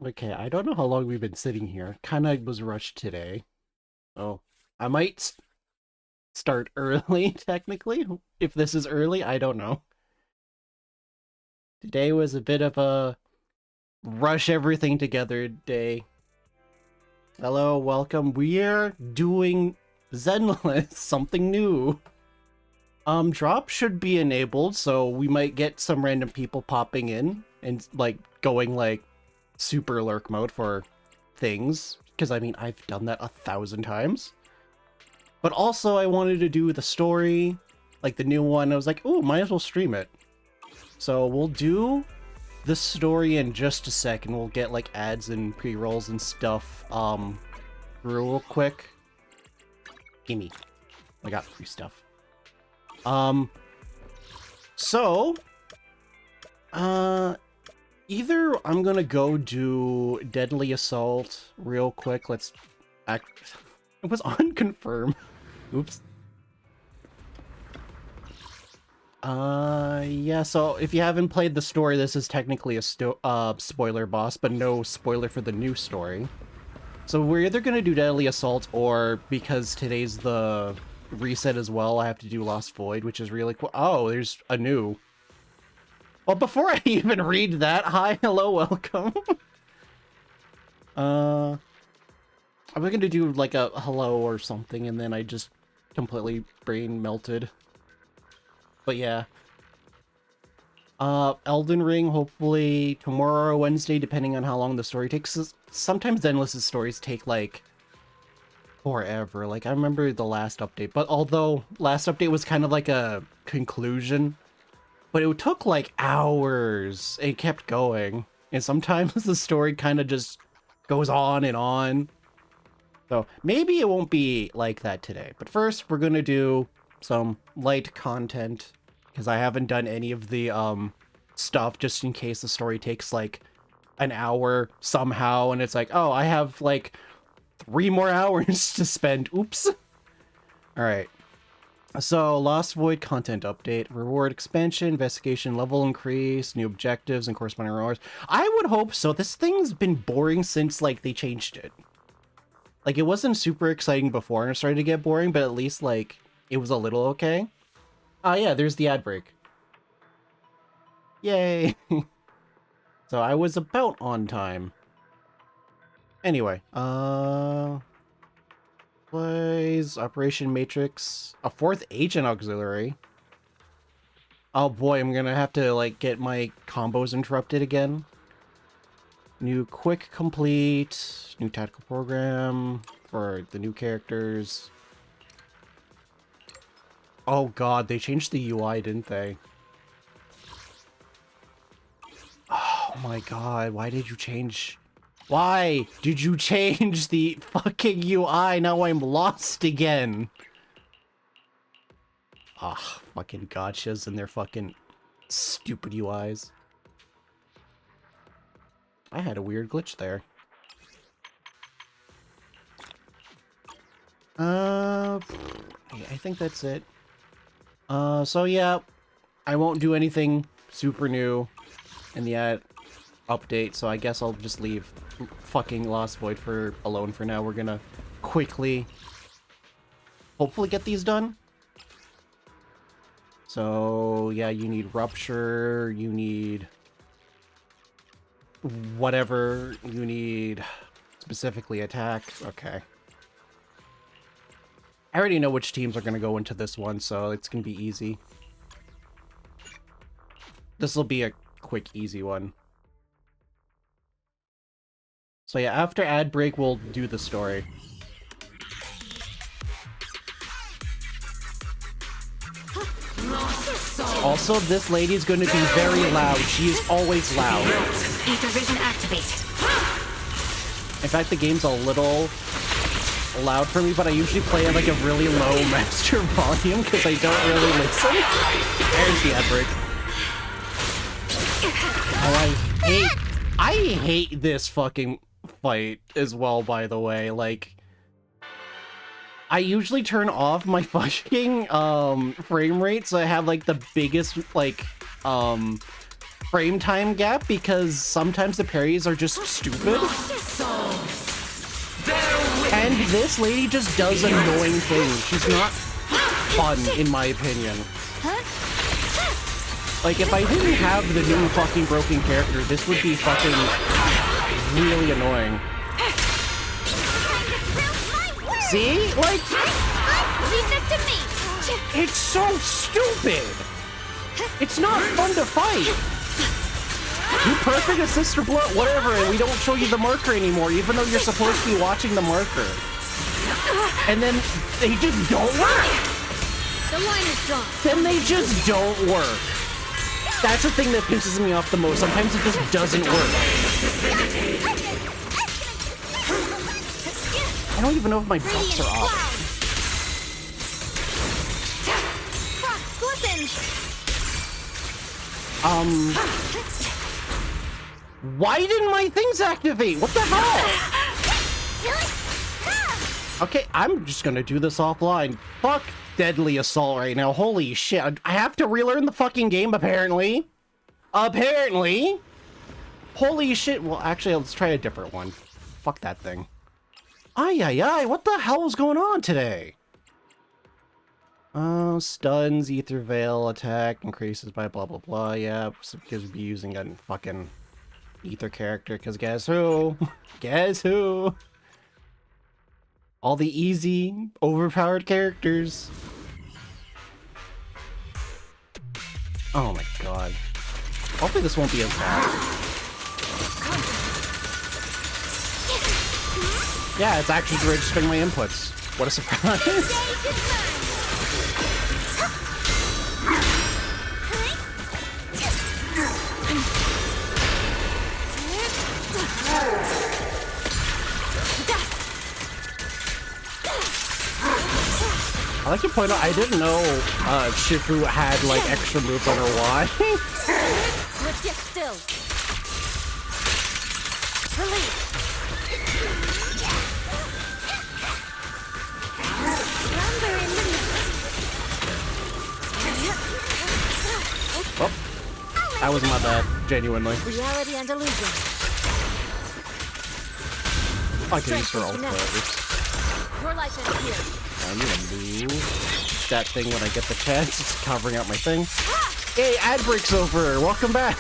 Okay, I don't know how long we've been sitting here. Kinda was rushed today. Oh, I might start early, technically. If this is early, I don't know. Today was a bit of a rush everything together day. Hello, welcome. We're doing Zenless, something new. Drop should be enabled, so we might get some random people popping in and, like, going, like, super lurk mode for things. Because, I mean, I've done that 1,000 times. But also, I wanted to do the story, like the new one. I was like, ooh, might as well stream it. So we'll do the story in just a second. We'll get, like, ads and pre-rolls and stuff, real quick. Gimme. I got free stuff. So, either I'm gonna go do Deadly Assault real quick. Let's act. It was on confirm. Oops. Yeah, so if you haven't played the story, this is technically a spoiler boss, but no spoiler for the new story. So we're either gonna do Deadly Assault, or because today's the reset as well, I have to do Lost Void, which is really cool. Oh, there's a new. Well, before I even read that, hi, hello, welcome. I'm gonna do like a hello or something, and then I just completely brain melted. But yeah. Elden Ring, hopefully tomorrow or Wednesday, depending on how long the story takes. Sometimes Zenless' stories take, like, forever. Like, I remember the last update, but although last update was kind of like a conclusion, but it took like hours. It kept going, and sometimes the story kind of just goes on and on. So maybe it won't be like that today. But first, we're gonna do some light content, because I haven't done any of the stuff, just in case the story takes like an hour somehow, and it's like, oh, I have like 3 more hours to spend. Oops. All right. So, Lost Void content update, reward expansion, investigation level increase, new objectives, and corresponding rewards. I would hope so. This thing's been boring since, like, they changed it. Like, it wasn't super exciting before, and it started to get boring, but at least, like, it was a little okay. Oh, yeah, there's the ad break. Yay! So, I was about on time. Anyway, plays Operation Matrix, a 4th agent auxiliary. Oh boy, I'm gonna have to, like, get my combos interrupted again. New quick complete, new tactical program for the new characters. Oh god, they changed the UI, didn't they? Oh my god, why did you change... Why did you change the fucking UI? Now I'm lost again. Ah, fucking gotchas and their fucking stupid UIs. I had a weird glitch there. Yeah, I think that's it. So yeah, I won't do anything super new in the update, so I guess I'll just leave fucking Lost Void alone for now. We're gonna quickly, hopefully get these done. So yeah, you need Rupture, you need whatever, you need specifically attack. Okay. I already know which teams are gonna go into this one, so it's gonna be easy. This will be a quick, easy one. So yeah, after ad break, we'll do the story. Also, this lady's going to be very loud. She is always loud. Ether vision activated. In fact, the game's a little loud for me, but I usually play at like a really low master volume because I don't really listen. There's the ad break. Oh, I hate this fucking fight as well, by the way. Like, I usually turn off my fucking frame rate, so I have like the biggest like frame time gap because sometimes the parries are just stupid. And this lady just does annoying things. She's not fun, in my opinion. Like, if I didn't have the new fucking broken character, this would be fucking really annoying. See? Like, it's so stupid. It's not fun to fight. You perfect a sister blood, whatever, and we don't show you the marker anymore, even though you're supposed to be watching the marker. And then they just don't work. The line is drawn. Then they just don't work. That's the thing that pisses me off the most. Sometimes it just doesn't work. I don't even know if my bucks are off. Why didn't my things activate? What the hell? Okay, I'm just gonna do this offline. Fuck Deadly Assault right now. Holy shit. I have to relearn the fucking game, apparently. Apparently. Holy shit. Well, actually, let's try a different one. Fuck that thing. Ay, what the hell is going on today? Stuns, Ether Veil, attack, increases by blah, blah, blah. Yeah, because we'd be using a fucking Ether character, because guess who? Guess who? All the easy, overpowered characters. Oh my god. Hopefully this won't be as bad. Yeah, it's actually registering my inputs. What a surprise. I like to point out, I didn't know Shifu had like extra moves on her Y. Let's get still. Release. Oh, that was my bad, genuinely. Reality and illusion. I can use her ult forever. Your life is here. I'm gonna move that thing when I get the chance. It's covering up my thing. Hey, ad break's over. Welcome back.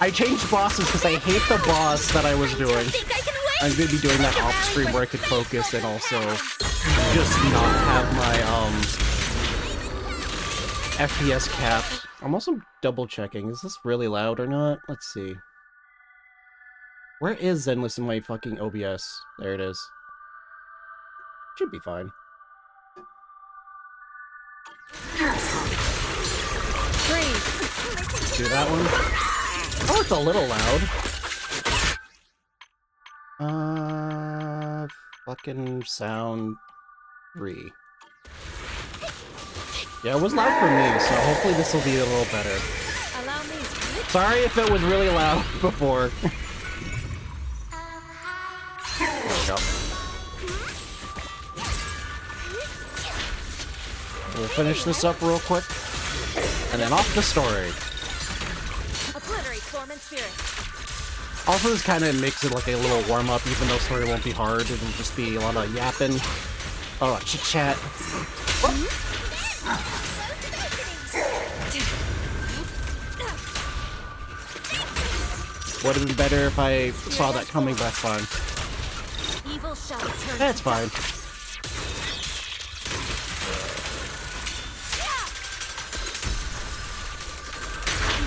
I changed bosses because I hate the boss that I was doing. I'm gonna be doing that off screen where I could focus and also just not have my FPS capped. I'm also double checking. Is this really loud or not? Let's see. Where is Zenless in my fucking OBS? There it is. Should be fine. Do that one. Oh, it's a little loud. Fucking sound 3. Yeah, it was loud for me, so hopefully this will be a little better. Sorry if it was really loud before. There we go. We'll finish this up real quick, and then off the story. Obliterate form and spirit. Also, this kind of makes it like a little warm-up, even though story won't be hard. It'll just be a lot of yapping, a lot of chit-chat. Would have been better if I saw that coming, but that's fine. Evil shall turn. That's fine.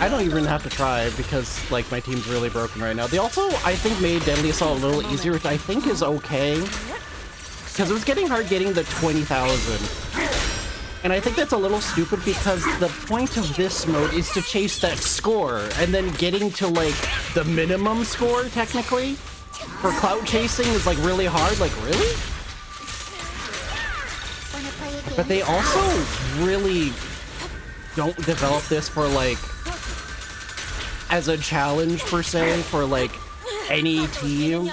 I don't even have to try because, like, my team's really broken right now. They also, I think, made Deadly Assault a little easier, which I think is okay. Because it was getting hard getting the 20,000. And I think that's a little stupid because the point of this mode is to chase that score. And then getting to, like, the minimum score, technically, for clout chasing is, like, really hard. Like, really? But they also really don't develop this for, like, as a challenge per se for like any team.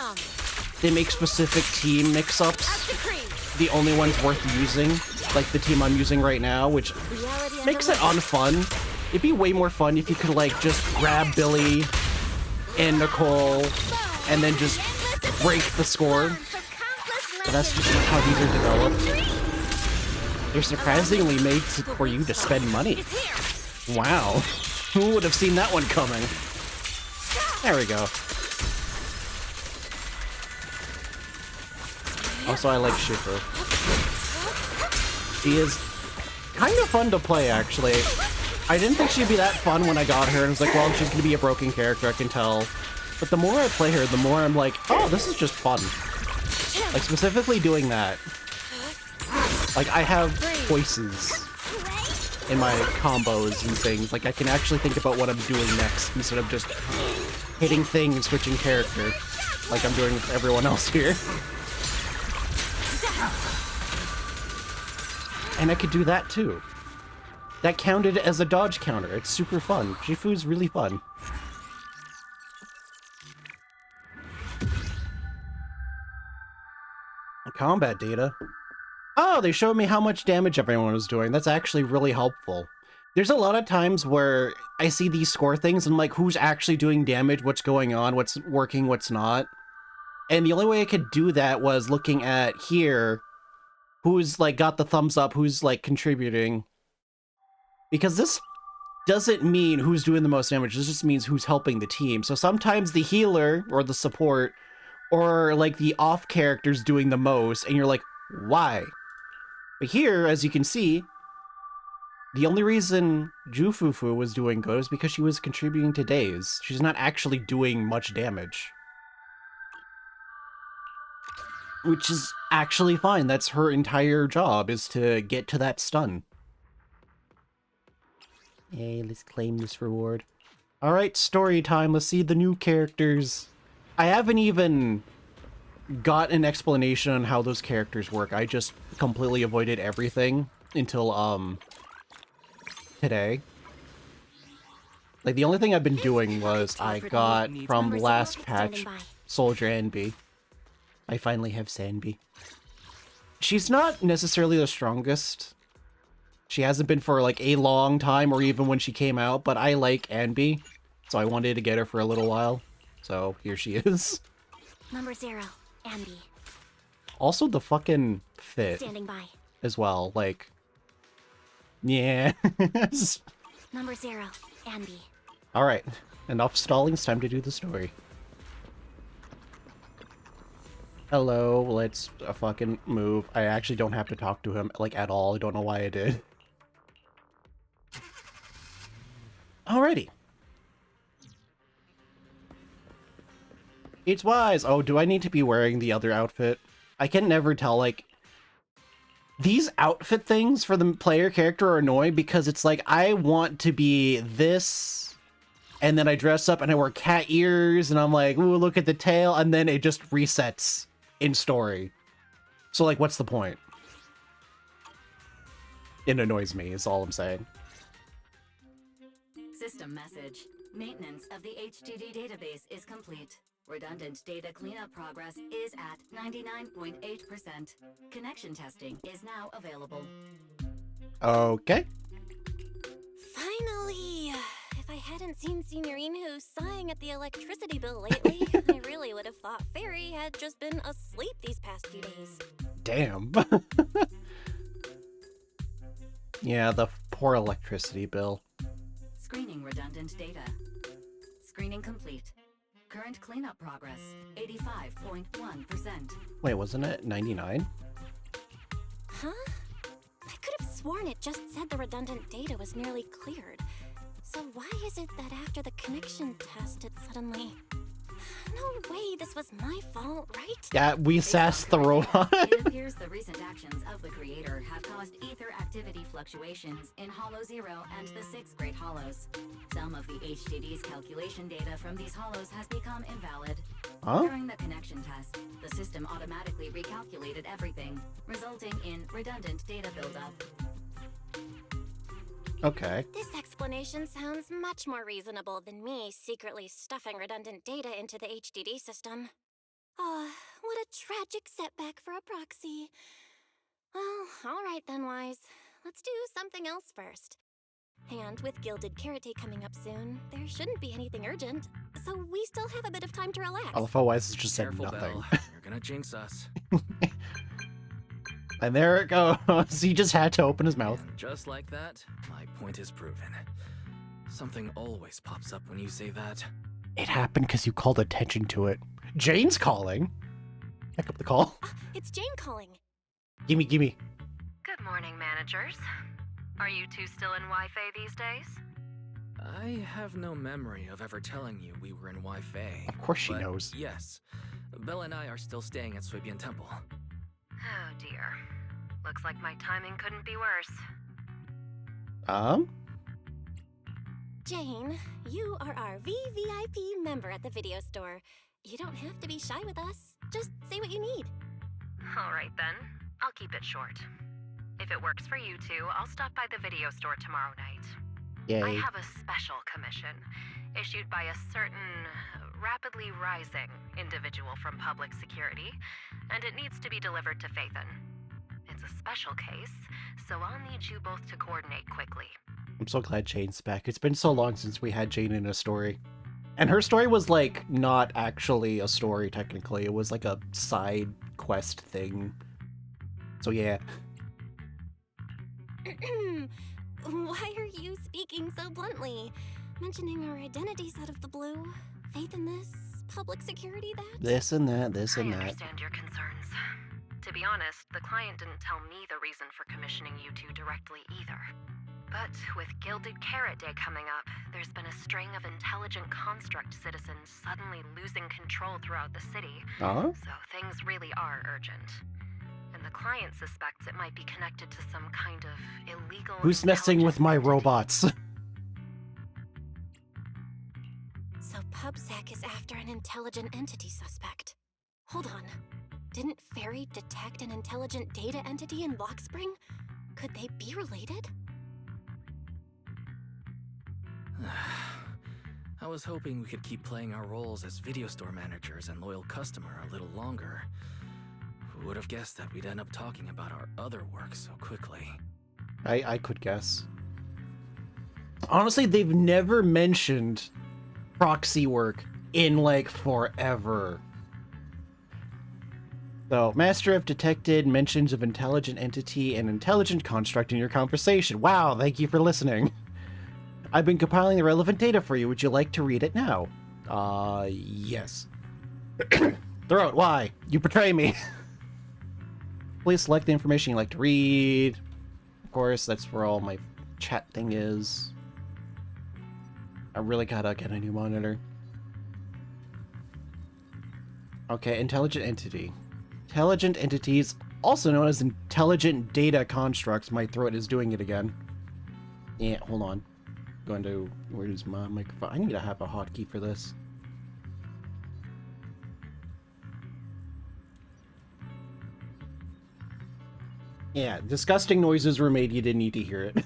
They make specific team mix-ups the only ones worth using, like the team I'm using right now, which makes it unfun It'd be way more fun if you could, like, just grab Billy and Nicole and then just break the score. But that's just not how these are developed. They're surprisingly made for you to spend money. Wow. Who would have seen that one coming? There we go. Also, I like Shifu. She is kind of fun to play, actually. I didn't think she'd be that fun when I got her, and I was like, well, she's gonna be a broken character, I can tell. But the more I play her, the more I'm like, oh, this is just fun. Like, specifically doing that. Like, I have choices in my combos and things. Like, I can actually think about what I'm doing next, instead of just hitting things and switching character, like I'm doing with everyone else here. And I could do that too. That counted as a dodge counter. It's super fun. Shifu's really fun. Combat data. Oh, they showed me how much damage everyone was doing. That's actually really helpful. There's a lot of times where I see these score things and I'm like, who's actually doing damage? What's going on? What's working? What's not? And the only way I could do that was looking at here, who's like got the thumbs up, who's like contributing. Because this doesn't mean who's doing the most damage, this just means who's helping the team. So sometimes the healer or the support or like the off character's doing the most, and you're like, why? But here, as you can see, the only reason Jufufu was doing good is because she was contributing to Days. She's not actually doing much damage. Which is actually fine. That's her entire job, is to get to that stun. Hey, let's claim this reward. Alright, story time. Let's see the new characters. I haven't even got an explanation on how those characters work. I just completely avoided everything until, today. Like, the only thing I've been doing was I got from last patch Soldier Anby. I finally have Sanby. She's not necessarily the strongest. She hasn't been for like a long time, or even when she came out, but I like Anby, so I wanted to get her for a little while. So here she is. Number 0, Anby. Also the fucking fit Standing by. as well, like, yeah. Number 0, Anby. Alright, enough stalling, it's time to do the story. Hello, let's fucking move. I actually don't have to talk to him, like, at all. I don't know why I did. Alrighty. It's wise. Oh, do I need to be wearing the other outfit? I can never tell, like... These outfit things for the player character are annoying because it's like, I want to be this, and then I dress up and I wear cat ears, and I'm like, ooh, look at the tail, and then it just resets in story. So, like, what's the point? It annoys me, is all I'm saying. System message. Maintenance of the HDD database is complete. Redundant data cleanup progress is at 99.8%. Connection testing is now available. Okay. Finally! If I hadn't seen Signorino sighing at the electricity bill lately, I really would have thought Fairy had just been asleep these past few days. Damn. Yeah, the poor electricity bill. Screening redundant data. Screening complete. Current cleanup progress, 85.1%. Wait, wasn't it 99? Huh? I could have sworn it just said the redundant data was nearly cleared. So why is it that after the connection test it suddenly... No way this was my fault, right? Yeah, we sassed the robot. It appears the recent actions of the creator have caused ether activity fluctuations in Hollow 0 and the 6 Great Hollows. Some of the HDD's calculation data from these hollows has become invalid. Huh? During the connection test, the system automatically recalculated everything, resulting in redundant data buildup. Okay. This explanation sounds much more reasonable than me secretly stuffing redundant data into the HDD system. Oh, what a tragic setback for a proxy. Well, alright then, Wise. Let's do something else first. And with Gilded Carrot Day coming up soon, there shouldn't be anything urgent, so we still have a bit of time to relax. Alpha Wise just said Careful, nothing. Belle. You're gonna jinx us. And there it goes. He just had to open his mouth. And just like that, my point is proven. Something always pops up when you say that. It happened because you called attention to it. Jane's calling. Pick up the call. It's Jane calling. Gimme. Good morning, managers. Are you two still in Wi-Fi these days? I have no memory of ever telling you we were in Wi-Fi. Of course she but knows. Yes. Belle and I are still staying at Suibian Temple. Oh dear. Looks like my timing couldn't be worse. Jane, you are our VVIP member at the video store. You don't have to be shy with us. Just say what you need. Alright then, I'll keep it short. If it works for you two, I'll stop by the video store tomorrow night. Yay. I have a special commission, issued by a certain rapidly rising individual from public security, and it needs to be delivered to Phaethon. It's a special case, so I'll need you both to coordinate quickly. I'm so glad Jane's back. It's been so long since we had Jane in a story. And her story was, like, not actually a story, technically. It was, like, a side quest thing. So, yeah. Why are you speaking so bluntly? Mentioning our identities out of the blue? Faith in this? Public security that? This and that, this I and that. understand your concerns. To be honest, the client didn't tell me the reason for commissioning you two directly either. But with Gilded Carrot Day coming up, there's been a string of intelligent construct citizens suddenly losing control throughout the city. Uh-huh. So things really are urgent. And the client suspects it might be connected to some kind of illegal... Who's messing with my robots? So PubSec is after an intelligent entity suspect. Hold on. Didn't Fairy detect an intelligent data entity in Lockspring? Could they be related? I was hoping we could keep playing our roles as video store managers and loyal customer a little longer. Who would have guessed that we'd end up talking about our other work so quickly? I could guess. Honestly, they've never mentioned proxy work in, like, forever. So, Master have detected mentions of intelligent entity and intelligent construct in your conversation. Wow, thank you for listening. I've been compiling the relevant data for you. Would you like to read it now? Yes. Throw it. Why? You betray me. Please select the information you'd like to read. Of course, that's where all my chat thing is. I really gotta get a new monitor. Okay, intelligent entity. Intelligent entities, also known as intelligent data constructs. My throat is doing it again. Yeah, hold on. Going to, where's my microphone? I need to have a hotkey for this. Yeah, disgusting noises were made. You didn't need to hear it.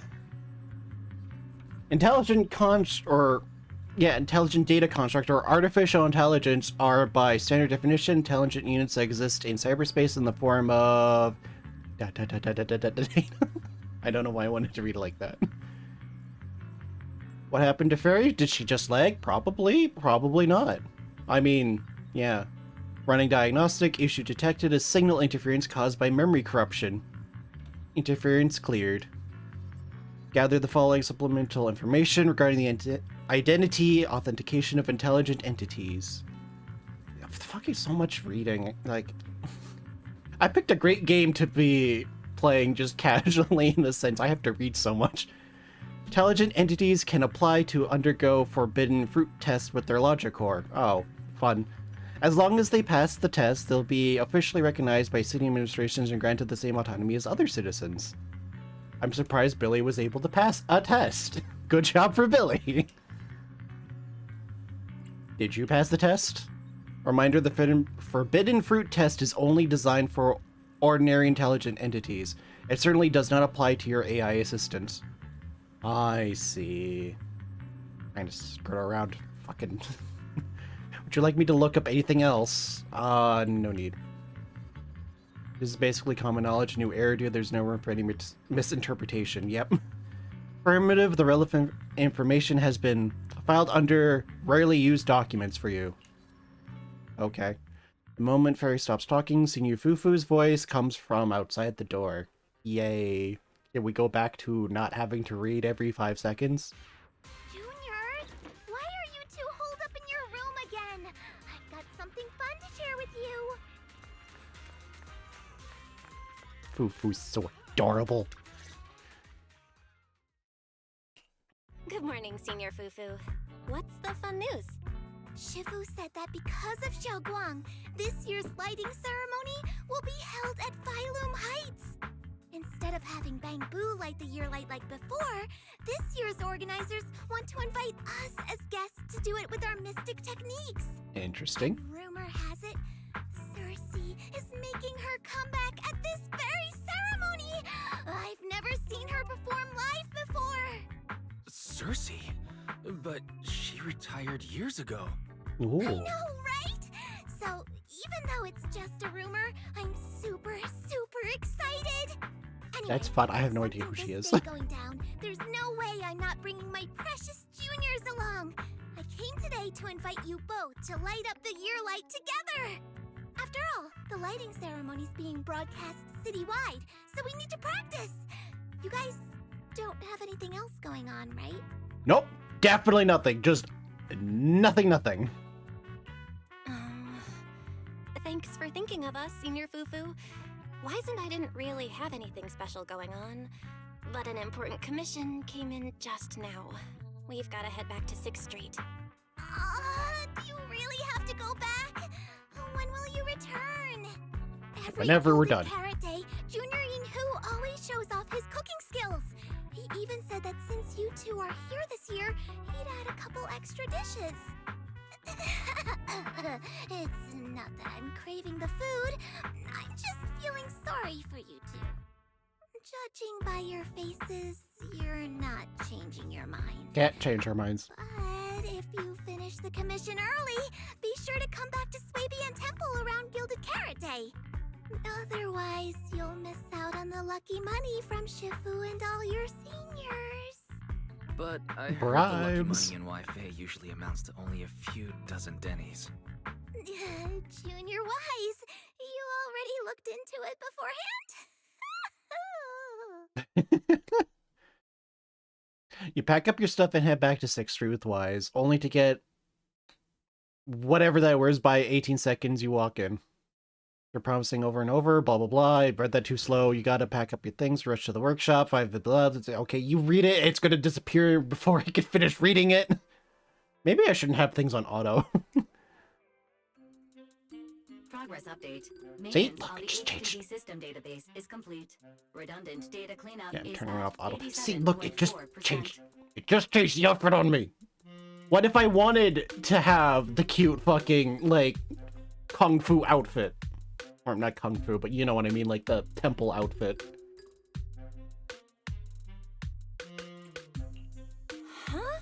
Intelligent data construct or artificial intelligence are, by standard definition, intelligent units that exist in cyberspace in the form of... I don't know why I wanted to read it like that. What happened to Fairy? Did she just lag? Probably. Probably not. I mean, yeah. Running diagnostic. Issue detected as signal interference caused by memory corruption. Interference cleared. Gather the following supplemental information regarding the identity authentication of intelligent entities. Fucking so much reading. Like, I picked a great game to be playing just casually in the sense I have to read so much. Intelligent entities can apply to undergo forbidden fruit tests with their logic core. Oh, fun. As long as they pass the test, they'll be officially recognized by city administrations and granted the same autonomy as other citizens. I'm surprised Billy was able to pass a test. Good job for Billy. Did you pass the test? Reminder, the forbidden fruit test is only designed for ordinary intelligent entities. It certainly does not apply to your AI assistant. I see. Kind of skirt around. Fucking... Would you like me to look up anything else? No need. This is basically common knowledge. New area, there's no room for any misinterpretation. Yep. Affirmative, the relevant information has been filed under rarely used documents for you. Okay. The moment Fairy stops talking, Senior Fufu's voice comes from outside the door. Yay. Can we go back to not having to read every 5 seconds? Junior, why are you two holed up in your room again? I've got something fun to share with you. Fufu's so adorable. Good morning, Senior Fufu. What's the fun news? Shifu said that because of Xiaoguang, this year's lighting ceremony will be held at Phylum Heights. Instead of having Bangbu light the year light like before, this year's organizers want to invite us as guests to do it with our mystic techniques. Interesting. Rumor has it, Cersei is making her comeback at this very ceremony. I've never seen her perform live before. Cersei? But she retired years ago. Ooh. I know, right? So, even though it's just a rumor, I'm super excited. Anyway, That's fun. I have no idea who something she this is. day going down, there's no way I'm not bringing my precious juniors along. I came today to invite you both to light up the year light together. After all, the lighting ceremony's being broadcast citywide, so we need to practice. You guys don't have anything else going on, right? Nope. Definitely nothing. Just nothing. Thanks for thinking of us, Senior Fufu. Wise and I didn't really have anything special going on, but an important commission came in just now. We've got to head back to 6th Street. Do you really have to go back? When will you return? Whenever we're done. Carrot Day, Junior Yinhu always shows off his cooking skills. He even said that since you two are here this year, he'd add a couple extra dishes. It's not that I'm craving the food. I'm just feeling sorry for you two. Judging by your faces, you're not changing your minds. Can't change our minds. But if you finish the commission early, be sure to come back to Swabian Temple around Gilded Carrot Day. Otherwise, you'll miss out on the lucky money from Shifu and all your seniors. But I heard the Bribes. lucky money in YFA usually amounts to only a few dozen dennies. Junior Wise, you already looked into it beforehand? You pack up your stuff and head back to 6th Street with Wise, only to get whatever that was by 18 seconds you walk in. They're promising over and over, blah, blah, blah. I read that too slow. You gotta pack up your things, rush to the workshop, 5 blah, blah. Okay, you read it, it's gonna disappear before I can finish reading it. Maybe I shouldn't have things on auto. Progress update. See? Maintenance Look, on it the just changed. HDD system database is complete. Redundant data cleanup Yeah, I'm is turning at off auto. See, 87.4%. look, it just changed. It just changed the outfit on me. What if I wanted to have the cute fucking, like, kung fu outfit? Or not kung fu, but you know what I mean, like the temple outfit. Huh?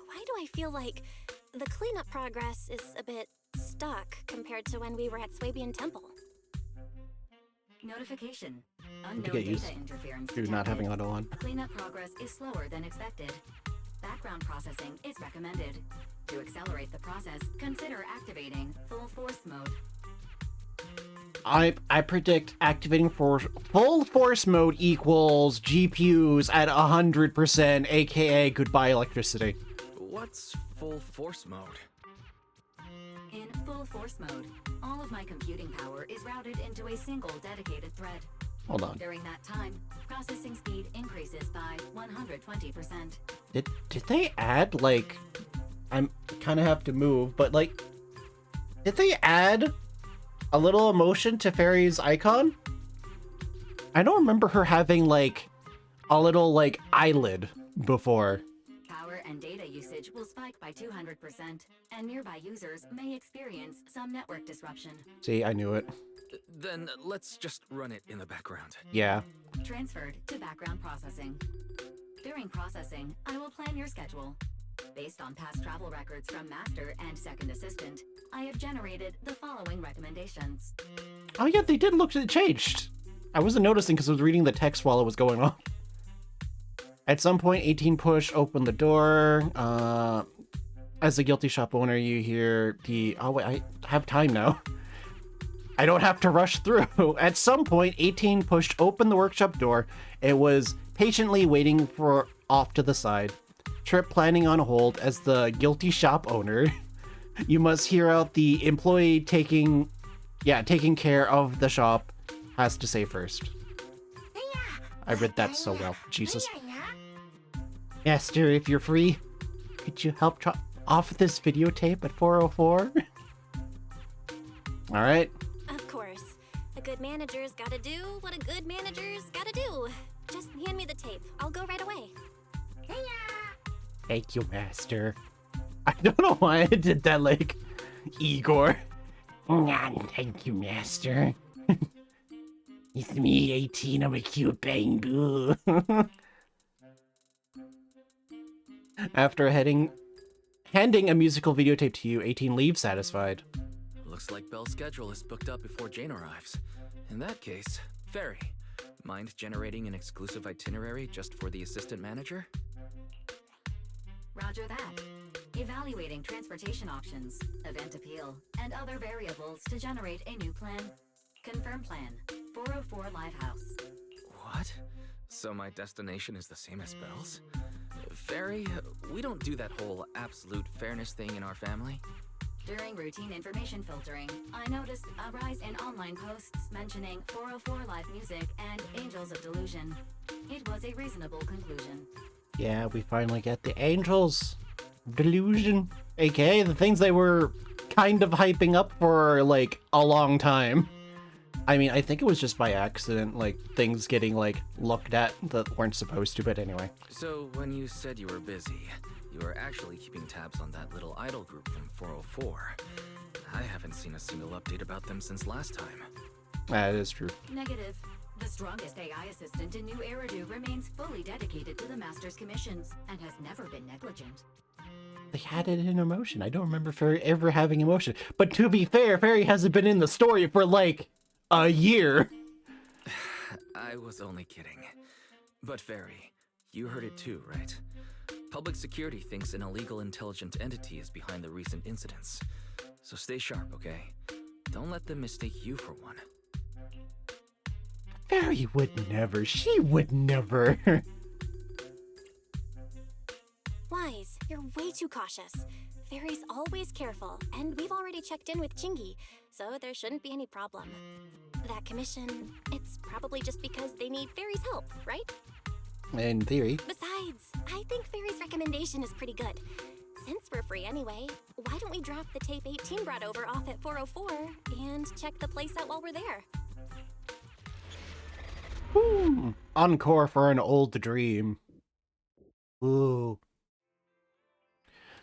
Why do I feel like the cleanup progress is a bit stuck compared to when we were at Swabian Temple? Notification. to Unknown get data used interference to not having detected. auto on. Cleanup progress is slower than expected. Background processing is recommended. To accelerate the process, consider activating full force mode. I predict activating full force mode equals GPUs at 100%, aka goodbye electricity. What's full force mode? In full force mode, all of my computing power is routed into a single dedicated thread. Hold on. During that time, processing speed increases by 120%. Did they add, like, I'm kind of have to move, but like, did they add a little emotion to Fairy's icon? I don't remember her having like a little like eyelid before. Power and data usage will spike by 200%, and nearby users may experience some network disruption. See, I knew it. Then let's just run it in the background. Yeah. Transferred to background processing. During processing, I will plan your schedule. Based on past travel records from Master and Second Assistant, I have generated the following recommendations. Oh yeah, they did look, it changed. I wasn't noticing because I was reading the text while it was going on. At some point, 18 push open the door. As a guilty shop owner, you hear the... Oh, wait, I have time now. I don't have to rush through. At some point, 18 pushed open the workshop door. It was patiently waiting for off to the side. Trip planning on hold as the guilty shop owner. You must hear out the employee taking care of the shop has to say first. I read that so well. Jesus. Master, if you're free, could you help drop off this videotape at 404? All right. Of course. A good manager's gotta do what a good manager's gotta do. Just hand me the tape. I'll go right away. Thank you, Master. I don't know why I did that like Igor. Thank you, Master. It's me, 18. I'm a cute bangu. After handing a musical videotape to you, 18 leaves satisfied. Looks like Belle's schedule is booked up before Jane arrives. In that case, Fairy, mind generating an exclusive itinerary just for the assistant manager? Roger that. Evaluating transportation options, event appeal, and other variables to generate a new plan. Confirm plan. 404 Lighthouse. What? So my destination is the same as Belle's? Fairy, we don't do that whole absolute fairness thing in our family. During routine information filtering, I noticed a rise in online posts mentioning 404 live music and Angels of Delusion. It was a reasonable conclusion. Yeah, we finally get the Angels Delusion, aka the things they were kind of hyping up for like a long time. I mean, I think it was just by accident, like things getting like looked at that weren't supposed to, but anyway. So when you said you were busy, you were actually keeping tabs on that little idol group from 404. I haven't seen a single update about them since last time. That is true. Negative. The strongest AI assistant in New Eridu remains fully dedicated to the Master's commissions and has never been negligent. They had it in emotion. I don't remember Fairy ever having emotion. But to be fair, Fairy hasn't been in the story for like a year. I was only kidding. But Fairy, you heard it too, right? Public security thinks an illegal intelligent entity is behind the recent incidents. So stay sharp, okay? Don't let them mistake you for one. Fairy would never. She would never. Wise, you're way too cautious. Fairy's always careful, and we've already checked in with Chingy, so there shouldn't be any problem. That commission, it's probably just because they need Fairy's help, right? In theory. Besides, I think Fairy's recommendation is pretty good. Since we're free anyway, why don't we drop the tape 18 brought over off at 404 and check the place out while we're there? Ooh. Encore for an old dream. Ooh.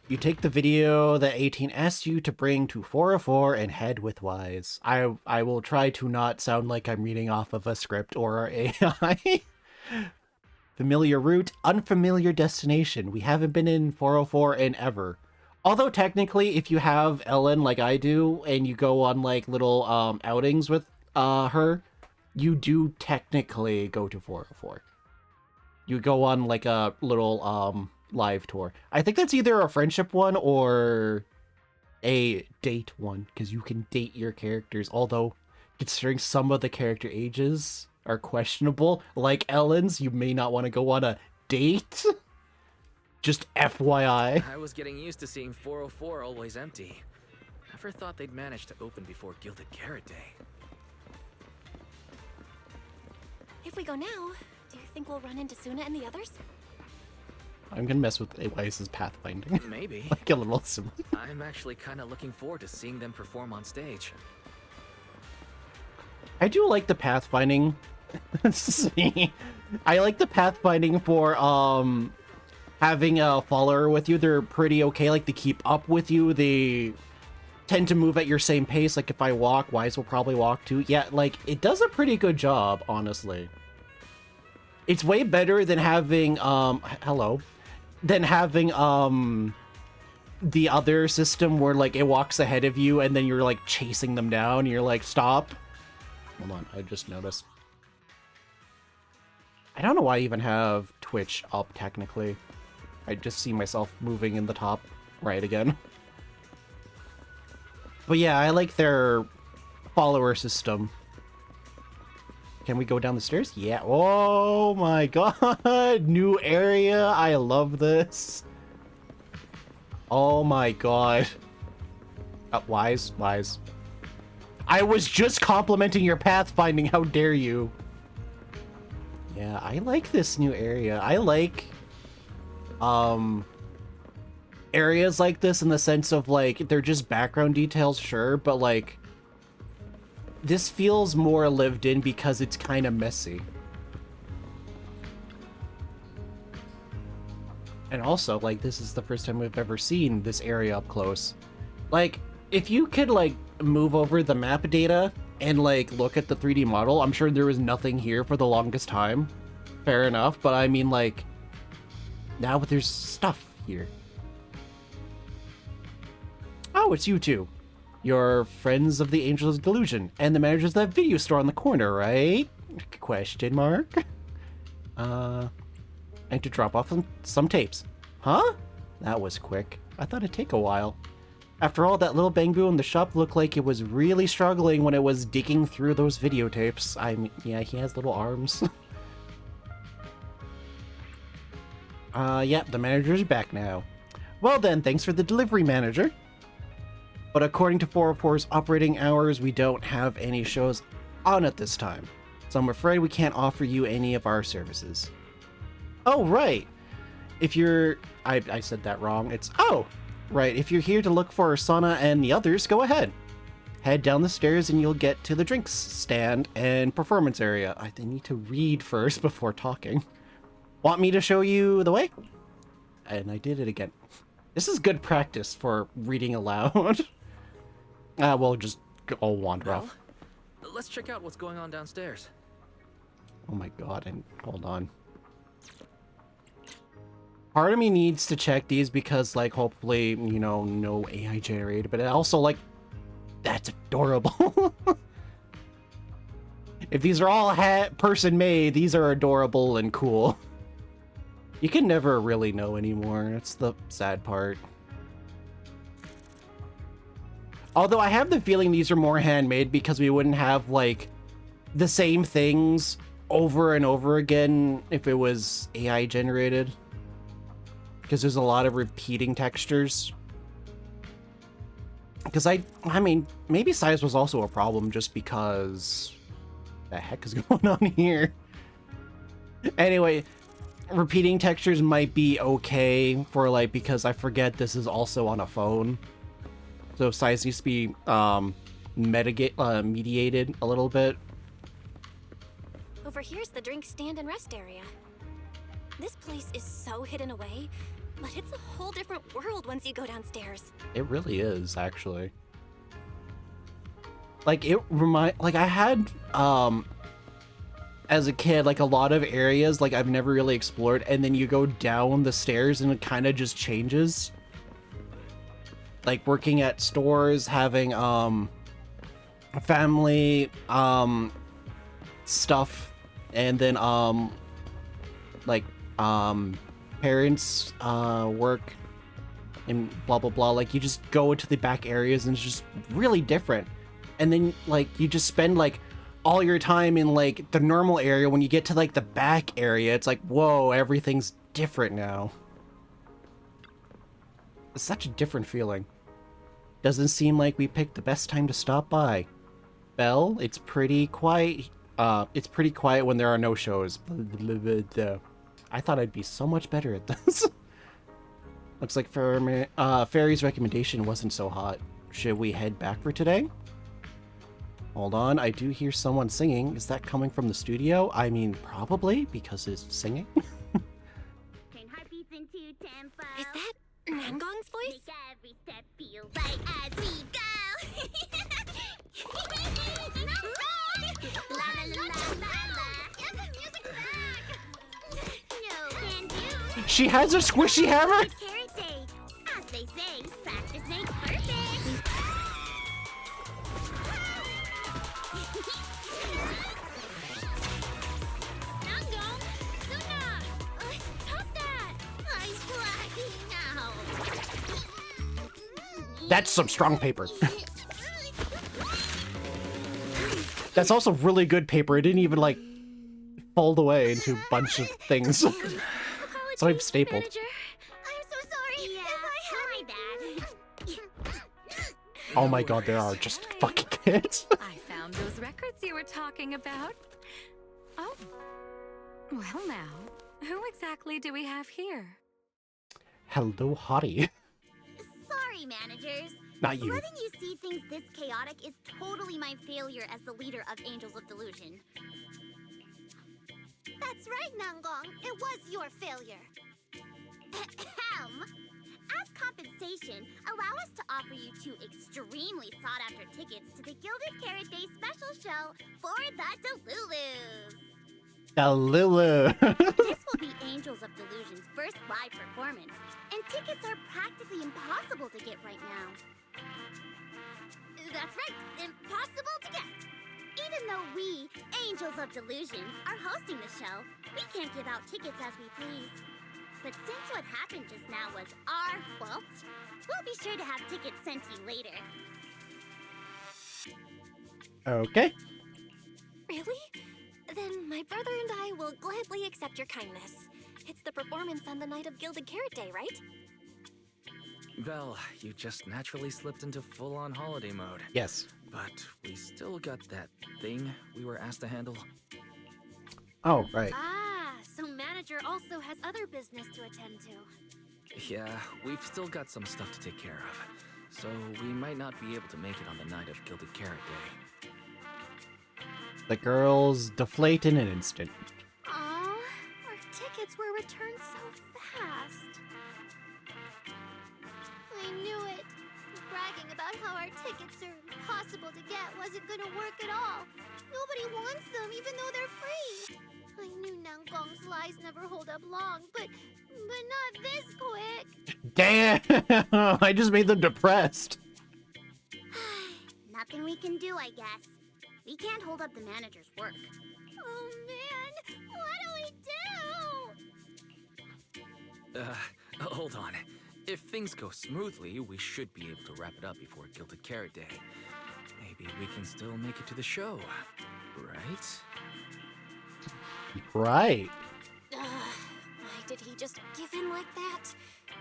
You take the video that 18 asked you to bring to 404 and head with Wise. I will try to not sound like I'm reading off of a script or AI. Familiar route, unfamiliar destination. We haven't been in 404 in ever. Although technically, if you have Ellen like I do, and you go on like little outings with her, you do technically go to 404. You go on like a little live tour. I think that's either a friendship one or a date one, because you can date your characters, although considering some of the character ages are questionable, like Ellen's, you may not want to go on a date. Just FYI. I was getting used to seeing 404 always empty. Never thought they'd manage to open before Gilded Carrot Day. If we go now, do you think we'll run into Suna and the others? I'm gonna mess with Wise's pathfinding. Maybe. Like a little similar. I'm actually kind of looking forward to seeing them perform on stage. I do like the pathfinding. See, I like the pathfinding for having a follower with you. They're pretty okay. Like, they keep up with you. They tend to move at your same pace. Like, if I walk, Wise will probably walk too. Yeah, like, it does a pretty good job, honestly. It's way better than having than having the other system where like it walks ahead of you and then you're like chasing them down and you're like, stop. Hold on, I just noticed. I don't know why I even have Twitch up, technically. I just see myself moving in the top right again. But yeah, I like their follower system. Can we go down the stairs? Yeah. Oh my god! New area! I love this. Oh my god. Wise. I was just complimenting your pathfinding, how dare you? Yeah, I like this new area. I like areas like this in the sense of like they're just background details, sure, but like this feels more lived in because it's kind of messy. And also, like, this is the first time we've ever seen this area up close. Like, if you could like move over the map data and like look at the 3D model, I'm sure there was nothing here for the longest time. Fair enough, but I mean, like, now there's stuff here. Oh, it's you two. You're friends of the Angels of Delusion and the managers of that video store on the corner, right? Question mark. I need to drop off some tapes. Huh? That was quick. I thought it'd take a while. After all, that little bamboo in the shop looked like it was really struggling when it was digging through those videotapes. I mean, yeah, he has little arms. Yep, the manager's back now. Well then, thanks for the delivery, manager. But according to 404's operating hours, we don't have any shows on at this time. So I'm afraid we can't offer you any of our services. Oh, right. If you're... I said that wrong. It's... Oh! Right, if you're here to look for Sana and the others, go ahead. Head down the stairs and you'll get to the drinks stand and performance area. I need to read first before talking. Want me to show you the way? And I did it again. This is good practice for reading aloud. We'll just all wander off. Let's check out what's going on downstairs. Oh my god, and hold on. Part of me needs to check these because, like, hopefully, you know, no AI generated, but also, like, that's adorable. If these are all person made, these are adorable and cool. You can never really know anymore. That's the sad part. Although I have the feeling these are more handmade because we wouldn't have, like, the same things over and over again if it was AI generated. Because there's a lot of repeating textures. Because I mean, maybe size was also a problem just because... the heck is going on here? Anyway, repeating textures might be okay for, like, because I forget this is also on a phone. So size needs to be mediated a little bit. Over here's the drink stand and rest area. This place is so hidden away, but it's a whole different world once you go downstairs. It really is, actually. Like, I had, as a kid, like, a lot of areas, like, I've never really explored, and then you go down the stairs and it kind of just changes. Like, working at stores, having, family, stuff, and then, parents, work, and blah, blah, blah. Like, you just go into the back areas and it's just really different. And then, like, you just spend, like, all your time in, like, the normal area. When you get to, like, the back area, it's like, whoa, everything's different now. It's such a different feeling. Doesn't seem like we picked the best time to stop by. Belle, it's pretty quiet. It's pretty quiet when there are no shows. I thought I'd be so much better at this. Looks like Fairy's recommendation wasn't so hot. Should we head back for today? Hold on, I do hear someone singing. Is that coming from the studio? I mean, probably, because it's singing. Is that Nangong's voice? Make every step feel right as we go. La la la la la. Get the music back. No can do. She has a squishy hammer? Carrot day. As they say, practice makes perfect. Nangong, That's some strong paper. That's also really good paper. It didn't even, like, fold away into a bunch of things. So I've stapled. Manager. I'm so sorry. Yeah, If I my had... Oh my god, there are just fucking kids. I found those records you were talking about. Oh. Well now, who exactly do we have here? Hello, hottie. Sorry, managers. Not you. Letting you see things this chaotic is totally my failure as the leader of Angels of Delusion. That's right, Nangong. It was your failure. Ahem. As compensation, allow us to offer you 2 extremely sought-after tickets to the Gilded Carrot Day special show for the Delulus. Delulu. This will be Angels of Delusion's first live performance, and tickets are practically impossible to get right now. That's right, impossible to get. Even though we, Angels of Delusion, are hosting the show, we can't give out tickets as we please. But since what happened just now was our fault, we'll be sure to have tickets sent to you later. Okay. Really? Then my brother and I will gladly accept your kindness. It's the performance on the night of Gilded Carrot Day, right? Well, you just naturally slipped into full-on holiday mode. Yes. But we still got that thing we were asked to handle. Oh, right. Ah, so manager also has other business to attend to. Yeah, we've still got some stuff to take care of. So we might not be able to make it on the night of Gilded Carrot Day. The girls deflate in an instant. Aw, our tickets were returned so fast. I knew it. Bragging about how our tickets are impossible to get wasn't gonna work at all. Nobody wants them, even though they're free. I knew Nangong's lies never hold up long, but not this quick. Damn! I just made them depressed. Nothing we can do, I guess. We can't hold up the manager's work. Oh man, what do we do? Hold on. If things go smoothly, we should be able to wrap it up before Gilded Carrot Day. Maybe we can still make it to the show, right? Right. Why did he just give in like that?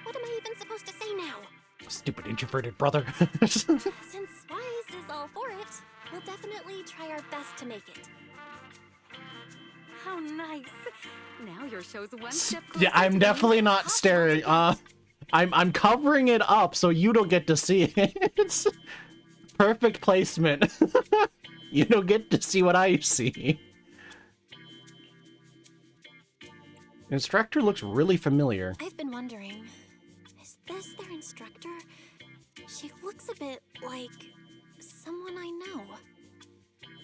What am I even supposed to say now? Stupid introverted brother. Since Wise is all for it, we'll definitely try our best to make it. How nice. Now your show's one step closer. Yeah, I'm to definitely being not top staring. I'm covering it up so you don't get to see it. It's perfect placement. You don't get to see what I see. Instructor looks really familiar. I've been wondering, is this their instructor? She looks a bit like someone I know.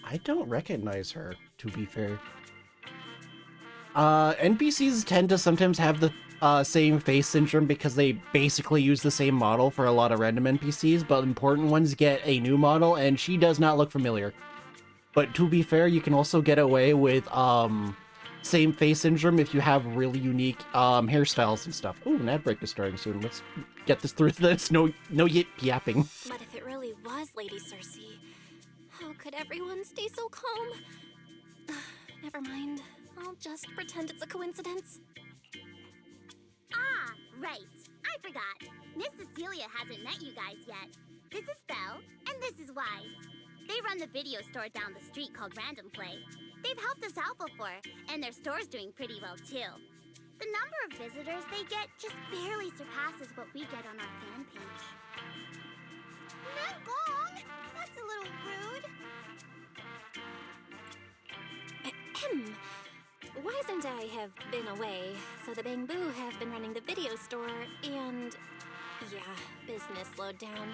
I don't recognize her, to be fair. NPCs tend to sometimes have the same face syndrome because they basically use the same model for a lot of random NPCs, but important ones get a new model, and she does not look familiar. But to be fair, you can also get away with same face syndrome if you have really unique hairstyles and stuff. Ooh, an ad break is starting soon. Let's get this through this. No yip yapping. But if it really was Lady Circe, how could everyone stay so calm? Never mind. I'll just pretend it's a coincidence. Ah, right. I forgot. Miss Cecilia hasn't met you guys yet. This is Belle, and this is Wise. They run the video store down the street called Random Play. They've helped us out before, and their store's doing pretty well too. The number of visitors they get just barely surpasses what we get on our fan page. Nangong! That's a little rude. Ahem. Wise and I have been away, so the Bamboo have been running the video store, and yeah, business slowed down.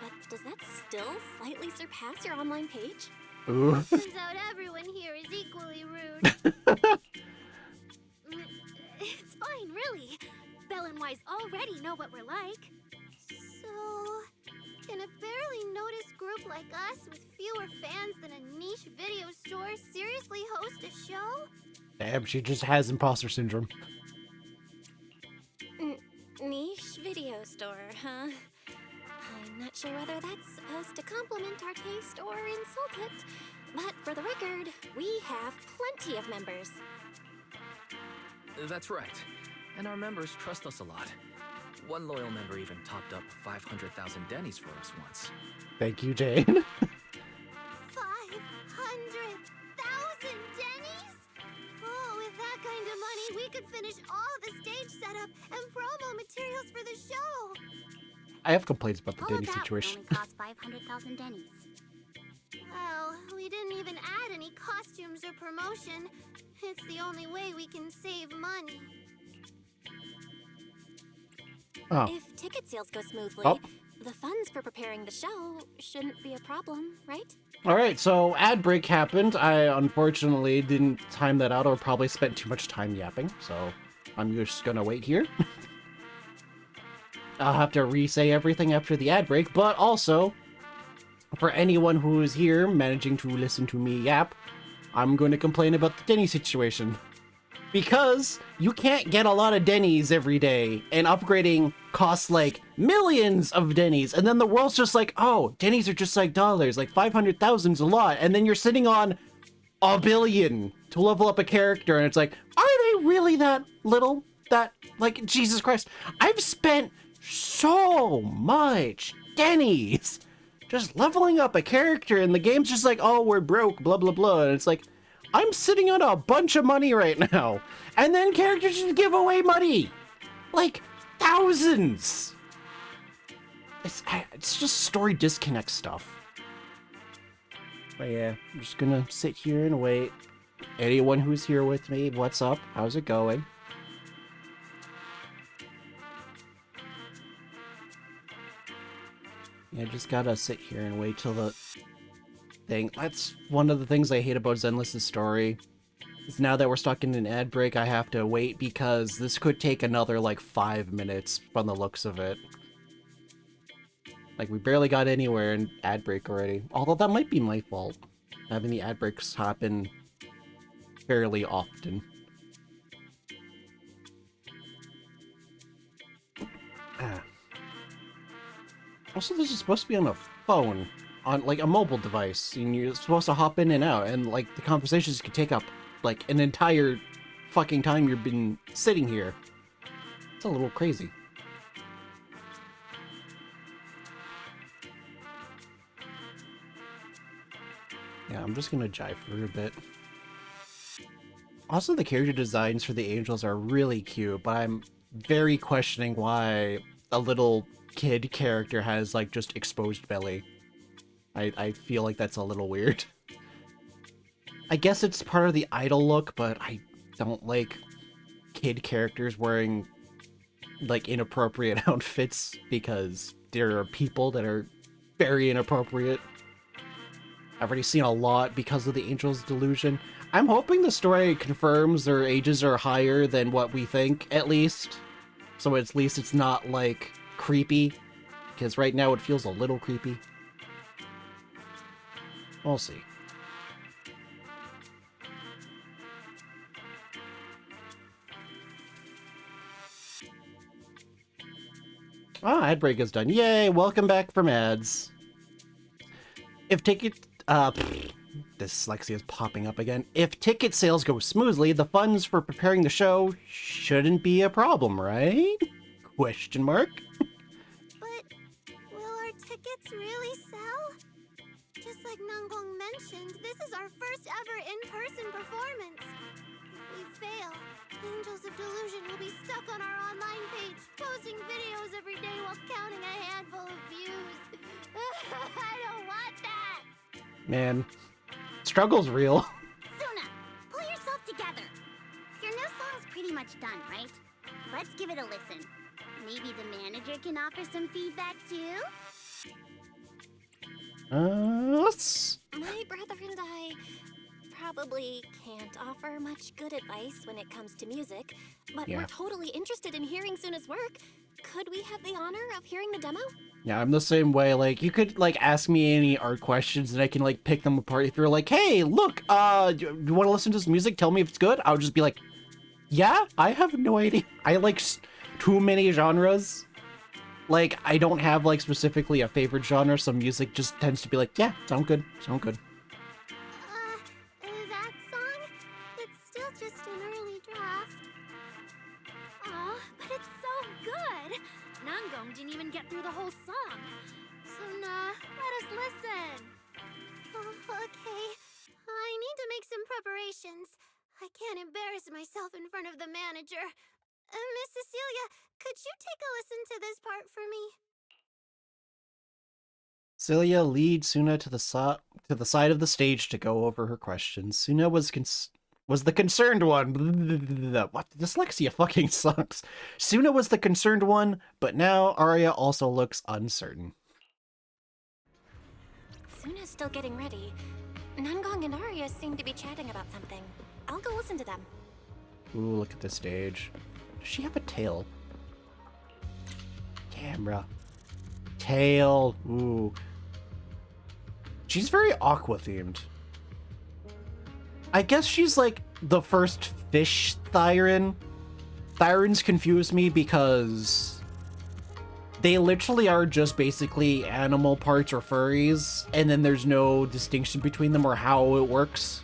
But does that still slightly surpass your online page? Ooh. Turns out everyone here is equally rude. It's fine, really. Belle and Wise already know what we're like. So, can a barely noticed group like us with fewer fans than a niche video store seriously host a show? Damn, she just has imposter syndrome. Niche video store, huh? I'm sure whether that's supposed to compliment our taste or insult it. But for the record, we have plenty of members. That's right. And our members trust us a lot. One loyal member even topped up 500,000 dennies for us once. Thank you, Jane. 500,000 dennies? Oh, with that kind of money, we could finish all the stage setup and promo materials for the show. I have complaints about the All Denny of that situation. would only cost 500,000 dennies. Well, we didn't even add any costumes or promotion. It's the only way we can save money. Oh. If ticket sales go smoothly, Oh. the funds for preparing the show shouldn't be a problem, right? Alright, so ad break happened. I unfortunately didn't time that out or probably spent too much time yapping, so I'm just gonna wait here. I'll have to re-say everything after the ad break, but also, for anyone who is here managing to listen to me yap, I'm going to complain about the Denny situation. Because you can't get a lot of Denny's every day, and upgrading costs like millions of Denny's, and then the world's just like, oh, Denny's are just like dollars, like 500,000's a lot, and then you're sitting on $1 billion to level up a character, and it's like, are they really that little? That, like, Jesus Christ, I've spent so much Denny's just leveling up a character, and the game's just like, oh, we're broke, blah, blah, blah, and it's like, I'm sitting on a bunch of money right now, and then characters just give away money, like thousands. It's just story disconnect stuff. But yeah, I'm just gonna sit here and wait. Anyone who's here with me, what's up? How's it going? Yeah, just gotta sit here and wait till the thing. That's one of the things I hate about Zenless's story. Is now that we're stuck in an ad break, I have to wait because this could take another like 5 minutes from the looks of it. Like we barely got anywhere in ad break already. Although that might be my fault. Having the ad breaks happen fairly often. Also, this is supposed to be on a phone, on like a mobile device, and you're supposed to hop in and out, and like the conversations could take up like an entire fucking time you've been sitting here. It's a little crazy. Yeah, I'm just gonna jive for a bit. Also, the character designs for the angels are really cute, but I'm very questioning why a little kid character has like just exposed belly. I feel like that's a little weird. I guess it's part of the idol look, but I don't like kid characters wearing like inappropriate outfits because there are people that are very inappropriate. I've already seen a lot because of the Angel's Delusion. I'm hoping the story confirms their ages are higher than what we think, at least. So at least it's not, like, creepy. Because right now it feels a little creepy. We'll see. Ah, ad break is done. Yay, welcome back from ads. If ticket... dyslexia is popping up again. If ticket sales go smoothly, the funds for preparing the show shouldn't be a problem, right? Question mark. But will our tickets really sell? Just like Nanggong mentioned, this is our first ever in-person performance. If we fail, Angels of Delusion will be stuck on our online page, posting videos every day while counting a handful of views. I don't want that! Man, struggle's real. Suna, pull yourself together. Your new song's pretty much done, right? Let's give it a listen. Maybe the manager can offer some feedback too? Let's... My brother and I probably can't offer much good advice when it comes to music, but Yeah. we're totally interested in hearing Suna's work. Could we have the honor of hearing the demo? Yeah, I'm the same way. Like, you could, like, ask me any art questions and I can, like, pick them apart. If you're like, hey, look, do you want to listen to this music? Tell me if it's good. I'll just be like, yeah, I have no idea. I like too many genres. Like, I don't have, like, specifically a favorite genre, so music just tends to be like, yeah, sound good, sound good. That song? It's still just an early draft. Aw, but it's so good! Nangong didn't even get through the whole song. So, let us listen. Oh, okay. I need to make some preparations. I can't embarrass myself in front of the manager. Miss Cecilia, could you take a listen to this part for me? Celia leads Suna to the side of the stage to go over her questions. Suna was the concerned one. What? Dyslexia fucking sucks. Suna was the concerned one, but now Arya also looks uncertain. Suna's still getting ready. Nangong and Arya seem to be chatting about something. I'll go listen to them. Ooh, look at the stage. Does she have a tail? Camera. Tail. Ooh. She's very Aqua themed. I guess she's like the first fish Thyran. Thyrans confuse me because they literally are just basically animal parts or furries, and then there's no distinction between them or how it works.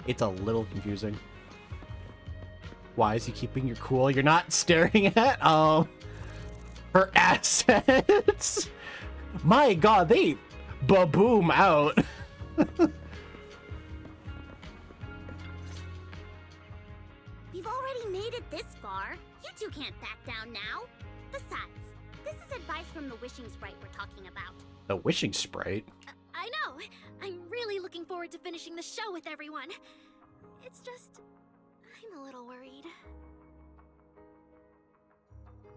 It's a little confusing. Why is he keeping you cool? You're not staring at her assets. My god, they ba-boom out. We've already made it this far. You two can't back down now. Besides, this is advice from the wishing sprite we're talking about. The wishing sprite? I know! I'm really looking forward to finishing the show with everyone. It's just, I'm a little worried.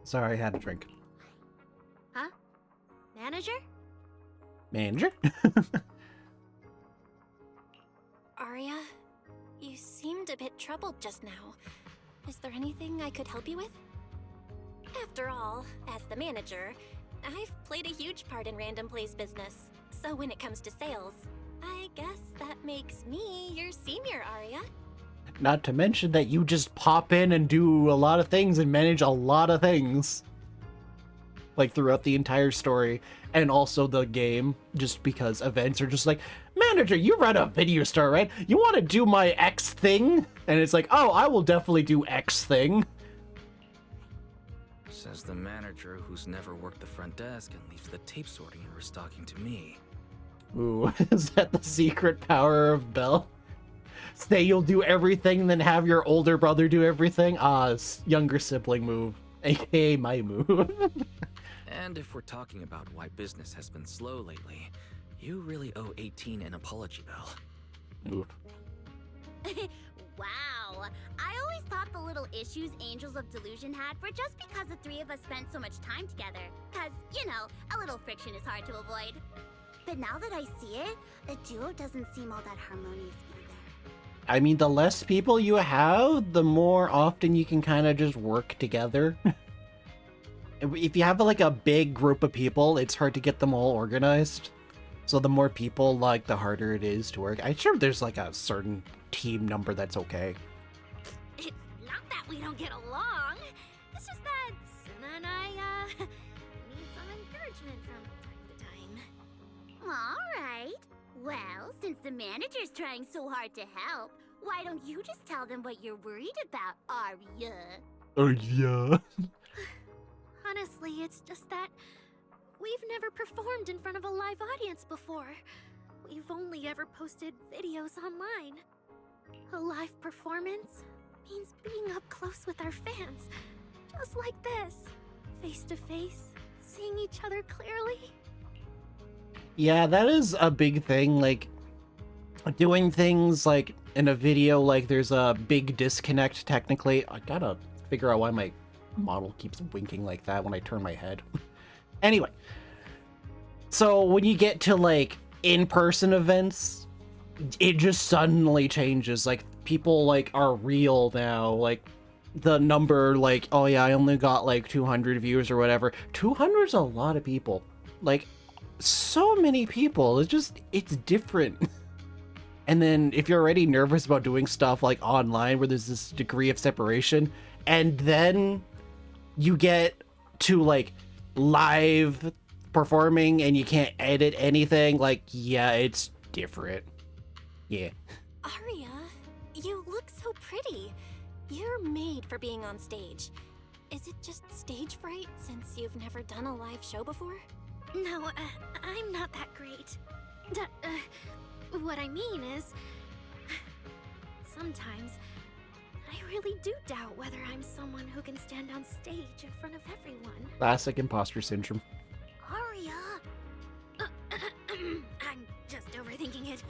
Sorry, I had a drink. Huh? Manager? Manager? Arya, you seemed a bit troubled just now. Is there anything I could help you with? After all, as the manager, I've played a huge part in Random Play's business. So when it comes to sales, I guess that makes me your senior, Arya. Not to mention that you just pop in and do a lot of things and manage a lot of things. Like throughout the entire story and also the game, just because events are just like, manager, you run a video store, right? You want to do my X thing? And it's like, oh, I will definitely do X thing. Says the manager who's never worked the front desk and leaves the tape sorting and restocking to me. Ooh, is that the secret power of Belle? Say you'll do everything, then have your older brother do everything? Younger sibling move. AKA my move. And if we're talking about why business has been slow lately, you really owe 18 an apology, Belle. Oof. Wow. I always thought the little issues Angels of Delusion had were just because the three of us spent so much time together. Cause, you know, a little friction is hard to avoid. But now that I see it, the duo doesn't seem all that harmonious either. I mean, the less people you have, the more often you can kind of just work together. If you have like a big group of people, it's hard to get them all organized. So the more people, like, the harder it is to work. I'm sure there's like a certain team number that's okay. It's not that we don't get along. It's just that Suna and I, need some encouragement from time to time. Alright. Well, since the manager's trying so hard to help, why don't you just tell them what you're worried about, Arya? Oh, yeah. Honestly, it's just that we've never performed in front of a live audience before. We've only ever posted videos online. A live performance means being up close with our fans. Just like this. Face to face, seeing each other clearly. Yeah, that is a big thing. Like, doing things like in a video, like there's a big disconnect technically. I gotta figure out why my model keeps winking like that when I turn my head. Anyway, so when you get to like in-person events, it just suddenly changes. Like, people like are real now. Like, the number, like, oh yeah, I only got like 200 views or whatever. 200 is a lot of people. Like, so many people. It's different. And then if you're already nervous about doing stuff like online where there's this degree of separation, and then you get to like live performing and you can't edit anything, like, yeah, it's different. Yeah. Aria, you look so pretty. You're made for being on stage. Is it just stage fright since you've never done a live show before? No, I'm not that great. What I mean is, sometimes I really do doubt whether I'm someone who can stand on stage in front of everyone. Classic imposter syndrome. Aria! I'm just overthinking it.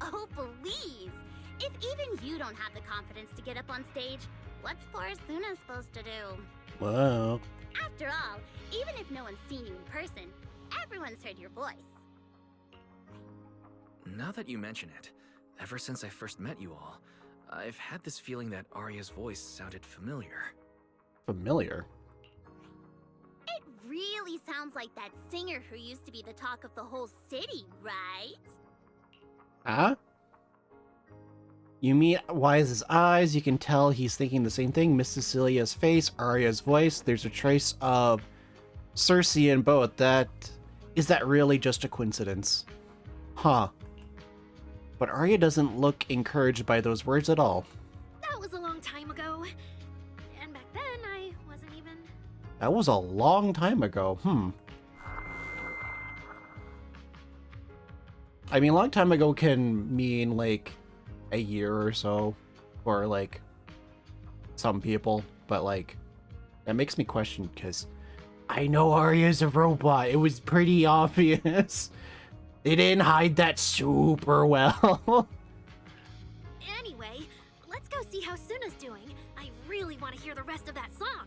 Oh, please! If even you don't have the confidence to get up on stage, what's poor Suna's supposed to do? Whoa. After all, even if no one's seen you in person, everyone's heard your voice. Now that you mention it, ever since I first met you all, I've had this feeling that Arya's voice sounded familiar. Familiar? It really sounds like that singer who used to be the talk of the whole city, right? Huh? You mean Wise's eyes? You can tell he's thinking the same thing. Miss Cecilia's face, Arya's voice. There's a trace of Cersei in both. Is that really just a coincidence? Huh. But Arya doesn't look encouraged by those words at all. That was a long time ago. And back then, I wasn't even... That was a long time ago. I mean, a long time ago can mean, like, a year or so. For, like, some people. But, like, that makes me question, because I know Arya's a robot. It was pretty obvious. They didn't hide that super well. Anyway, let's go see how Suna's doing. I really want to hear the rest of that song.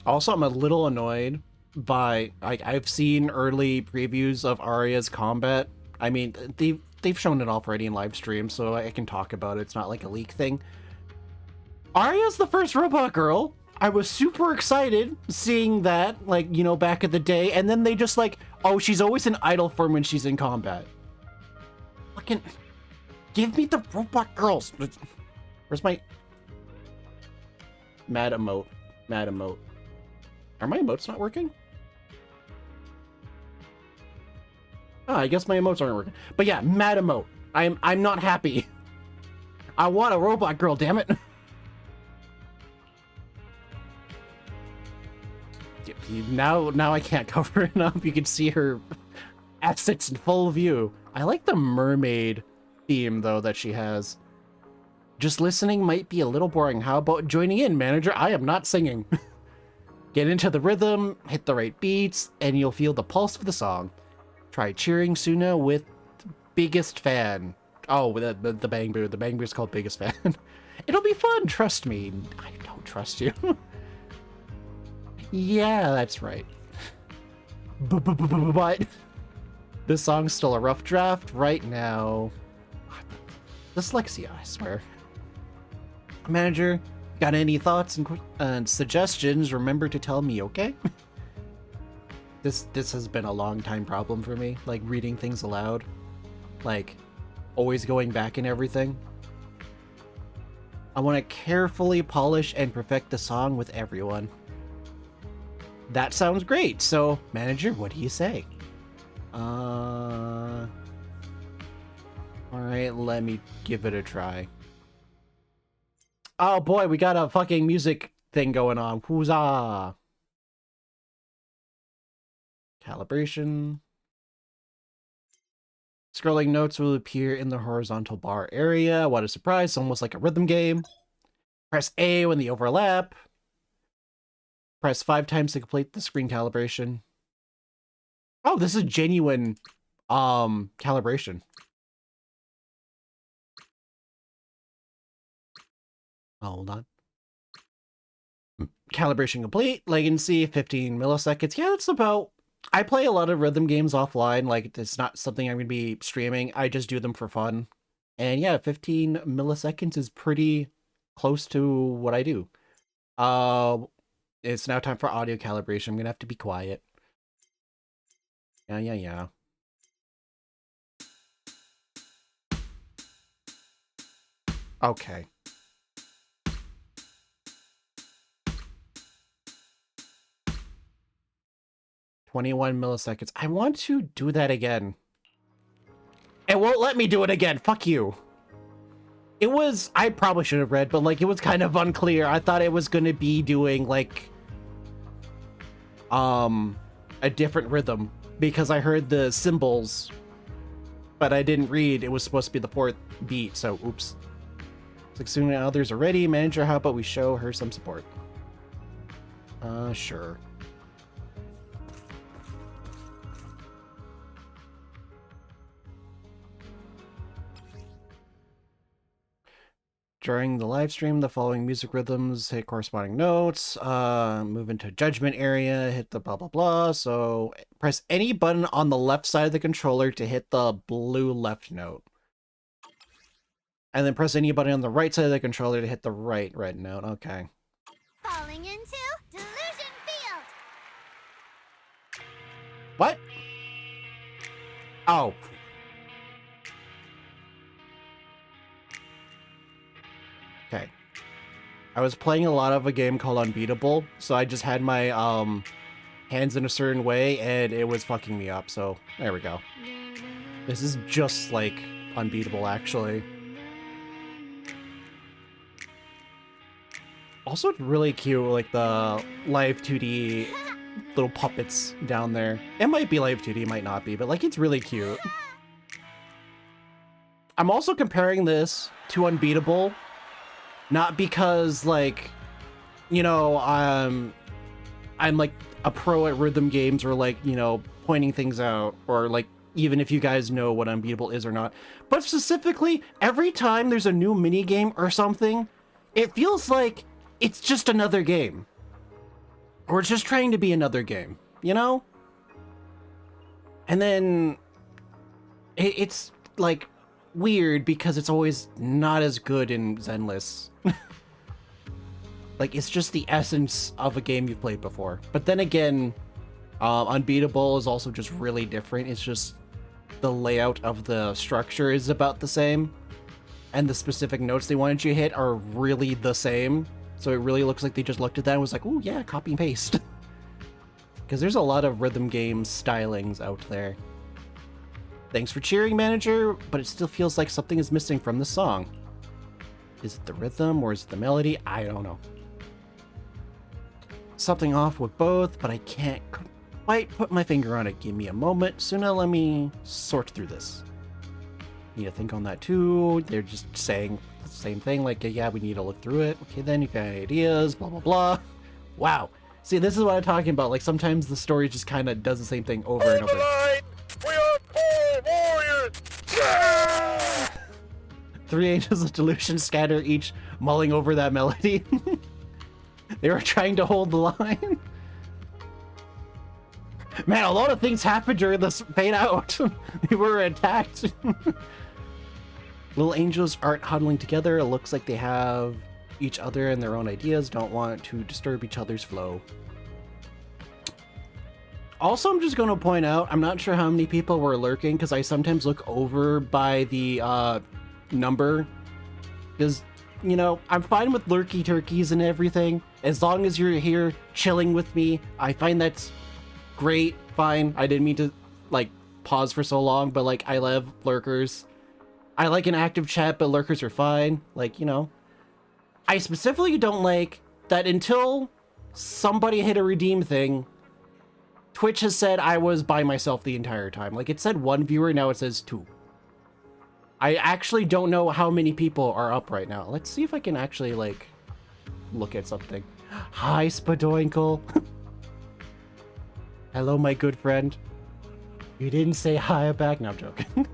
Also, I'm a little annoyed by, like, I've seen early previews of Arya's combat. I mean, they've shown it already in live stream, so I can talk about it. It's not like a leak thing. Arya's the first robot girl. I was super excited seeing that, like, you know, back in the day, and then they just like, oh, she's always in idle form when she's in combat. Fucking give me the robot girls. Where's my mad emote? Mad emote. Are my emotes not working? Oh, I guess my emotes aren't working. But yeah, mad emote. I'm not happy. I want a robot girl, damn it. Now I can't cover it up. You can see her assets in full view. I like the mermaid theme, though, that she has. Just listening might be a little boring. How about joining in, manager? I am not singing. Get into the rhythm, hit the right beats, and you'll feel the pulse of the song. Try cheering Suna with biggest fan. Oh, the bang boo. The bang boo is called biggest fan. It'll be fun, trust me. I don't trust you. Yeah, that's right. But this song's still a rough draft right now. Dyslexia, I swear. Manager, got any thoughts and suggestions? Remember to tell me, okay? This has been a long time problem for me, like reading things aloud, like always going back and everything. I want to carefully polish and perfect the song with everyone. That sounds great. So, manager, what do you say? All right, let me give it a try. Oh boy, we got a fucking music thing going on. Huzzah! Calibration. Scrolling notes will appear in the horizontal bar area. What a surprise, it's almost like a rhythm game. Press A when they overlap. Press 5 times to complete the screen calibration. Oh, this is genuine calibration. Hold on. Calibration complete. Latency 15 milliseconds. Yeah, that's about... I play a lot of rhythm games offline. Like, it's not something I'm going to be streaming. I just do them for fun. And yeah, 15 milliseconds is pretty close to what I do. It's now time for audio calibration. I'm going to have to be quiet. Yeah. Okay. 21 milliseconds. I want to do that again. It won't let me do it again. Fuck you. It was, I probably should have read, but like it was kind of unclear. I thought it was going to be doing like a different rhythm because I heard the cymbals, but I didn't read. It was supposed to be the 4th beat, so oops. It's like soon others are ready. Manager, how about we show her some support? Sure. During the live stream, the following music rhythms hit corresponding notes. Move into judgment area, hit the blah blah blah. So press any button on the left side of the controller to hit the blue left note. And then press any button on the right side of the controller to hit the right red note. Okay. Falling into Delusion Field. What? Oh. Okay. I was playing a lot of a game called Unbeatable, so I just had my hands in a certain way, and it was fucking me up, so there we go. This is just like Unbeatable, actually. Also, it's really cute, like the live 2D little puppets down there. It might be live 2D, might not be, but like it's really cute. I'm also comparing this to Unbeatable, not because like, you know, I'm like a pro at rhythm games or like, you know, pointing things out, or like even if you guys know what Unbeatable is or not, but specifically every time there's a new mini game or something, it feels like it's just another game. Or it's just trying to be another game, you know? And then it's like weird because it's always not as good in Zenless. Like it's just the essence of a game you've played before. But then again, Unbeatable is also just really different. It's just the layout of the structure is about the same. And the specific notes they wanted you to hit are really the same. So it really looks like they just looked at that and was like, ooh, yeah, copy and paste. Because there's a lot of rhythm game stylings out there. Thanks for cheering, manager, but it still feels like something is missing from the song. Is it the rhythm or is it the melody? I don't know. Something off with both, but I can't quite put my finger on it. Give me a moment. Suna, let me sort through this. Need to think on that too. They're just saying the same thing, like, yeah, we need to look through it. Okay, then you've got ideas, blah, blah, blah. Wow. See, this is what I'm talking about. Like, sometimes the story just kind of does the same thing over and over. We are Pole Warriors! Yeah! 3 angels of delusion scatter, each mulling over that melody. They were trying to hold the line. Man, a lot of things happened during this fade out. They were attacked. Little angels aren't huddling together. It looks like they have each other and their own ideas, don't want to disturb each other's flow. Also, I'm just going to point out, I'm not sure how many people were lurking because I sometimes look over by the number. Because, you know, I'm fine with lurky turkeys and everything. As long as you're here chilling with me, I find that's great, fine. I didn't mean to, like, pause for so long, but, like, I love lurkers. I like an active chat, but lurkers are fine. Like, you know. I specifically don't like that until somebody hit a redeem thing, Twitch has said I was by myself the entire time. Like, it said 1 viewer, now it says 2. I actually don't know how many people are up right now. Let's see if I can actually, like, look at something. Hi, Spadoinkle. Hello, my good friend. You didn't say hi back? No, I'm joking.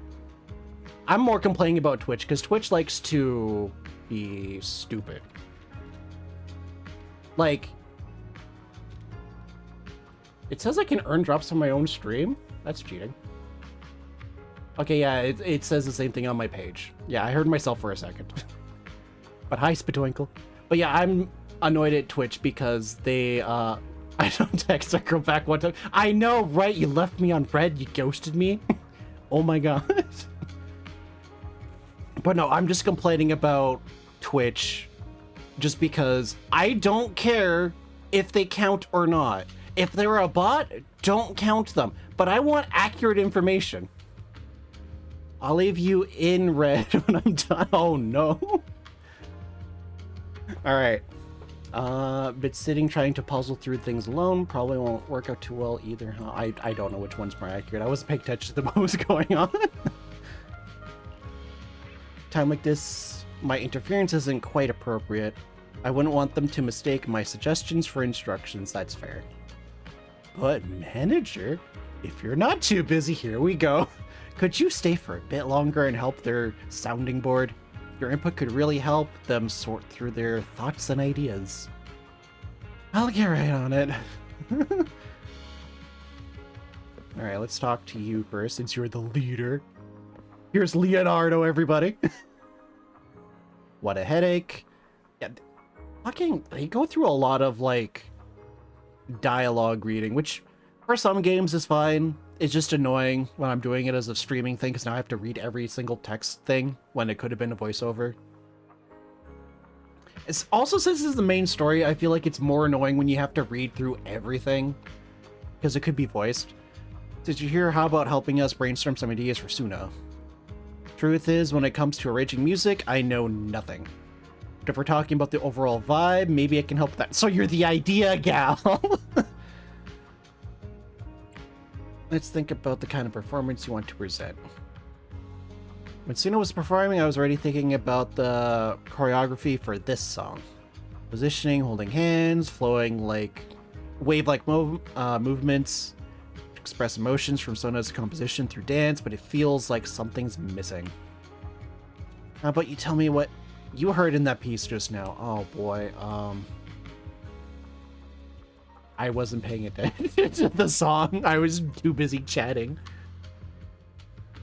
I'm more complaining about Twitch, because Twitch likes to be stupid. Like, it says I can earn drops from my own stream? That's cheating. Okay, yeah, it says the same thing on my page. Yeah, I heard myself for a second. But hi, Spadoinkle. But yeah, I'm annoyed at Twitch because they, I don't text a girl back one time. I know, right? You left me on red, you ghosted me. Oh my god. But no, I'm just complaining about Twitch just because I don't care if they count or not. If they're a bot, don't count them. But I want accurate information. I'll leave you in red when I'm done. Oh no. Alright. But sitting trying to puzzle through things alone probably won't work out too well either, huh? I don't know which one's more accurate. I wasn't paying attention to what was going on. Time like this, my interference isn't quite appropriate. I wouldn't want them to mistake my suggestions for instructions, that's fair. But manager, if you're not too busy, here we go. Could you stay for a bit longer and help their sounding board? Your input could really help them sort through their thoughts and ideas. I'll get right on it. Alright, let's talk to you first, since you're the leader. Here's Leonardo, everybody. What a headache. Yeah, fucking, they go through a lot of, like, dialogue reading, which for some games is fine. It's just annoying when I'm doing it as a streaming thing, because now I have to read every single text thing when it could have been a voiceover. It's also, since this is the main story, I feel like it's more annoying when you have to read through everything, because it could be voiced. Did you hear how about helping us brainstorm some ideas for Suna? Truth is, when it comes to arranging music, I know nothing. But if we're talking about the overall vibe, maybe I can help with that. So you're the idea gal! Let's think about the kind of performance you want to present. When Suna was performing, I was already thinking about the choreography for this song. Positioning, holding hands, flowing like wave-like movements, express emotions from Suna's composition through dance, but it feels like something's missing. How about you tell me what you heard in that piece just now? Oh boy, I wasn't paying attention to the song. I was too busy chatting.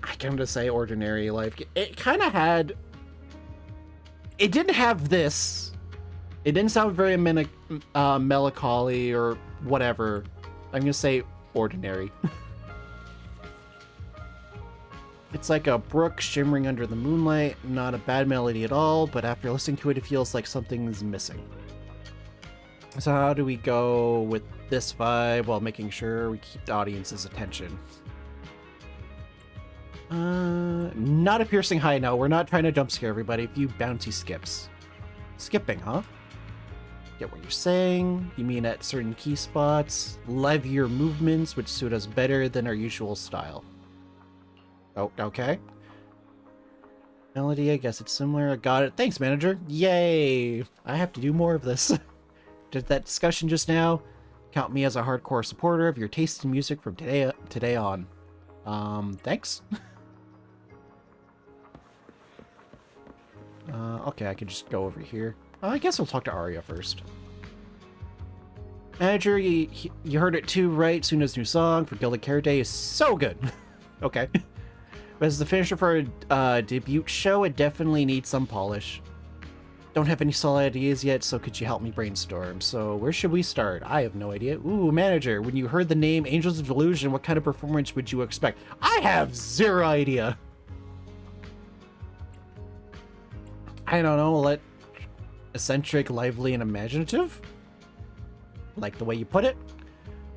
I come to say Ordinary Life. It kind of had... It didn't have this. It didn't sound very melancholy or whatever. I'm going to say ordinary. It's like a brook shimmering under the moonlight. Not a bad melody at all, but after listening to it, it feels like something's missing. So how do we go with this vibe while making sure we keep the audience's attention? Not a piercing high, no. We're not trying to jump scare everybody. A few bouncy skips. Skipping, huh? Get what you're saying. You mean at certain key spots. Levier movements, which suit us better than our usual style. Oh, okay. Melody, I guess it's similar. I got it. Thanks, manager. Yay! I have to do more of this. Did that discussion just now. Count me as a hardcore supporter of your taste in music from today on. Thanks. Okay, I can just go over here. I guess we'll talk to Arya first. Manager, you heard it too, right? Suna's new song for Gilded Carrot Day is so good. Okay. But as the finisher for a debut show, it definitely needs some polish. Don't have any solid ideas yet, so could you help me brainstorm? So where should we start? I have no idea. Ooh, manager, when you heard the name Angels of Delusion, what kind of performance would you expect? I have zero idea. I don't know, eccentric, lively, and imaginative? Like the way you put it?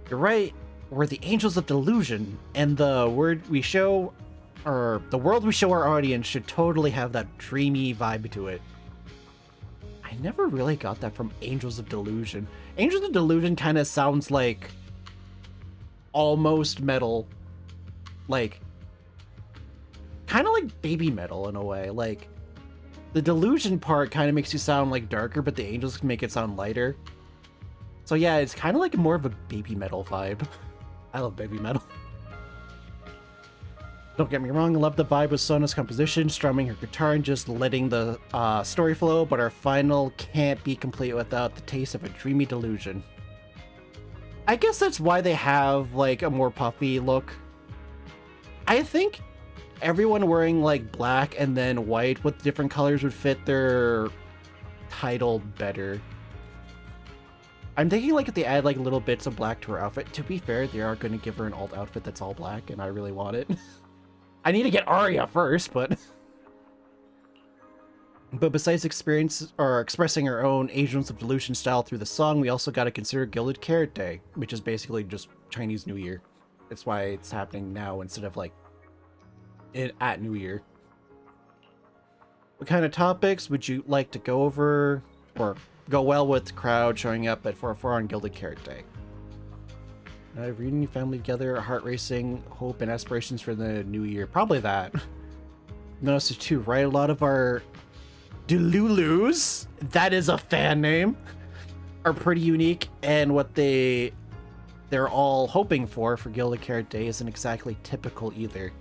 You're right, we're the Angels of Delusion, and the world we show our audience should totally have that dreamy vibe to it. I never really got that from Angels of Delusion. Angels of Delusion kind of sounds like almost metal. Like, kind of like baby metal in a way. Like, the Delusion part kind of makes you sound like darker, but the Angels can make it sound lighter. So yeah, it's kind of like more of a baby metal vibe. I love baby metal. Don't get me wrong, I love the vibe with Sona's composition, strumming her guitar and just letting the story flow, but our final can't be complete without the taste of a dreamy delusion. I guess that's why they have, like, a more puffy look. I think everyone wearing, like, black and then white with different colors would fit their title better. I'm thinking, like, if they add, like, little bits of black to her outfit, to be fair, they are going to give her an alt outfit that's all black, and I really want it. I need to get Arya first, but... But besides experience or expressing our own Agents of Delusion style through the song, we also got to consider Gilded Carrot Day, which is basically just Chinese New Year. That's why it's happening now instead of like at New Year. What kind of topics would you like to go over or go well with the crowd showing up at 4:04 on Gilded Carrot Day? Reunion family together, heart racing, hope and aspirations for the new year. Probably that. Notice too, right? A lot of our Delulus, that is a fan name, are pretty unique, and what they're all hoping for Gilded Carrot Day isn't exactly typical either.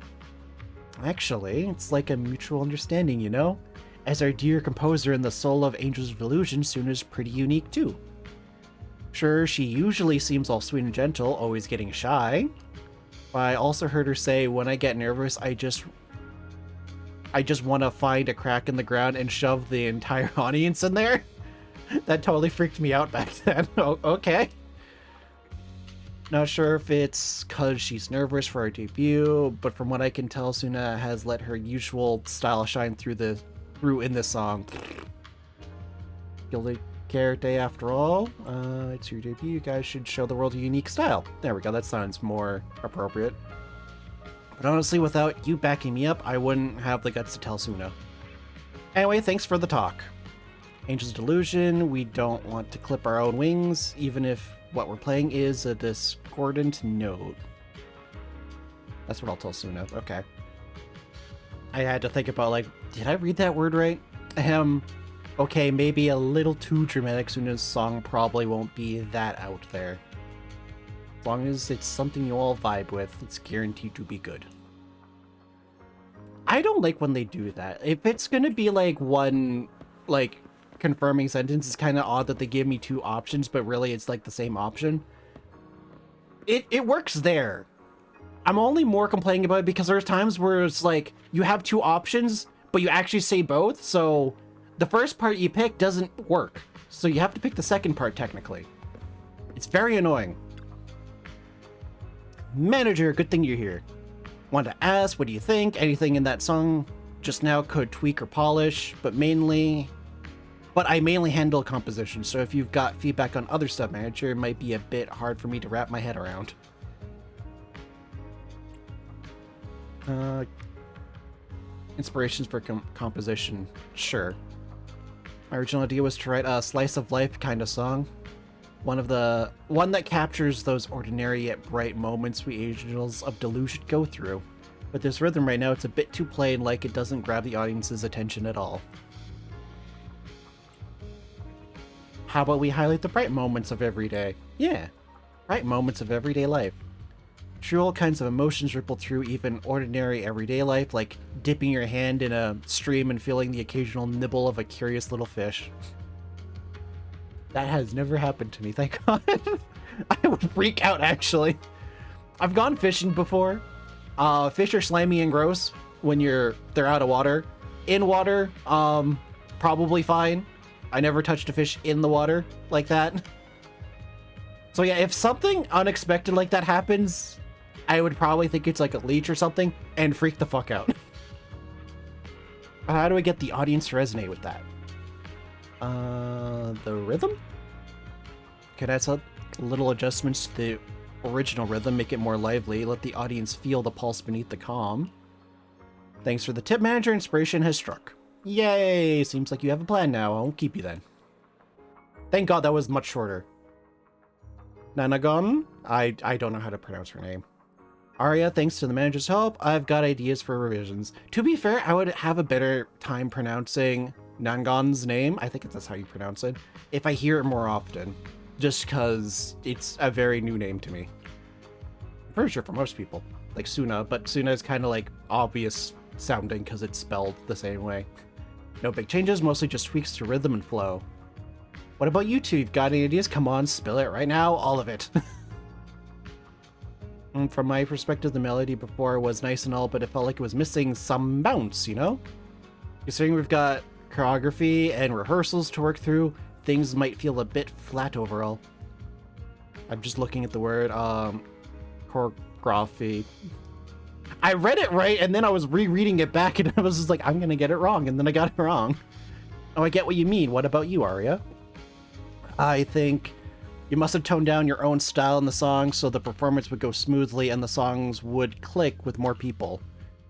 Actually, it's like a mutual understanding, you know? As our dear composer in the soul of Angels of Delusion, Suna's pretty unique too. Sure, she usually seems all sweet and gentle, always getting shy. But I also heard her say, when I get nervous, I just want to find a crack in the ground and shove the entire audience in there. That totally freaked me out back then. Oh, okay. Not sure if it's cause she's nervous for our debut, but from what I can tell, Suna has let her usual style shine through in this song. Gilded Carrot Day after all. It's your debut. You guys should show the world a unique style. There we go. That sounds more appropriate. But honestly, without you backing me up, I wouldn't have the guts to tell Suna. Anyway, thanks for the talk. Angels Delusion, we don't want to clip our own wings, even if what we're playing is a discordant note. That's what I'll tell Suna. Okay. I had to think about, like, did I read that word right? Okay, maybe a little too dramatic. Suna's song probably won't be that out there. As long as it's something you all vibe with, it's guaranteed to be good. I don't like when they do that. If it's gonna be like one, like, confirming sentence, it's kind of odd that they give me two options, but really it's like the same option. It works there. I'm only more complaining about it because there's times where it's like, you have two options, but you actually say both, so the first part you pick doesn't work. So you have to pick the second part, technically. It's very annoying. Manager, good thing you're here. Want to ask, what do you think? Anything in that song just now could tweak or polish, but I mainly handle composition, so if you've got feedback on other stuff, Manager, it might be a bit hard for me to wrap my head around. Inspirations for composition, sure. My original idea was to write a slice of life kind of song. One that captures those ordinary yet bright moments we Angels of Delusion go through. But this rhythm right now, it's a bit too plain, like it doesn't grab the audience's attention at all. How about we highlight the bright moments of every day? Yeah, bright moments of everyday life. True, all kinds of emotions ripple through even ordinary everyday life, like dipping your hand in a stream and feeling the occasional nibble of a curious little fish. That has never happened to me, thank God. I would freak out, actually. I've gone fishing before. Fish are slimy and gross when they're out of water. In water, probably fine. I never touched a fish in the water like that. So yeah, if something unexpected like that happens, I would probably think it's like a leech or something and freak the fuck out. How do I get the audience to resonate with that? The rhythm? Could add some little adjustments to the original rhythm, make it more lively, let the audience feel the pulse beneath the calm. Thanks for the tip, Manager. Inspiration has struck. Yay! Seems like you have a plan now. I won't keep you then. Thank God that was much shorter. Nanagon? I don't know how to pronounce her name. Arya, thanks to the manager's help, I've got ideas for revisions. To be fair, I would have a better time pronouncing Nangon's name, I think that's how you pronounce it, if I hear it more often. Just because it's a very new name to me. I'm pretty sure for most people. Like Suna, but Suna is kind of like obvious sounding because it's spelled the same way. No big changes, mostly just tweaks to rhythm and flow. What about you two? You've got any ideas? Come on, spill it right now, all of it. From my perspective, the melody before was nice and all, but it felt like it was missing some bounce, you know? Considering we've got choreography and rehearsals to work through, things might feel a bit flat overall. I'm just looking at the word, choreography. I read it right, and then I was rereading it back, and I was just like, I'm gonna get it wrong, and then I got it wrong. Oh, I get what you mean. What about you, Arya? I think you must have toned down your own style in the song so the performance would go smoothly and the songs would click with more people.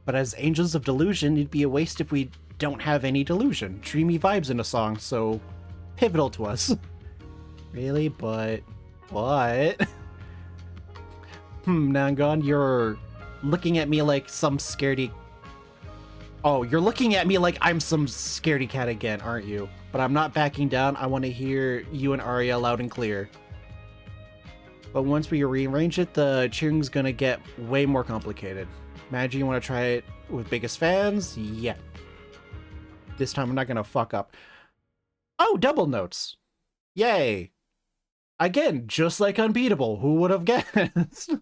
But as Angels of Delusion, it'd be a waste if we don't have any delusion. Dreamy vibes in a song, so pivotal to us. Really? But what? Nangon, you're looking at me like some scaredy... Oh, you're looking at me like I'm some scaredy cat again, aren't you? But I'm not backing down. I want to hear you and Arya loud and clear. But once we rearrange it, the cheering's gonna get way more complicated. Imagine you want to try it with biggest fans? Yeah. This time I'm not gonna fuck up. Oh, double notes. Yay. Again, just like Unbeatable. Who would have guessed?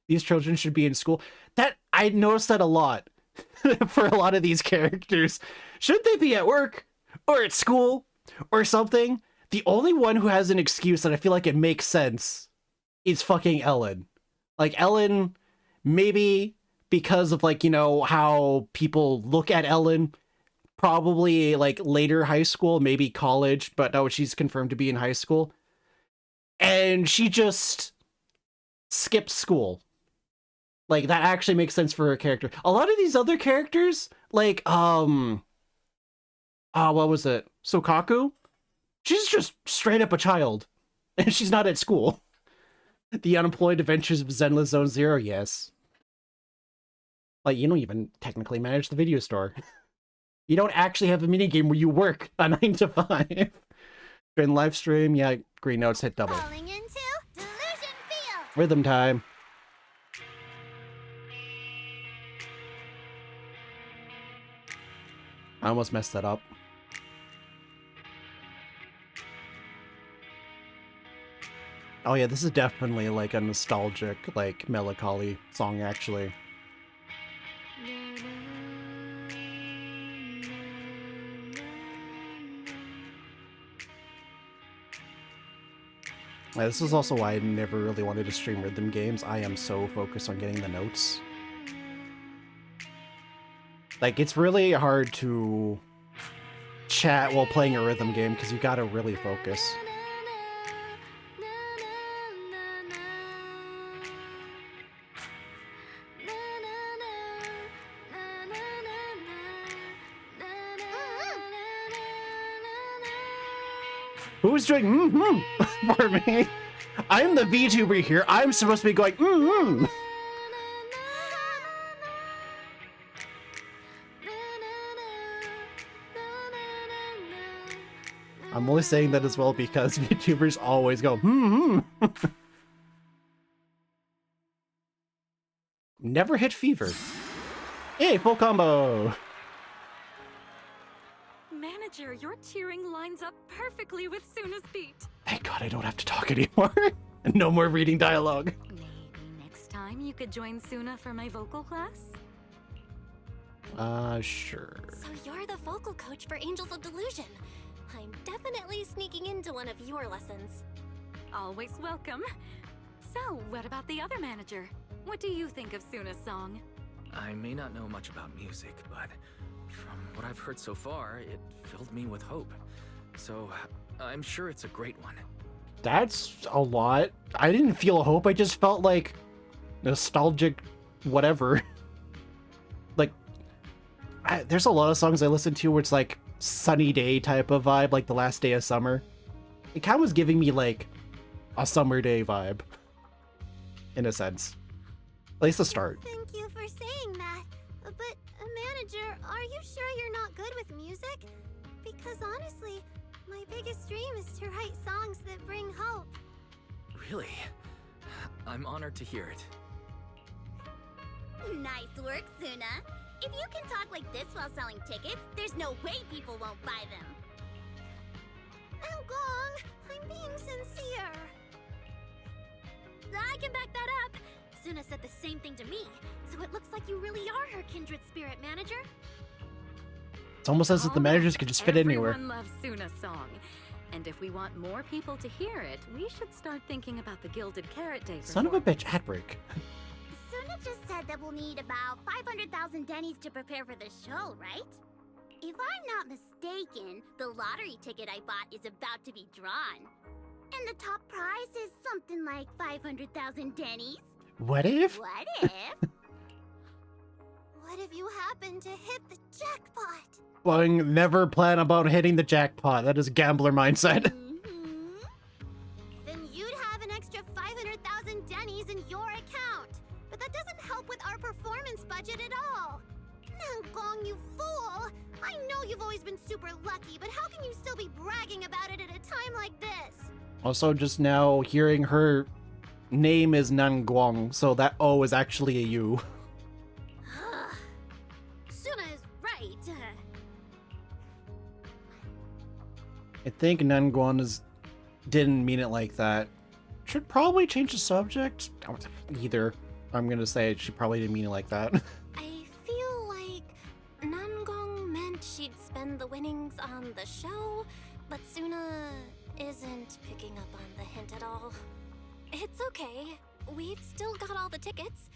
These children should be in school. That I noticed that a lot for a lot of these characters. Should they be at work or at school or something? The only one who has an excuse that I feel like it makes sense is fucking Ellen. Like Ellen, maybe because of like, you know, how people look at Ellen, probably like later high school, maybe college, but no, she's confirmed to be in high school. And she just skipped school. Like, that actually makes sense for her character. A lot of these other characters, like, what was it? Sokaku? She's just straight up a child. And she's not at school. The Unemployed Adventures of Zenless Zone Zero, yes. Like, you don't even technically manage the video store. You don't actually have a minigame where you work a 9 to 5. During live stream, yeah, green notes hit double. Falling into Delusion Field. Rhythm time. I almost messed that up. Oh yeah, this is definitely like a nostalgic, like melancholy song actually. This is also why I never really wanted to stream rhythm games. I am so focused on getting the notes. Like, it's really hard to chat while playing a rhythm game because you gotta really focus. Who's doing for me? I'm the VTuber here. I'm supposed to be going I'm only saying that as well because VTubers always go Never hit fever. Hey, full combo. Manager, your cheering lines up perfectly with Suna's beat. Thank God I don't have to talk anymore. No more reading dialogue. Maybe next time you could join Suna for my vocal class? Sure. So you're the vocal coach for Angels of Delusion. I'm definitely sneaking into one of your lessons. Always welcome. So, what about the other manager? What do you think of Suna's song? I may not know much about music, but from what I've heard so far, it filled me with hope. So, I'm sure it's a great one. That's a lot. I didn't feel hope, I just felt like nostalgic whatever. Like, there's a lot of songs I listen to where it's like sunny day type of vibe, like the last day of summer. It kind of was giving me like a summer day vibe, in a sense. At least the start. Thank you for saying that. But, manager, are you sure you're not good with music? Because honestly, my biggest dream is to write songs that bring hope. Really? I'm honored to hear it. Nice work, Suna. If you can talk like this while selling tickets, there's no way people won't buy them. Oh, Gong, I'm being sincere. I can back that up. Suna said the same thing to me, so it looks like you really are her kindred spirit, manager. It's almost as if the managers could just fit anywhere. Everyone loves Suna's song. And if we want more people to hear it, we should start thinking about the Gilded Carrot Day Son of a bitch, ad break. Suna just said that we'll need about 500,000 dennies to prepare for the show, right? If I'm not mistaken, the lottery ticket I bought is about to be drawn. And the top prize is something like 500,000 dennies. What if? What if? What if you happen to hit the jackpot? Well, never plan about hitting the jackpot. That is a gambler mindset. Mm-hmm. Then you'd have an extra 500,000 dennies in your account. But that doesn't help with our performance budget at all. Nangong, you fool! I know you've always been super lucky, but how can you still be bragging about it at a time like this? Also, just now hearing her name is Nanguang, so that O is actually a U. Suna is right. I think Nanguang didn't mean it like that. Should probably change the subject. Either. I'm gonna say she probably didn't mean it like that. I feel like Nangong meant she'd spend the winnings on the show, but Suna isn't picking up on the hint at all. It's okay. We've still got all the tickets.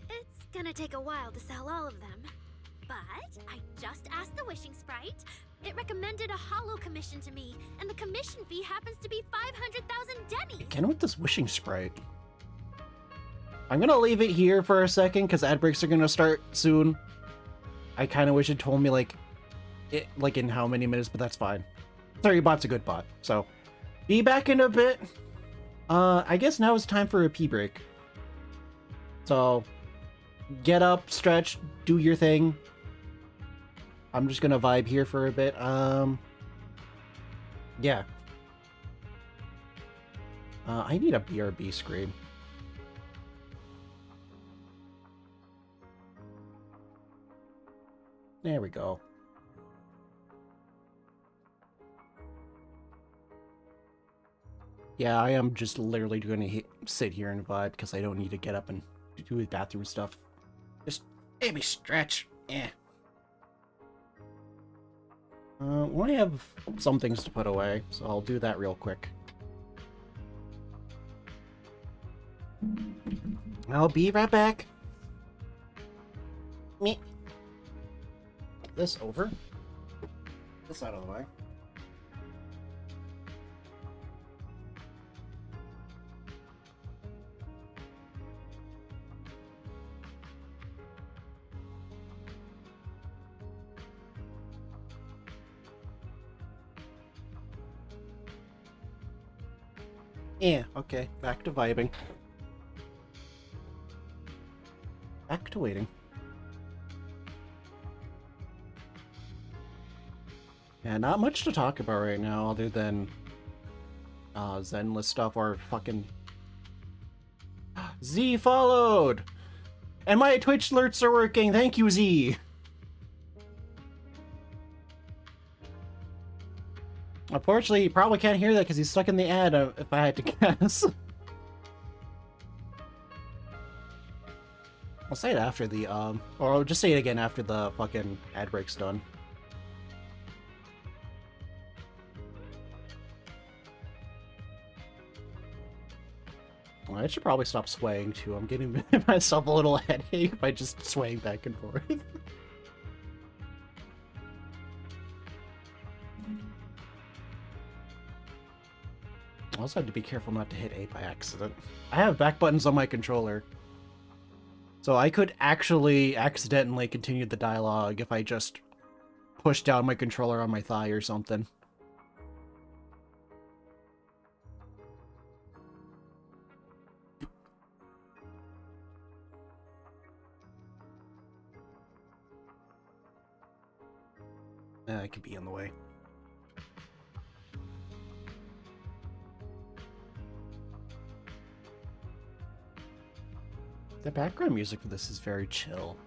It's gonna take a while to sell all of them. But I just asked the wishing sprite. It recommended a holo commission to me, and the commission fee happens to be 500,000 dennies. Again with this wishing sprite. I'm gonna leave it here for a second because ad breaks are gonna start soon. I kind of wish it told me like in how many minutes, but that's fine. 30 bot's a good bot, so be back in a bit. I guess now it's time for a pee break. So get up, stretch, do your thing. I'm just gonna vibe here for a bit. Yeah. I need a BRB screen. There we go. Yeah, I am just literally going to sit here and vibe because I don't need to get up and do bathroom stuff. Just maybe stretch. Eh. We only have some things to put away, so I'll do that real quick. I'll be right back. Me. Get this over. This out of the way. Yeah, okay. Back to vibing. Back to waiting. Yeah, not much to talk about right now other than Zenless stuff or fucking Z followed! And my Twitch alerts are working, thank you Z! Unfortunately, you probably can't hear that because he's stuck in the ad, if I had to guess. I'll say it after the, or I'll just say it again after the fucking ad break's done. Well, I should probably stop swaying too. I'm getting myself a little headache by just swaying back and forth. I also have to be careful not to hit A by accident. I have back buttons on my controller. So I could actually accidentally continue the dialogue if I just push down my controller on my thigh or something. It could be in the way. The background music for this is very chill.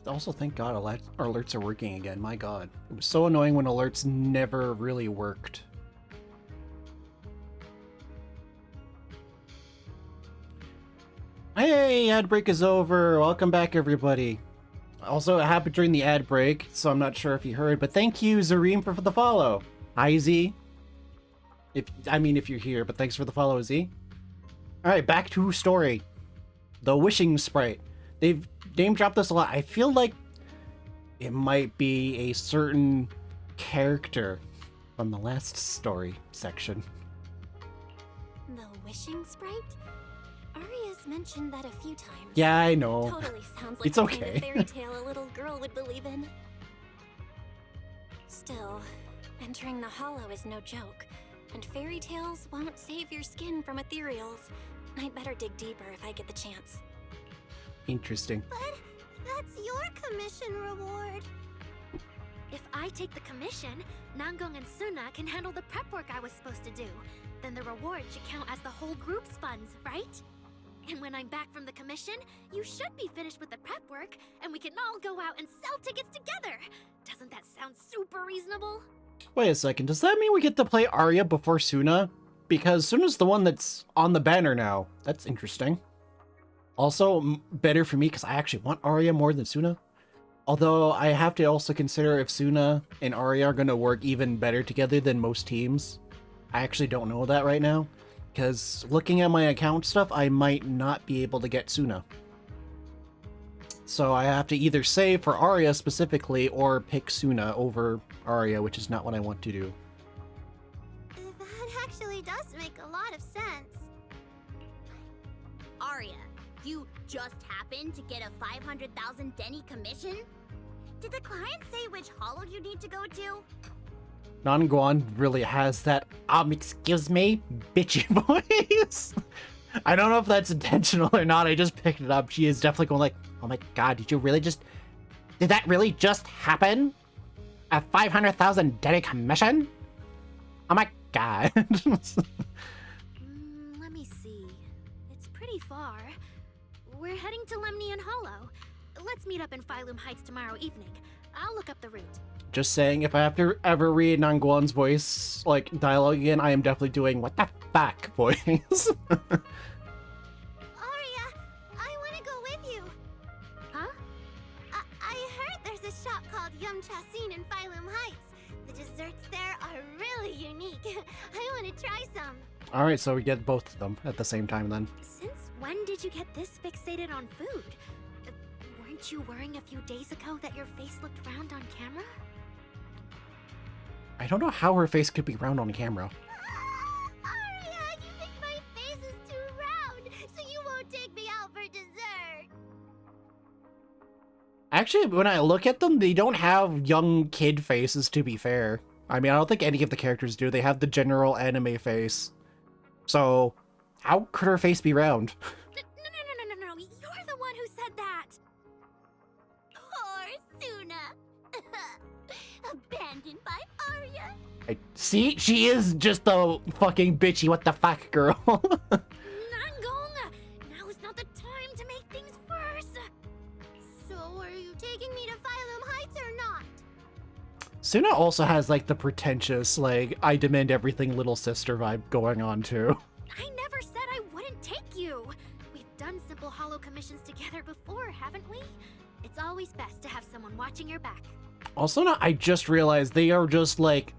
Also, thank God our alerts are working again. My God. It was so annoying when alerts never really worked. Hey, ad break is over. Welcome back, everybody. Also, it happened during the ad break, so I'm not sure if you heard, but thank you, Zareem, for the follow. Hi, Z. If you're here, but thanks for the follow, Z. Alright, back to story. The wishing sprite. They've name dropped this a lot. I feel like it might be a certain character from the last story section. The wishing sprite? Aria's mentioned that a few times. Yeah, I know. Totally sounds like It's the okay. kind of fairy tale a little girl would believe in. Still, entering the Hollow is no joke, and fairy tales won't save your skin from ethereals. I'd better dig deeper if I get the chance. Interesting. But that's your commission reward. If I take the commission, Nangong and Suna can handle the prep work I was supposed to do. Then the reward should count as the whole group's funds, right? And when I'm back from the commission, you should be finished with the prep work, and we can all go out and sell tickets together. Doesn't that sound super reasonable? Wait a second, does that mean we get to play Arya before Suna? Because Suna's the one that's on the banner now. That's interesting. Also, better for me because I actually want Arya more than Suna. Although, I have to also consider if Suna and Arya are going to work even better together than most teams. I actually don't know that right now. Because looking at my account stuff, I might not be able to get Suna. So I have to either save for Arya specifically or pick Suna over Arya, which is not what I want to do. That actually does make a lot of sense. Arya, you just happened to get a 500,000 Denny commission? Did the client say which hollow you need to go to? Nanguan really has that, excuse me, bitchy voice. I don't know if that's intentional or not, I just picked it up. She is definitely going like, oh my god, did that really just happen? A 500,000 Denny commission? Oh my god. Let me see. It's pretty far. We're heading to Lemnian Hollow. Let's meet up in Phylum Heights tomorrow evening. I'll look up the route. Just saying, if I have to ever read Nanguan's voice, like, dialogue again, I am definitely doing what the fuck voice. Arya, I want to go with you. Huh? I heard there's a shop called Yum Chasin in Phylum Heights. The desserts there are really unique. I want to try some. Alright, so we get both of them at the same time then. Since when did you get this fixated on food? Weren't you worrying a few days ago that your face looked round on camera? I don't know how her face could be round on camera. Arya, you think my face is too round, so you won't take me out for dessert. Actually, when I look at them, they don't have young kid faces, to be fair. I mean, I don't think any of the characters do. They have the general anime face. So, how could her face be round? No. You're the one who said that. Poor Suna. Abandoned by Arya. See? She is just a fucking bitchy what the fuck girl. Nangong! Now is not the time to make things worse. So are you taking me to Phylum Heights or not? Suna also has like the pretentious, like, I demand everything little sister vibe going on too. I never said I wouldn't take you. We've done simple hollow commissions together before, haven't we? It's always best to have someone watching your back. Also, I just realized they are just like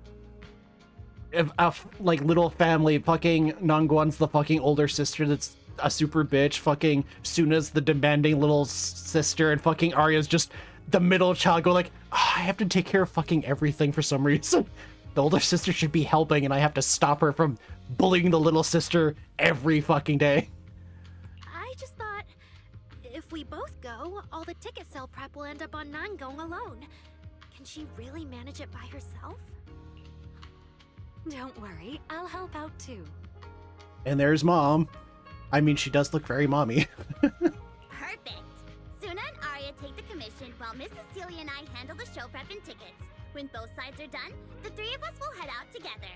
like little family. Fucking Nanguan's the fucking older sister that's a super bitch. Fucking Suna's the demanding little sister, and fucking Arya's just the middle child going like, oh, I have to take care of fucking everything for some reason. The older sister should be helping, and I have to stop her from bullying the little sister every fucking day. I just thought, if we both go, all the ticket sale prep will end up on Nangong alone. Can she really manage it by herself? Don't worry, I'll help out too. And there's Mom. I mean, she does look very mommy. Perfect. Suna and Arya take the commission while Miss Cecilia and I handle the show prep and tickets. When both sides are done, the three of us will head out together.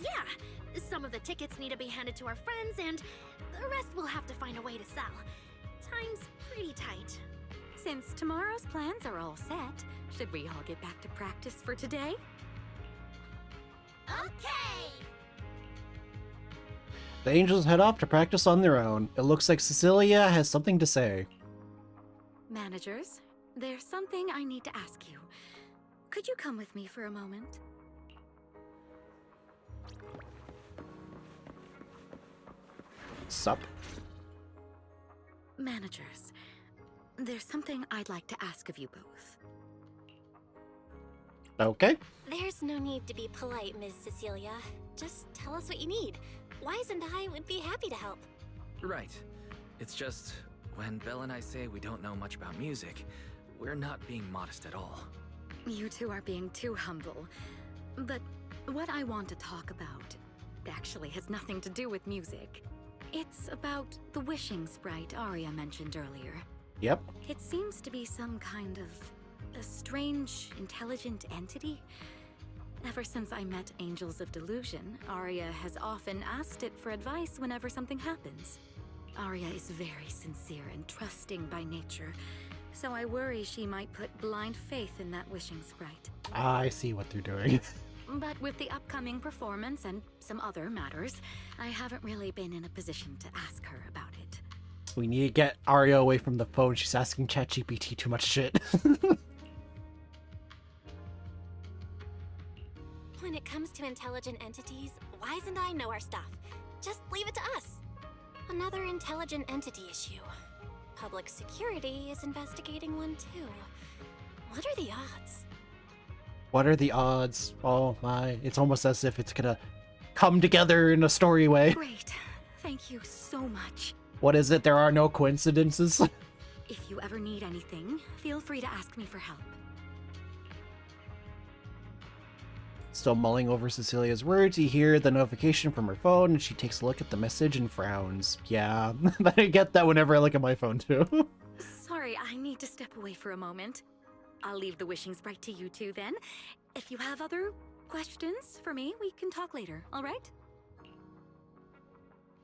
Yeah, some of the tickets need to be handed to our friends, and the rest we'll have to find a way to sell. Time's pretty tight. Since tomorrow's plans are all set, should we all get back to practice for today? Okay! The angels head off to practice on their own. It looks like Cecilia has something to say. Managers, there's something I need to ask you. Could you come with me for a moment? Sup? Managers, there's something I'd like to ask of you both. Okay. There's no need to be polite, Ms. Cecilia. Just tell us what you need. Wise and I would be happy to help. Right. It's just, when Belle and I say we don't know much about music, we're not being modest at all. You two are being too humble. But what I want to talk about actually has nothing to do with music. It's about the wishing sprite Arya mentioned earlier. Yep. It seems to be some kind of a strange, intelligent entity. Ever since I met Angels of Delusion, Arya has often asked it for advice whenever something happens. Arya is very sincere and trusting by nature, so I worry she might put blind faith in that wishing sprite. I see what they're doing. But with the upcoming performance and some other matters, I haven't really been in a position to ask her about it. We need to get Arya away from the phone. She's asking ChatGPT too much shit. When it comes to intelligent entities, Wise and I know our stuff. Just leave it to us. Another intelligent entity issue. Public security is investigating one too. What are the odds? What are the odds? Oh my. It's almost as if it's gonna come together in a story way. Great. Thank you so much. What is it? There are no coincidences? If you ever need anything, feel free to ask me for help. Still mulling over Cecilia's words, you hear the notification from her phone, and she takes a look at the message and frowns. Yeah, I get that whenever I look at my phone too. Sorry, I need to step away for a moment. I'll leave the wishing sprite to you two then. If you have other questions for me, we can talk later, alright?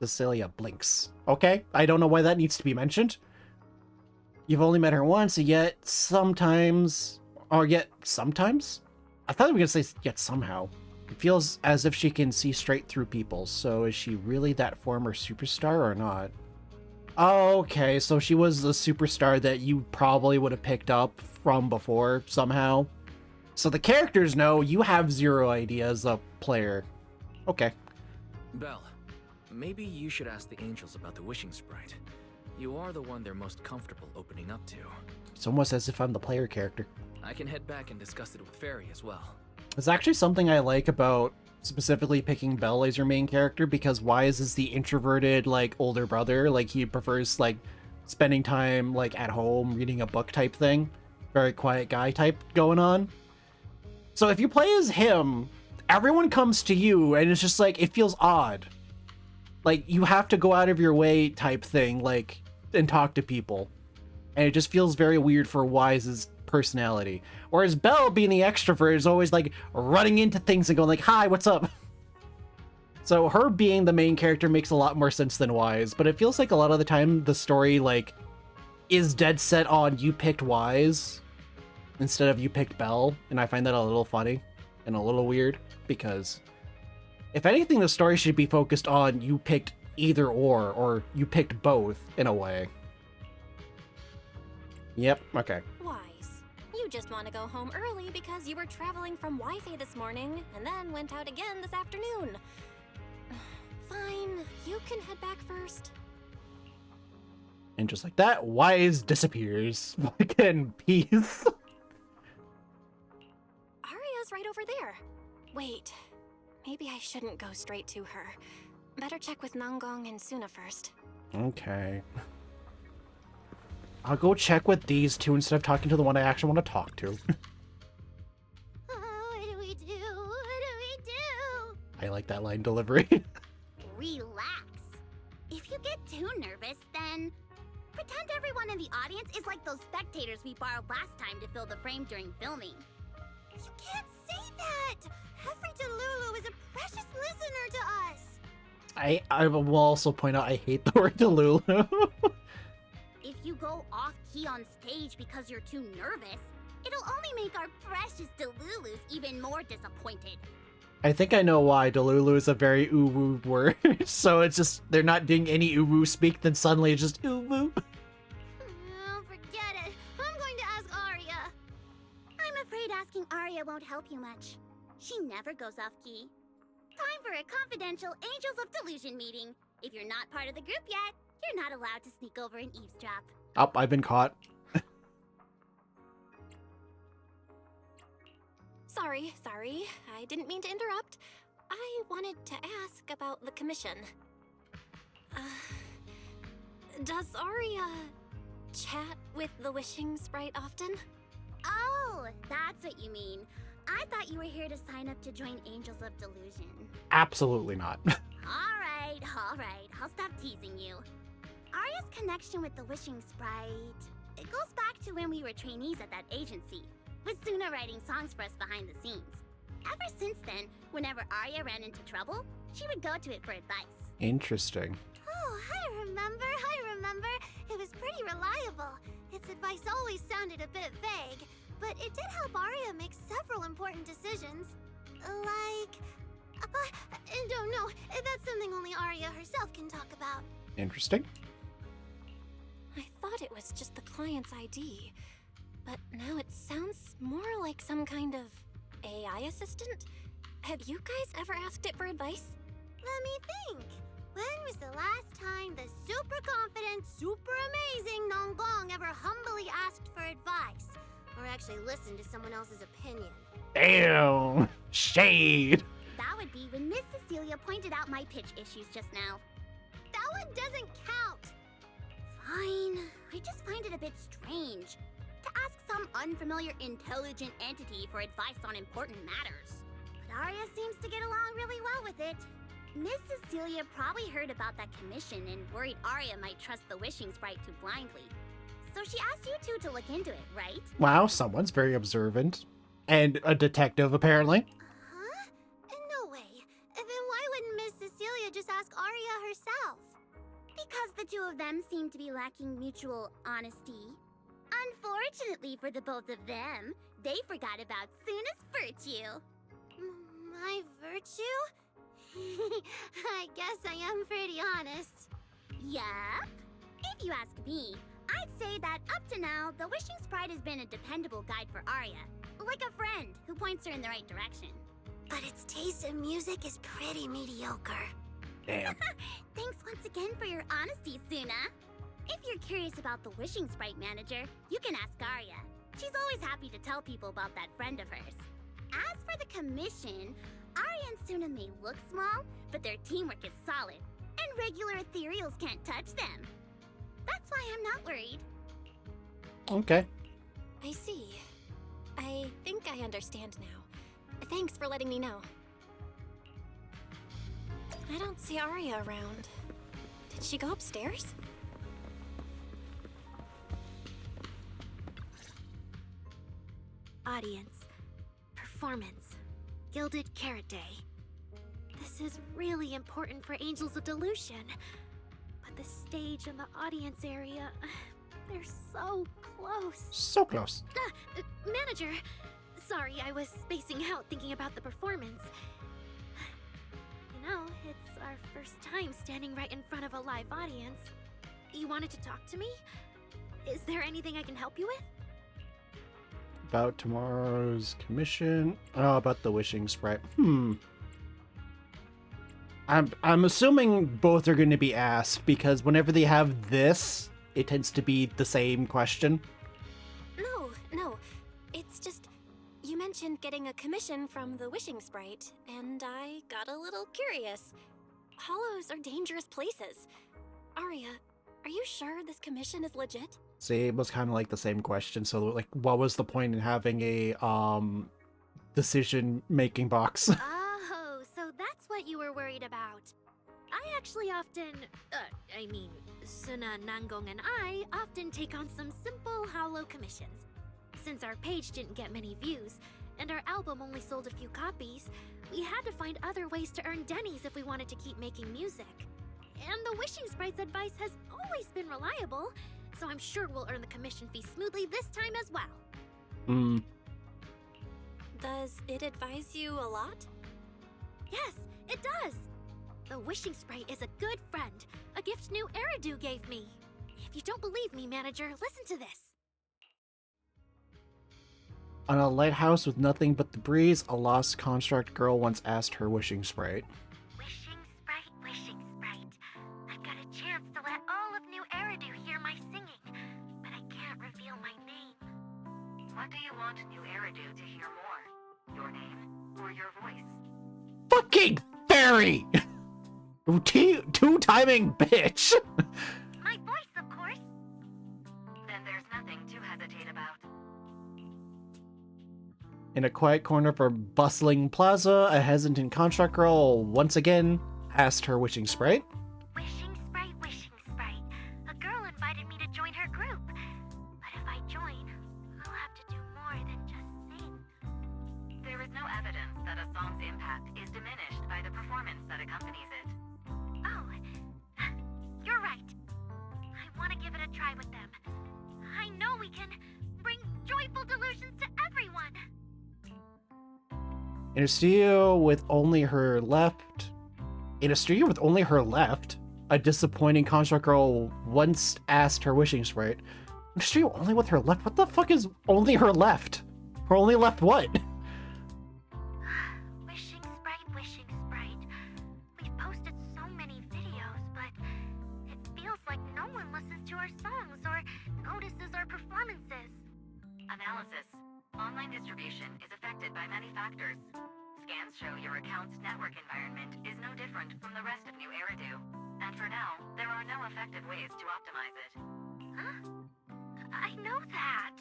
Cecilia blinks. Okay, I don't know why that needs to be mentioned. You've only met her once, and yet sometimes... Or yet sometimes? I thought we were gonna say yet somehow. It feels as if she can see straight through people, so is she really that former superstar or not? Okay, so she was the superstar that you probably would have picked up from before, somehow. So the characters know, you have zero idea as a player. Okay. Belle, maybe you should ask the angels about the wishing sprite. You are the one they're most comfortable opening up to. It's almost as if I'm the player character. I can head back and discuss it with Fairy as well. It's actually something I like about specifically picking Belle as your main character, because Wise is the introverted, like, older brother. Like, he prefers, like, spending time, like, at home, reading a book type thing. Very quiet guy type going on. So if you play as him, everyone comes to you, and it's just, like, it feels odd. Like, you have to go out of your way type thing, like, and talk to people. And it just feels very weird for Wise's personality. Whereas Belle, being the extrovert, is always like running into things and going like, hi, what's up? So her being the main character makes a lot more sense than Wise, but it feels like a lot of the time the story like is dead set on you picked Wise instead of you picked Belle, and I find that a little funny and a little weird, because if anything, the story should be focused on you picked either or you picked both in a way. Yep, okay. Wise, you just want to go home early because you were traveling from Wi-Fi this morning and then went out again this afternoon. Fine, you can head back first. And just like that, Wise disappears. Again, peace. Arya's right over there. Wait, maybe I shouldn't go straight to her. Better check with Nangong and Suna first. Okay. I'll go check with these two instead of talking to the one I actually want to talk to. What do we do? What do we do? I like that line delivery. Relax. If you get too nervous, then pretend everyone in the audience is like those spectators we borrowed last time to fill the frame during filming. You can't say that! Every Delulu is a precious listener to us! I will also point out I hate the word Delulu. If you go off-key on stage because you're too nervous, it'll only make our precious Delulus even more disappointed. I think I know why. Delulu is a very uwu word. So it's just, they're not doing any uwu speak, then suddenly it's just uwu. Oh, forget it. I'm going to ask Arya. I'm afraid asking Arya won't help you much. She never goes off key. Time for a confidential Angels of Delusion meeting. If you're not part of the group yet, you're not allowed to sneak over and eavesdrop. Oh, I've been caught. Sorry. I didn't mean to interrupt. I wanted to ask about the commission. Does Arya chat with the wishing sprite often? Oh, that's what you mean. I thought you were here to sign up to join Angels of Delusion. Absolutely not. Alright. I'll stop teasing you. Arya's connection with the wishing sprite, it goes back to when we were trainees at that agency, with Suna writing songs for us behind the scenes. Ever since then, whenever Arya ran into trouble, she would go to it for advice. Interesting. Oh, I remember. It was pretty reliable. Its advice always sounded a bit vague, but it did help Arya make several important decisions. Like... don't know. That's something only Arya herself can talk about. Interesting. I thought it was just the client's ID, but now it sounds more like some kind of AI assistant? Have you guys ever asked it for advice? Let me think. When was the last time the super confident, super amazing Nonggong ever humbly asked for advice? Or actually listened to someone else's opinion? Damn! Shade! That would be when Miss Cecilia pointed out my pitch issues just now. That one doesn't count! Fine. I just find it a bit strange to ask some unfamiliar intelligent entity for advice on important matters. But Arya seems to get along really well with it. Miss Cecilia probably heard about that commission and worried Arya might trust the wishing sprite too blindly. So she asked you two to look into it, right? Wow, someone's very observant. And a detective, apparently. Huh? No way. Then why wouldn't Miss Cecilia just ask Arya herself? Because the two of them seem to be lacking mutual honesty. Unfortunately for the both of them, they forgot about Suna's virtue. My virtue? I guess I am pretty honest. Yup. If you ask me, I'd say that up to now, the wishing sprite has been a dependable guide for Arya. Like a friend who points her in the right direction. But its taste in music is pretty mediocre. Damn. Thanks once again for your honesty, Suna. If you're curious about the wishing sprite manager, you can ask Arya. She's always happy to tell people about that friend of hers. As for the commission, Arya and Suna may look small, but their teamwork is solid, and regular ethereals can't touch them. That's why I'm not worried. Okay. I see. I think I understand now. Thanks for letting me know. I don't see Arya around. Did she go upstairs? Audience. Performance. Gilded Carrot Day. This is really important for Angels of Delusion. But the stage and the audience area, they're so close. So close. Manager! Sorry, I was spacing out thinking about the performance. You know, it's our first time standing right in front of a live audience. You wanted to talk to me? Is there anything I can help you with? About tomorrow's commission. Oh, about the wishing sprite. I'm assuming both are going to be asked, because whenever they have this, it tends to be the same question. No. It's just, you mentioned getting a commission from the wishing sprite, and I got a little curious. Hollows are dangerous places. Arya, are you sure this commission is legit? See, it was kind of like the same question. So, like, what was the point in having a decision-making box? Oh, so that's what you were worried about. I actually often, Suna, Nangong, and I often take on some simple hollow commissions. Since our page didn't get many views, and our album only sold a few copies, we had to find other ways to earn dennies if we wanted to keep making music. And the Wishing Sprite's advice has always been reliable, so I'm sure we'll earn the commission fee smoothly this time as well. Does it advise you a lot? Yes, it does! The wishing spray is a good friend, a gift new Eridu gave me. If you don't believe me, manager, listen to this. On a lighthouse with nothing but the breeze, a lost construct girl once asked her wishing sprite. Wishing sprite. I've got a chance to let all of New Eridu hear my singing, but I can't reveal my name. What do you want New Eridu to hear more? Your name or your voice? Fucking fairy! Two-timing bitch! My voice, of course. Then there's nothing to hesitate about. In a quiet corner of a bustling plaza, a hesitant construct girl once again asked her wishing sprite. Wishing sprite. A girl invited me to join her group. But if I join, I'll have to do more than just sing. There is no evidence that a song's impact is diminished by the performance that accompanies it. Oh, you're right. I want to give it a try with them. I know we can bring joyful delusions to everyone. In a studio with only her left, a disappointing construct girl once asked her wishing sprite. In a studio only with her left? What the fuck is only her left? Her only left what? Wishing sprite. We've posted so many videos, but it feels like no one listens to our songs or notices our performances. Analysis. Online distribution is affected by many factors. Scans show your account's network environment is no different from the rest of New Eridu. And for now, there are no effective ways to optimize it. Huh? I know that.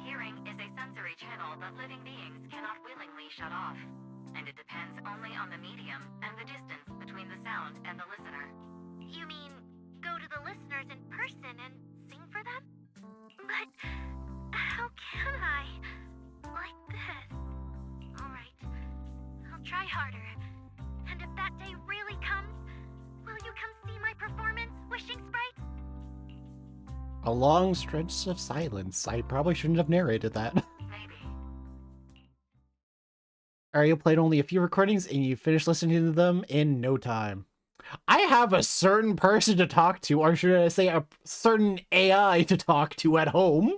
Hearing is a sensory channel that living beings cannot willingly shut off. And it depends only on the medium and the distance between the sound and the listener. You mean go to the listeners in person and sing for them? But how can I? Like this. Alright. I'll try harder. And if that day really comes, will you come see my performance, Wishing Sprite? A long stretch of silence. I probably shouldn't have narrated that. Maybe. Arya played only a few recordings and you finished listening to them in no time. I have a certain person to talk to, or should I say a certain AI to talk to at home.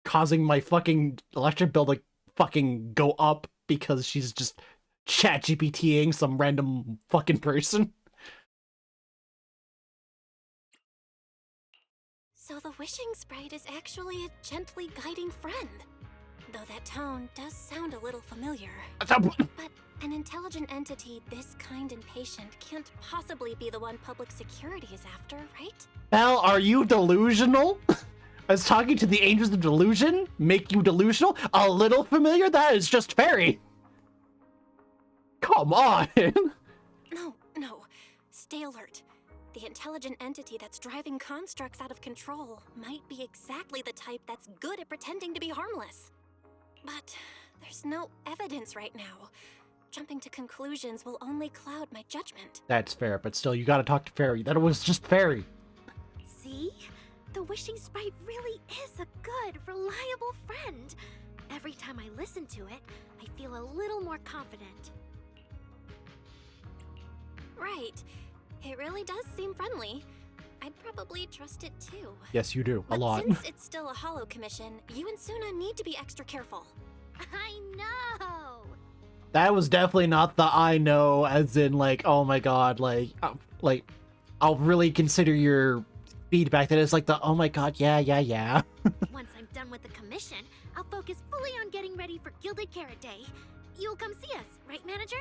Causing my fucking electric bill to fucking go up because she's just ChatGPTing some random fucking person. So the wishing sprite is actually a gently guiding friend. Though that tone does sound a little familiar. But an intelligent entity this kind and patient can't possibly be the one public security is after, right? Belle, are you delusional? As talking to the angels of delusion make you delusional? A little familiar? That is just fairy. Come on. No. Stay alert. The intelligent entity that's driving constructs out of control might be exactly the type that's good at pretending to be harmless. But there's no evidence right now. Jumping to conclusions will only cloud my judgment. That's fair, but still, you gotta talk to fairy. That was just fairy. See? The wishing sprite really is a good, reliable friend. Every time I listen to it, I feel a little more confident. Right. It really does seem friendly. I'd probably trust it too. Yes, you do. A lot. Since it's still a holo commission, you and Suna need to be extra careful. I know! That was definitely not the I know, as in, like, oh my god, like, I'll really consider your feedback. That is like the, oh my god, yeah. Once I'm done with the commission, I'll focus fully on getting ready for Gilded Carrot Day. You'll come see us, right, manager?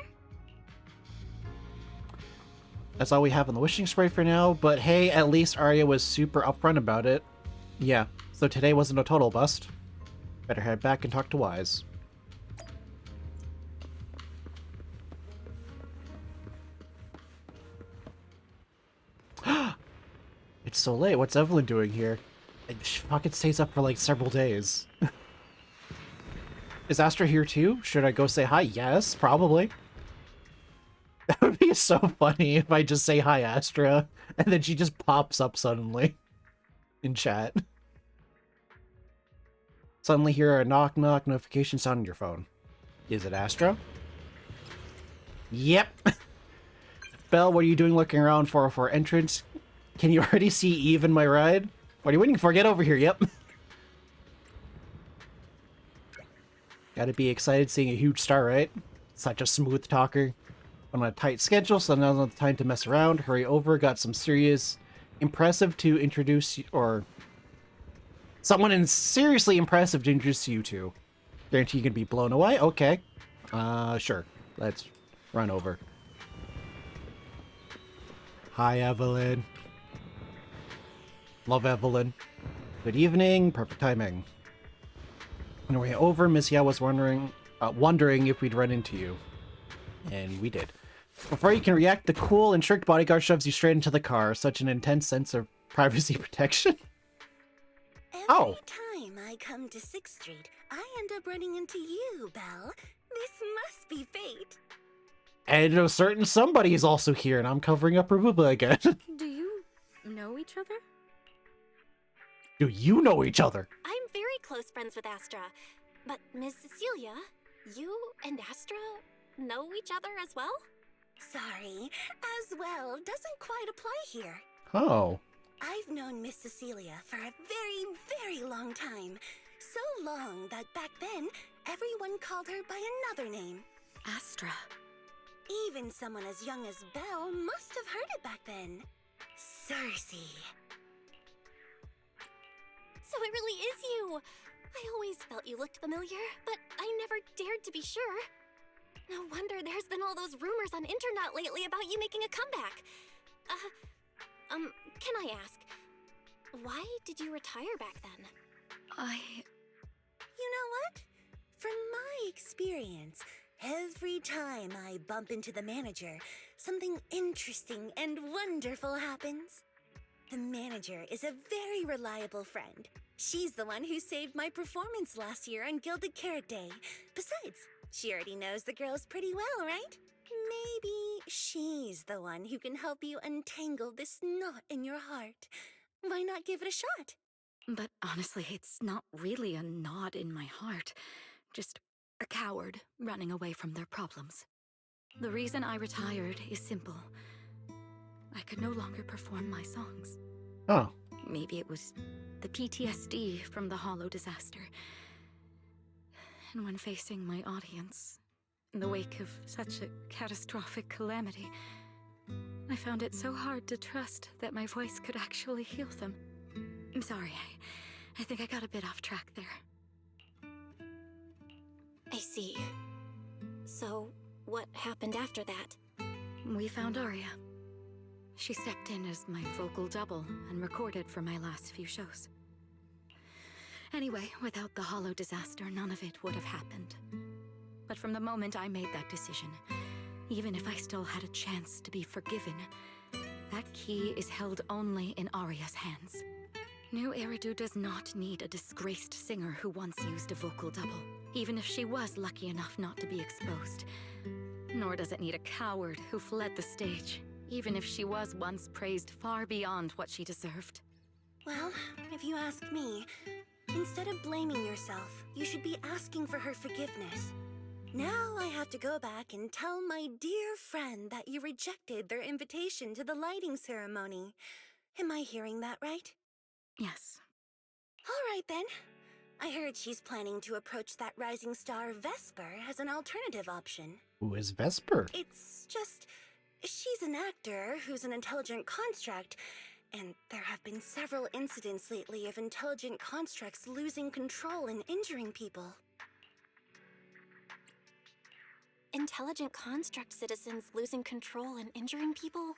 That's all we have on the wishing spray for now, but hey, at least Arya was super upfront about it. Yeah, so today wasn't a total bust. Better head back and talk to Wise. It's so late. What's Evelyn doing here? She fucking stays up for like several days. Is Astra here too? Should I go say hi? Yes, probably. That would be so funny if I just say hi, Astra, and then she just pops up suddenly in chat. Suddenly hear a knock-knock notification sound on your phone. Is it Astra? Yep. Belle, what are you doing looking around for entrance? Can you already see Eve in my ride? What are you waiting for? Get over here, yep. Gotta be excited seeing a huge star, right? Such a smooth talker. I'm on a tight schedule, so now's not the time to mess around. Hurry over, got some serious impressive to introduce you, or someone seriously impressive to introduce you to. Guarantee you can be blown away? Okay. Sure. Let's run over. Hi, Evelyn. Love Evelyn. Good evening. Perfect timing. On our way over, Miss Yao was wondering if we'd run into you. And we did. Before you can react, the cool and strict bodyguard shoves you straight into the car. Such an intense sense of privacy protection. Every time I come to 6th Street, I end up running into you, Belle. This must be fate. And a certain somebody is also here, and I'm covering up her booba again. Do you know each other? Do you know each other? I'm very close friends with Astra. But Miss Cecilia, you and Astra know each other as well? Sorry, as well doesn't quite apply here. Oh. I've known Miss Cecilia for a very, very long time. So long that back then, everyone called her by another name. Astra. Even someone as young as Belle must have heard it back then. Cersei. So it really is you! I always felt you looked familiar, but I never dared to be sure. No wonder there's been all those rumors on internet lately about you making a comeback. Can I ask, why did you retire back then? You know what? From my experience, every time I bump into the manager, something interesting and wonderful happens. The manager is a very reliable friend. She's the one who saved my performance last year on Gilded Carrot Day. Besides, she already knows the girls pretty well, right? Maybe she's the one who can help you untangle this knot in your heart. Why not give it a shot? But honestly, it's not really a knot in my heart. Just a coward running away from their problems. The reason I retired is simple. I could no longer perform my songs. Oh. Maybe it was the PTSD from the Hollow disaster. And when facing my audience, in the wake of such a catastrophic calamity, I found it so hard to trust that my voice could actually heal them. I'm sorry, I think I got a bit off track there. I see. So, what happened after that? We found Aria. She stepped in as my vocal double and recorded for my last few shows. Anyway, without the Hollow disaster, none of it would have happened. But from the moment I made that decision, even if I still had a chance to be forgiven, that key is held only in Aria's hands. New Eridu does not need a disgraced singer who once used a vocal double, even if she was lucky enough not to be exposed. Nor does it need a coward who fled the stage, even if she was once praised far beyond what she deserved. Well, if you ask me, instead of blaming yourself, you should be asking for her forgiveness. Now I have to go back and tell my dear friend that you rejected their invitation to the lighting ceremony. Am I hearing that right? Yes. All right then. I heard she's planning to approach that rising star Vesper as an alternative option. Who is Vesper? It's just, she's an actor who's an intelligent construct, and there have been several incidents lately of intelligent constructs losing control and injuring people. Intelligent construct citizens losing control and injuring people?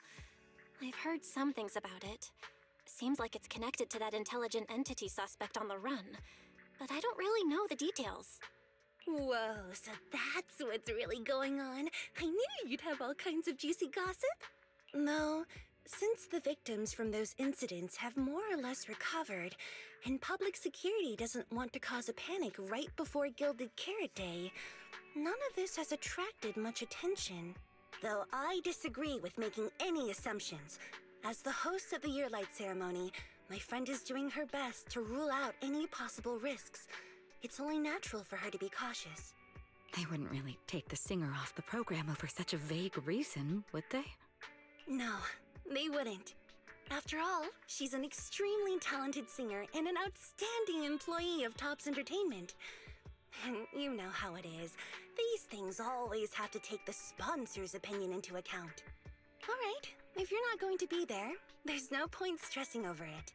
I've heard some things about it. Seems like it's connected to that intelligent entity suspect on the run, but I don't really know the details. Whoa, so that's what's really going on. I knew you'd have all kinds of juicy gossip. No, since the victims from those incidents have more or less recovered, and public security doesn't want to cause a panic right before Gilded Carrot Day, none of this has attracted much attention. Though I disagree with making any assumptions. As the host of the Yearlight ceremony, my friend is doing her best to rule out any possible risks. It's only natural for her to be cautious. They wouldn't really take the singer off the program over such a vague reason, would they? No, they wouldn't. After all, she's an extremely talented singer and an outstanding employee of Topps Entertainment. And you know how it is. These things always have to take the sponsor's opinion into account. All right, if you're not going to be there, there's no point stressing over it.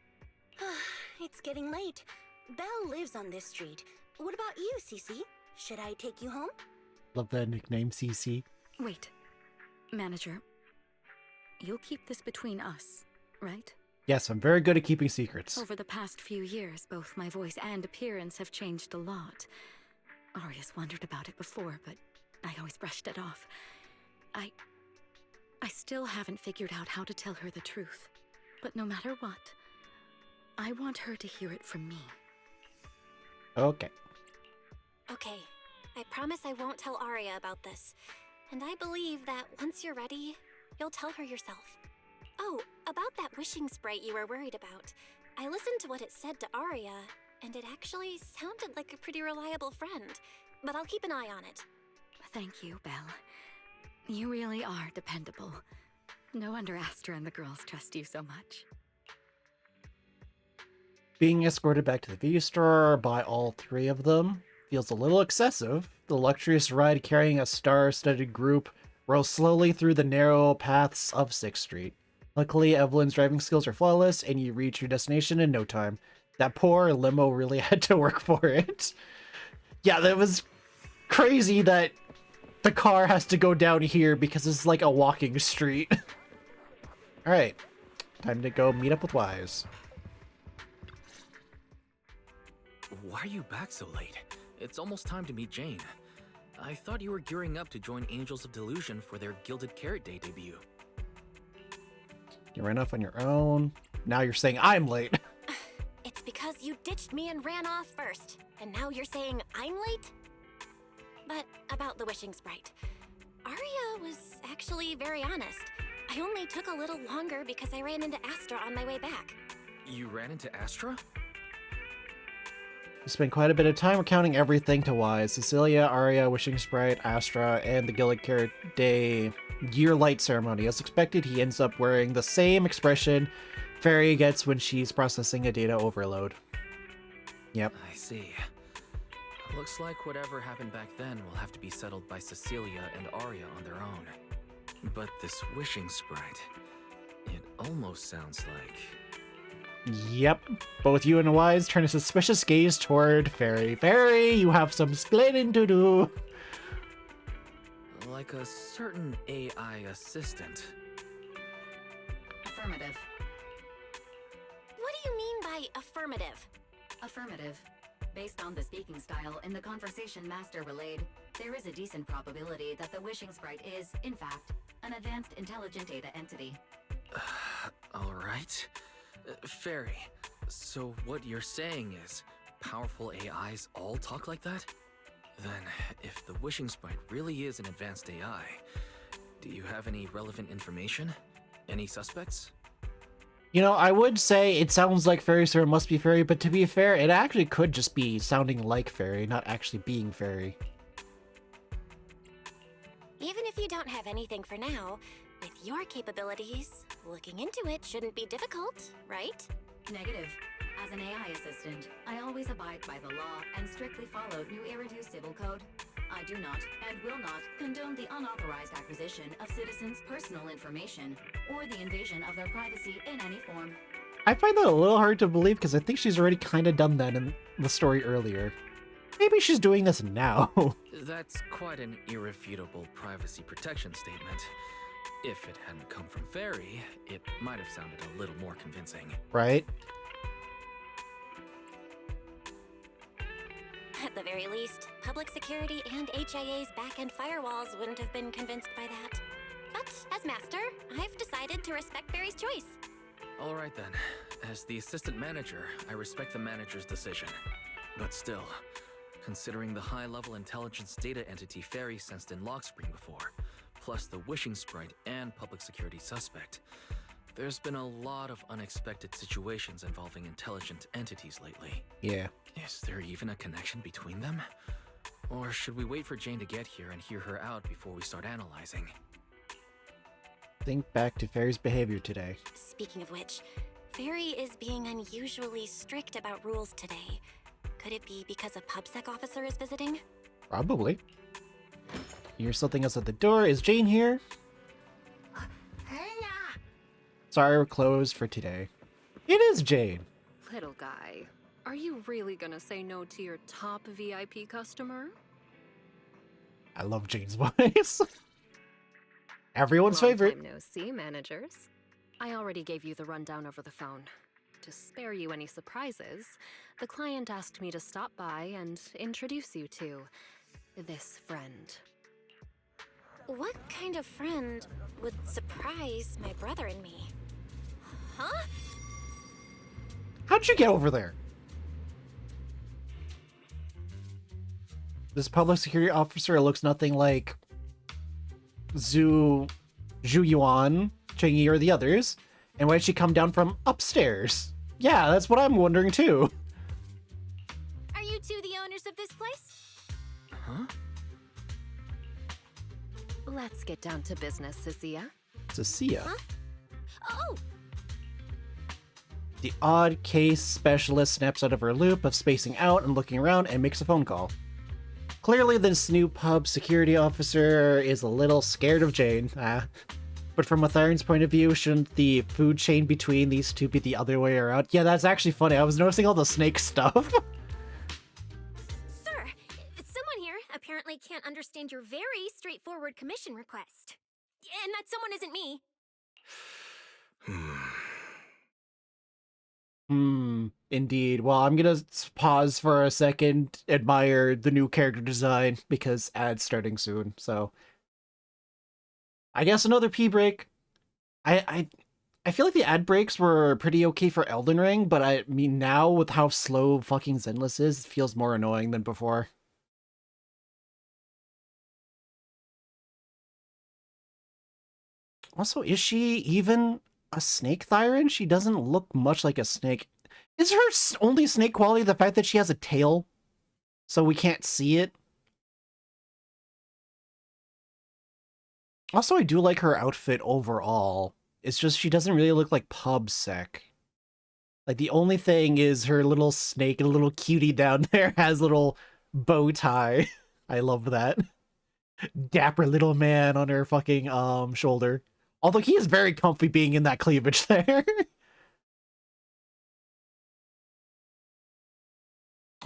It's getting late. Belle lives on this street. What about you, Cece? Should I take you home? Love that nickname, CC. Wait. Manager, you'll keep this between us, right? Yes, I'm very good at keeping secrets. Over the past few years, both my voice and appearance have changed a lot. Aria's wondered about it before, but I always brushed it off. I still haven't figured out how to tell her the truth. But no matter what, I want her to hear it from me. Okay. Okay, I promise I won't tell Aria about this. And I believe that once you're ready, you'll tell her yourself. Oh, about that wishing sprite you were worried about. I listened to what it said to Aria, and it actually sounded like a pretty reliable friend. But I'll keep an eye on it. Thank you, Belle. You really are dependable. No wonder Astra and the girls trust you so much. Being escorted back to the video store by all three of them feels a little excessive. The luxurious ride carrying a star-studded group rolls slowly through the narrow paths of 6th Street. Luckily, Evelyn's driving skills are flawless, and you reach your destination in no time. That poor limo really had to work for it. Yeah, that was crazy that the car has to go down here because it's like a walking street. Alright, time to go meet up with Wise. Why are you back so late? It's almost time to meet Jane. I thought you were gearing up to join Angels of Delusion for their Gilded Carrot Day debut. You ran off on your own. Now you're saying I'm late. It's because you ditched me and ran off first. And now you're saying I'm late? But about the wishing sprite. Aria was actually very honest. I only took a little longer because I ran into Astra on my way back. You ran into Astra? We spent quite a bit of time recounting everything to Wise. Cecilia, Aria, Wishing Sprite, Astra, and the Gilded Carrot Day Year Light ceremony. As expected, he ends up wearing the same expression Fairy gets when she's processing a data overload. Yep. I see. Looks like whatever happened back then will have to be settled by Cecilia and Aria on their own. But this wishing sprite, it almost sounds like... Yep. Both you and Wise turn a suspicious gaze toward Fairy. Fairy, you have some splitting to do. like a certain AI assistant. Affirmative. What do you mean by affirmative? Affirmative. Based on the speaking style in the conversation Master relayed, there is a decent probability that the wishing sprite is, in fact, an advanced intelligent data entity. Alright. Fairy, so what you're saying is, powerful AIs all talk like that? Then, if the wishing sprite really is an advanced AI, do you have any relevant information? Any suspects? You know, I would say it sounds like Fairy, so it must be Fairy, but to be fair, it actually could just be sounding like Fairy, not actually being Fairy. Even if you don't have anything for now, with your capabilities, looking into it shouldn't be difficult, right? Negative. As an AI assistant, I always abide by the law and strictly follow New Eridu Civil Code. I do not and will not condone the unauthorized acquisition of citizens' personal information or the invasion of their privacy in any form. I find that a little hard to believe because I think she's already kind of done that in the story earlier. Maybe she's doing this now. That's quite an irrefutable privacy protection statement. If it hadn't come from Fairy, it might have sounded a little more convincing. Right? At the very least, public security and HIA's back-end firewalls wouldn't have been convinced by that. But as master, I've decided to respect Barry's choice. Alright then. As the assistant manager, I respect the manager's decision. But still, considering the high-level intelligence data entity Fairy sensed in Lockspring before, plus the wishing sprite and public security suspect, there's been a lot of unexpected situations involving intelligent entities lately. Yeah. Is there even a connection between them? Or should we wait for Jane to get here and hear her out before we start analyzing? Think back to Fairy's behavior today. Speaking of which, Fairy is being unusually strict about rules today. Could it be because a PubSec officer is visiting? Probably. You hear something else at the door. Is Jane here? Sorry, we're closed for today. It is Jane. Little guy, are you really gonna say no to your top VIP customer? I love Jane's voice. Everyone's Long favorite. time no see, managers. I already gave you the rundown over the phone. To spare you any surprises, the client asked me to stop by and introduce you to this friend. What kind of friend would surprise my brother and me? Huh? How'd you get over there? This public security officer looks nothing like Zhu Yuan, Cheng Yi, or the others. And why did she come down from upstairs? Yeah, that's what I'm wondering too. Are you two the owners of this place? Huh? Let's get down to business, Cecilia. Cecilia. Huh? Oh! The odd case specialist snaps out of her loop of spacing out and looking around and makes a phone call. Clearly, this new pub security officer is a little scared of Jane. But from Matharin's point of view, shouldn't the food chain between these two be the other way around? Yeah, that's actually funny. I was noticing all the snake stuff. Sir, someone here apparently can't understand your very straightforward commission request. And that someone isn't me. Indeed. Well, I'm gonna pause for a second, admire the new character design, because ad's starting soon, so... I guess another pee break. I feel like the ad breaks were pretty okay for Elden Ring, but I mean, now with how slow fucking Zenless is, it feels more annoying than before. Also, is she even a snake Thyron? She doesn't look much like a snake. Is her only snake quality the fact that she has a tail? So we can't see it? Also, I do like her outfit overall. It's just she doesn't really look like PubSec. Like, the only thing is her little snake, a little cutie down there, has a little bow tie. I love that. Dapper little man on her fucking shoulder. Although he is very comfy being in that cleavage there.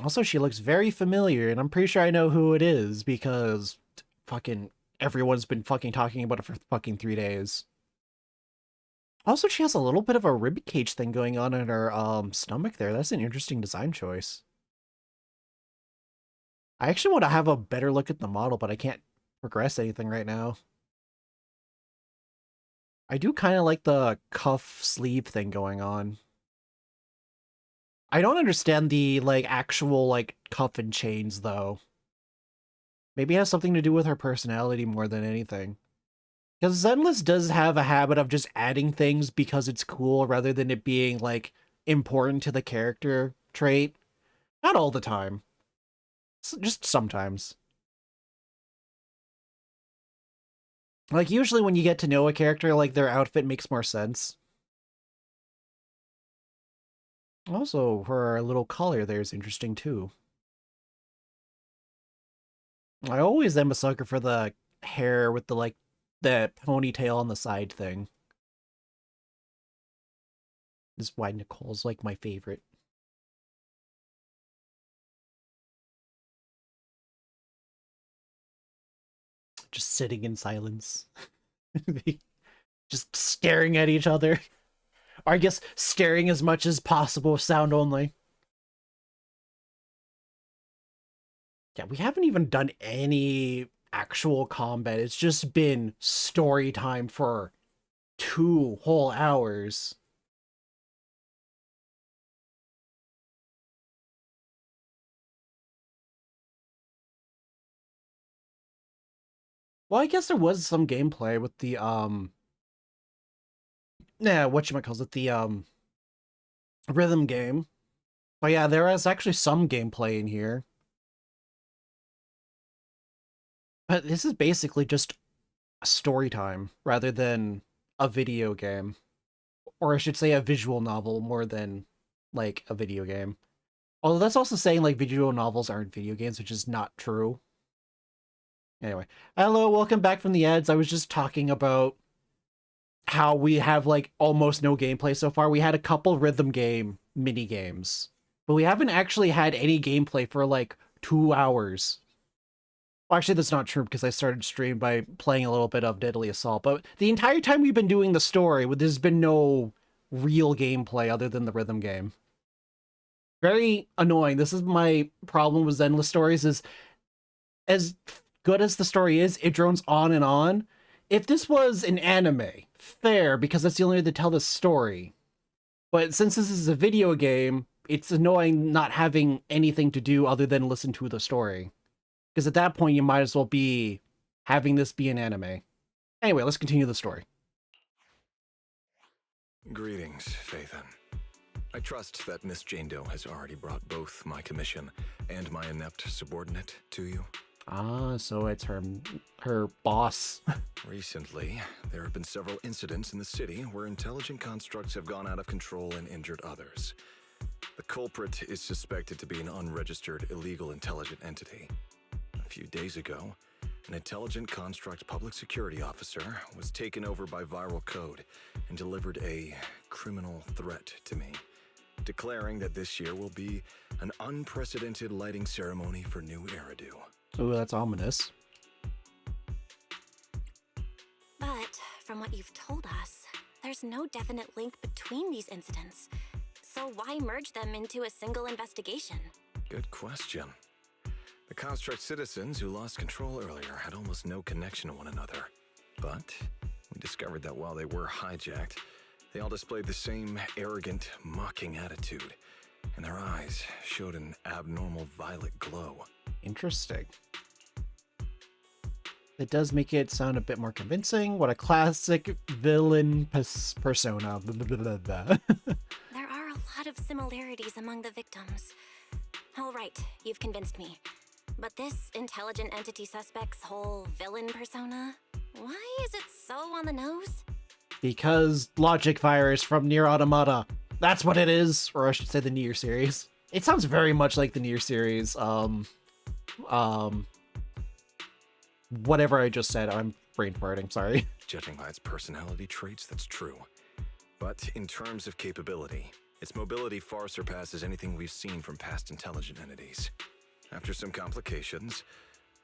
Also, she looks very familiar, and I'm pretty sure I know who it is, because fucking everyone's been fucking talking about it for fucking 3 days. Also, she has a little bit of a ribcage thing going on in her stomach there. That's an interesting design choice. I actually want to have a better look at the model, but I can't progress anything right now. I do kind of like the cuff sleeve thing going on. I don't understand the, like, actual, like, cuff and chains, though. Maybe it has something to do with her personality more than anything. Because Zenless does have a habit of just adding things because it's cool rather than it being, like, important to the character trait. Not all the time. Just sometimes. Like, usually when you get to know a character, like, their outfit makes more sense. Also, her little collar there is interesting, too. I always am a sucker for the hair with the, like, the ponytail on the side thing. This is why Nicole's, like, my favorite. Just sitting in silence. Just staring at each other. Or I guess staring as much as possible, sound only. Yeah, we haven't even done any actual combat. It's just been story time for 2 whole hours. Well, I guess there was some gameplay with the, whatchamacallit, the, rhythm game. But yeah, there is actually some gameplay in here. But this is basically just a story time rather than a video game. Or I should say a visual novel more than, like, a video game. Although that's also saying, like, visual novels aren't video games, which is not true. Anyway. Hello, welcome back from the ads. I was just talking about how we have, like, almost no gameplay so far. We had a couple rhythm game mini-games. But we haven't actually had any gameplay for, like, 2 hours. Well, actually, that's not true, because I started stream by playing a little bit of Deadly Assault. But the entire time we've been doing the story, there's been no real gameplay other than the rhythm game. Very annoying. This is my problem with Endless Stories, is as good as the story is, it drones on and on. If this was an anime, fair, because that's the only way to tell the story. But since this is a video game, it's annoying not having anything to do other than listen to the story. Because at that point, you might as well be having this be an anime. Anyway, let's continue the story. Greetings, Phaethon. I trust that Miss Jane Doe has already brought both my commission and my inept subordinate to you. Ah, so it's her boss. Recently, there have been several incidents in the city where intelligent constructs have gone out of control and injured others. The culprit is suspected to be an unregistered illegal intelligent entity. A few days ago, an intelligent construct public security officer was taken over by viral code and delivered a criminal threat to me, declaring that this year will be an unprecedented lighting ceremony for New Eridu. Ooh, that's ominous. But from what you've told us, there's no definite link between these incidents. So why merge them into a single investigation? Good question. The construct citizens who lost control earlier had almost no connection to one another. But we discovered that while they were hijacked, they all displayed the same arrogant, mocking attitude, and their eyes showed an abnormal violet glow. Interesting. It does make it sound a bit more convincing. What a classic villain persona. There are a lot of similarities among the victims. All right, you've convinced me. But this intelligent entity suspect's whole villain persona, why is it so on the nose? Because Logic Virus from Nier Automata. That's what it is. Or I should say the Nier series. It sounds very much like the Nier series. Whatever I just said, I'm brain farting, sorry. Judging by its personality traits, that's true. But in terms of capability, its mobility far surpasses anything we've seen from past intelligent entities. After some complications,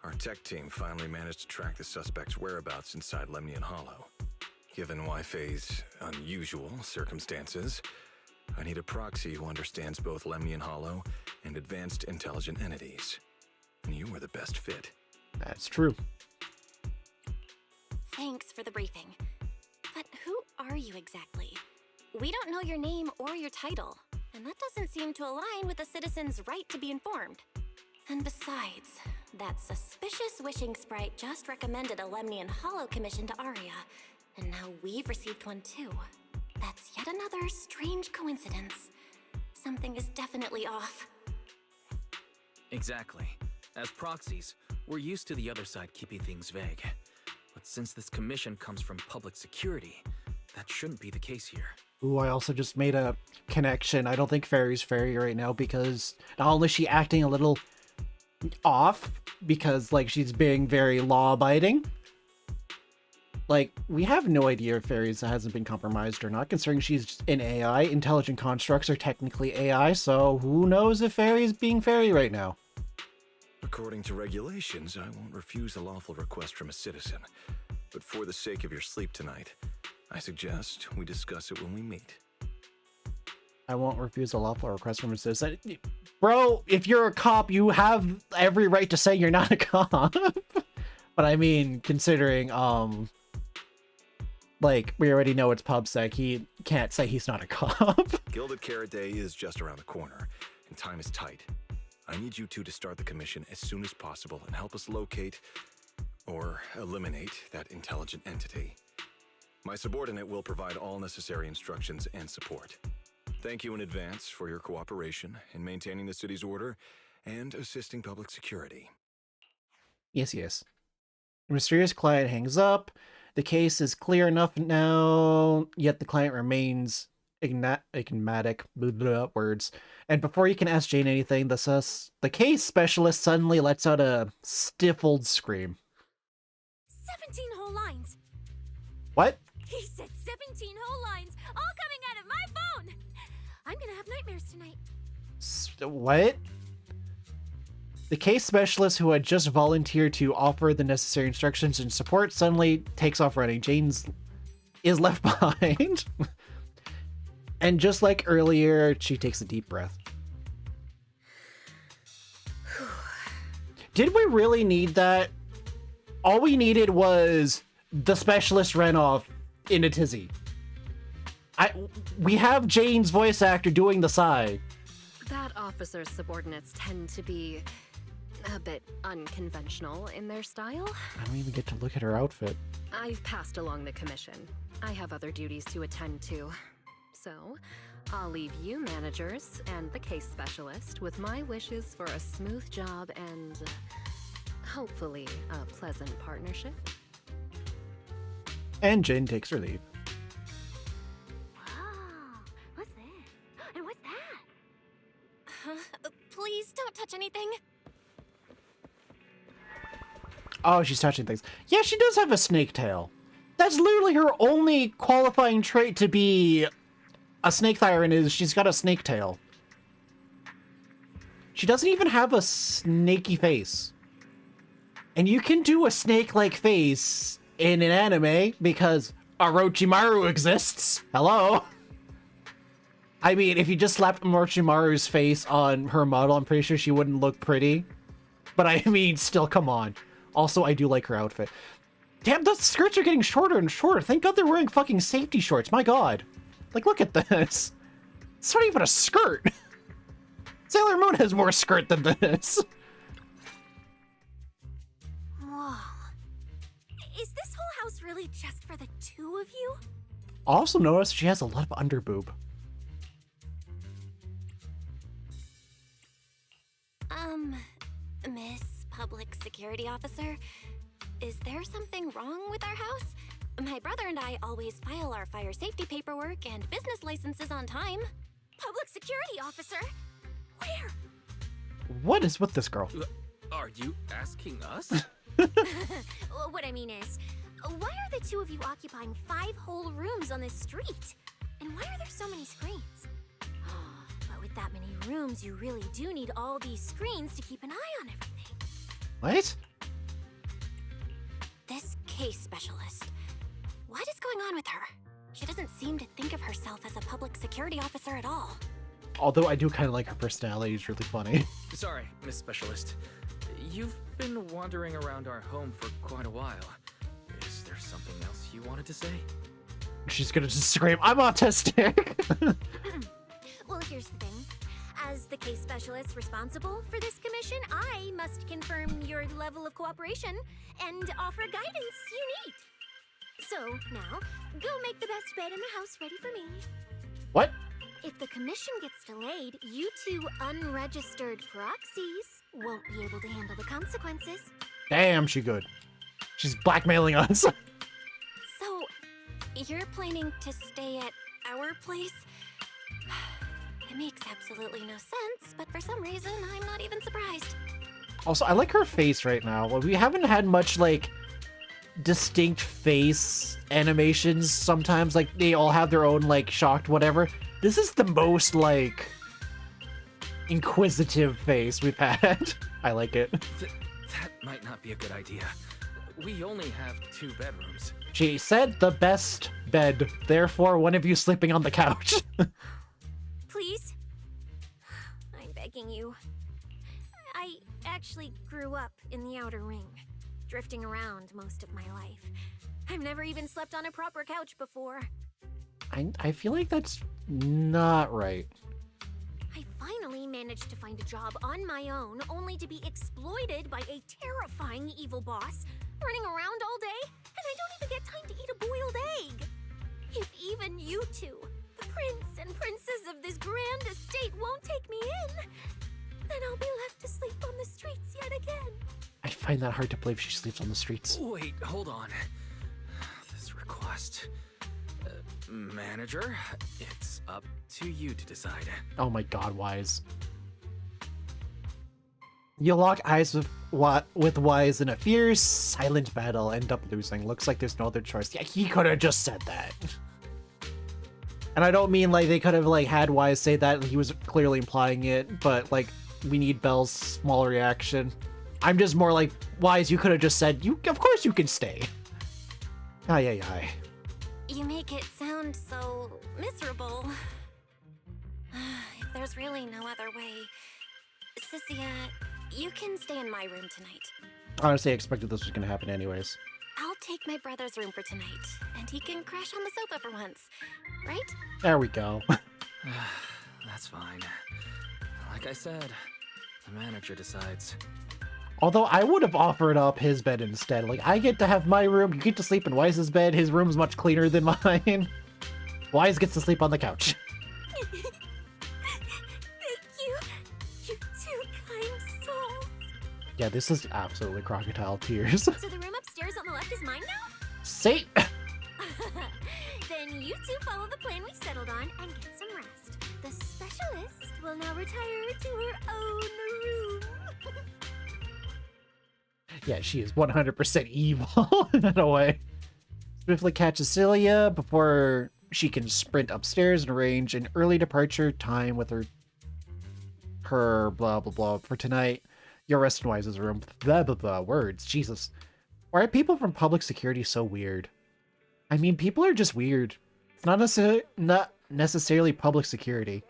our tech team finally managed to track the suspect's whereabouts inside Lemnian Hollow. Given Wi-Fi's unusual circumstances, I need a proxy who understands both Lemnian Hollow and advanced intelligent entities. And you were the best fit. That's true. Thanks for the briefing. But who are you exactly? We don't know your name or your title, and that doesn't seem to align with the citizens' right to be informed. And besides, that suspicious wishing sprite just recommended a Lemnian Hollow commission to Aria, and now we've received one too. That's yet another strange coincidence. Something is definitely off. Exactly. As proxies, we're used to the other side keeping things vague. But since this commission comes from public security, that shouldn't be the case here. Ooh, I also just made a connection. I don't think Fairy's Fairy right now because not only is she acting a little off, because, like, she's being very law-abiding. Like, we have no idea if Fairy's hasn't been compromised or not, considering she's an AI. Intelligent constructs are technically AI, so who knows if Fairy's being Fairy right now. According to regulations, I won't refuse a lawful request from a citizen. But for the sake of your sleep tonight, I suggest we discuss it when we meet. I won't refuse a lawful request from a citizen. Bro, if you're a cop, you have every right to say you're not a cop. But I mean, considering, like, we already know it's PubSec, he can't say he's not a cop. Gilded Carrot Day is just around the corner, and time is tight. I need you two to start the commission as soon as possible and help us locate or eliminate that intelligent entity. My subordinate will provide all necessary instructions and support. Thank you in advance for your cooperation in maintaining the city's order and assisting public security. Yes, yes. The mysterious client hangs up. The case is clear enough now, yet the client remains enigmatic, words. And before you can ask Jane anything, the case specialist suddenly lets out a stifled scream. 17 whole lines. What? He said 17 whole lines, all coming out of my phone. I'm gonna have nightmares tonight. What? The case specialist, who had just volunteered to offer the necessary instructions and support, suddenly takes off running. Jane's is left behind. And just like earlier, she takes a deep breath. Did we really need that? All we needed was the specialist ran off in a tizzy. We have Jane's voice actor doing the sigh. That officer's subordinates tend to be a bit unconventional in their style. I don't even get to look at her outfit. I've passed along the commission. I have other duties to attend to. So, I'll leave you managers and the case specialist with my wishes for a smooth job and hopefully a pleasant partnership. And Jane takes her leave. Wow, what's this? And what's that? Please don't touch anything. Oh, she's touching things. Yeah, she does have a snake tail. That's literally her only qualifying trait to be a snake tyrant, is she's got a snake tail. She doesn't even have a snaky face. And you can do a snake-like face in an anime because Orochimaru exists. Hello? I mean, if you just slapped Orochimaru's face on her model, I'm pretty sure she wouldn't look pretty. But I mean, still, come on. Also, I do like her outfit. Damn, the skirts are getting shorter and shorter. Thank God they're wearing fucking safety shorts. My God. Like, look at this. It's not even a skirt. Sailor Moon has more skirt than this. Whoa. Is this whole house really just for the two of you? Also notice she has a lot of underboob. Miss Public Security Officer, is there something wrong with our house? My brother and I always file our fire safety paperwork and business licenses on time. Public Security Officer? Where? What is with this girl? Are you asking us? What I mean is, why are the two of you occupying 5 whole rooms on this street? And why are there so many screens? But with that many rooms, you really do need all these screens to keep an eye on everything. What? This case specialist. What is going on with her? She doesn't seem to think of herself as a public security officer at all. Although I do kind of like her personality. It's really funny. Sorry, Miss Specialist. You've been wandering around our home for quite a while. Is there something else you wanted to say? She's gonna just scream, I'm autistic! Well, here's the thing. As the case specialist responsible for this commission, I must confirm your level of cooperation and offer guidance you need. So, now, go make the best bed in the house ready for me. What? If the commission gets delayed, you two unregistered proxies won't be able to handle the consequences. Damn, she good. She's blackmailing us. So, you're planning to stay at our place? It makes absolutely no sense, but for some reason, I'm not even surprised. Also, I like her face right now. We haven't had much, like, distinct face animations sometimes. Like, they all have their own, like, shocked whatever. This is the most, like, inquisitive face we've had. I like it. That might not be a good idea. We only have 2 bedrooms. She said the best bed, therefore one of you sleeping on the couch. Please? I'm begging you. I actually grew up in the Outer Ring, drifting around most of my life. I've never even slept on a proper couch before. I feel like that's not right. I finally managed to find a job on my own, only to be exploited by a terrifying evil boss, running around all day, and I don't even get time to eat a boiled egg. If even you two, the prince and princess of this grand estate, won't take me in, then I'll be left to sleep on the streets yet again. I find that hard to believe she sleeps on the streets. Wait, hold on. This request. Manager, it's up to you to decide. Oh my god, Wise. You lock eyes with Wise in a fierce, silent battle, end up losing. Looks like there's no other choice. Yeah, he could have just said that. And I don't mean like they could have like had Wise say that, he was clearly implying it, but like we need Belle's small reaction. I'm just more like, Wise, you could have just said, of course you can stay. Ay, ay, ay. You make it sound so miserable. If there's really no other way, Cynthia, you can stay in my room tonight. Honestly, I expected this was gonna happen anyways. I'll take my brother's room for tonight, and he can crash on the sofa for once, right? There we go. That's fine. Like I said, the manager decides. Although I would have offered up his bed instead. Like, I get to have my room, you get to sleep in Wise's bed, his room's much cleaner than mine. Wise gets to sleep on the couch. Thank you. You two kind souls. Yeah, this is absolutely crocodile tears. So the room upstairs on the left is mine now? Say. Then you two follow the plan we settled on and get some rest. The specialist will now retire to her own room. Yeah, she is 100% evil in a way. Swiftly catches Celia before she can sprint upstairs and arrange an early departure time with her blah blah blah for tonight. Your rest in Wise's room. Blah blah blah. Words. Jesus. Why are people from public security so weird? I mean, people are just weird. It's not necessarily public security.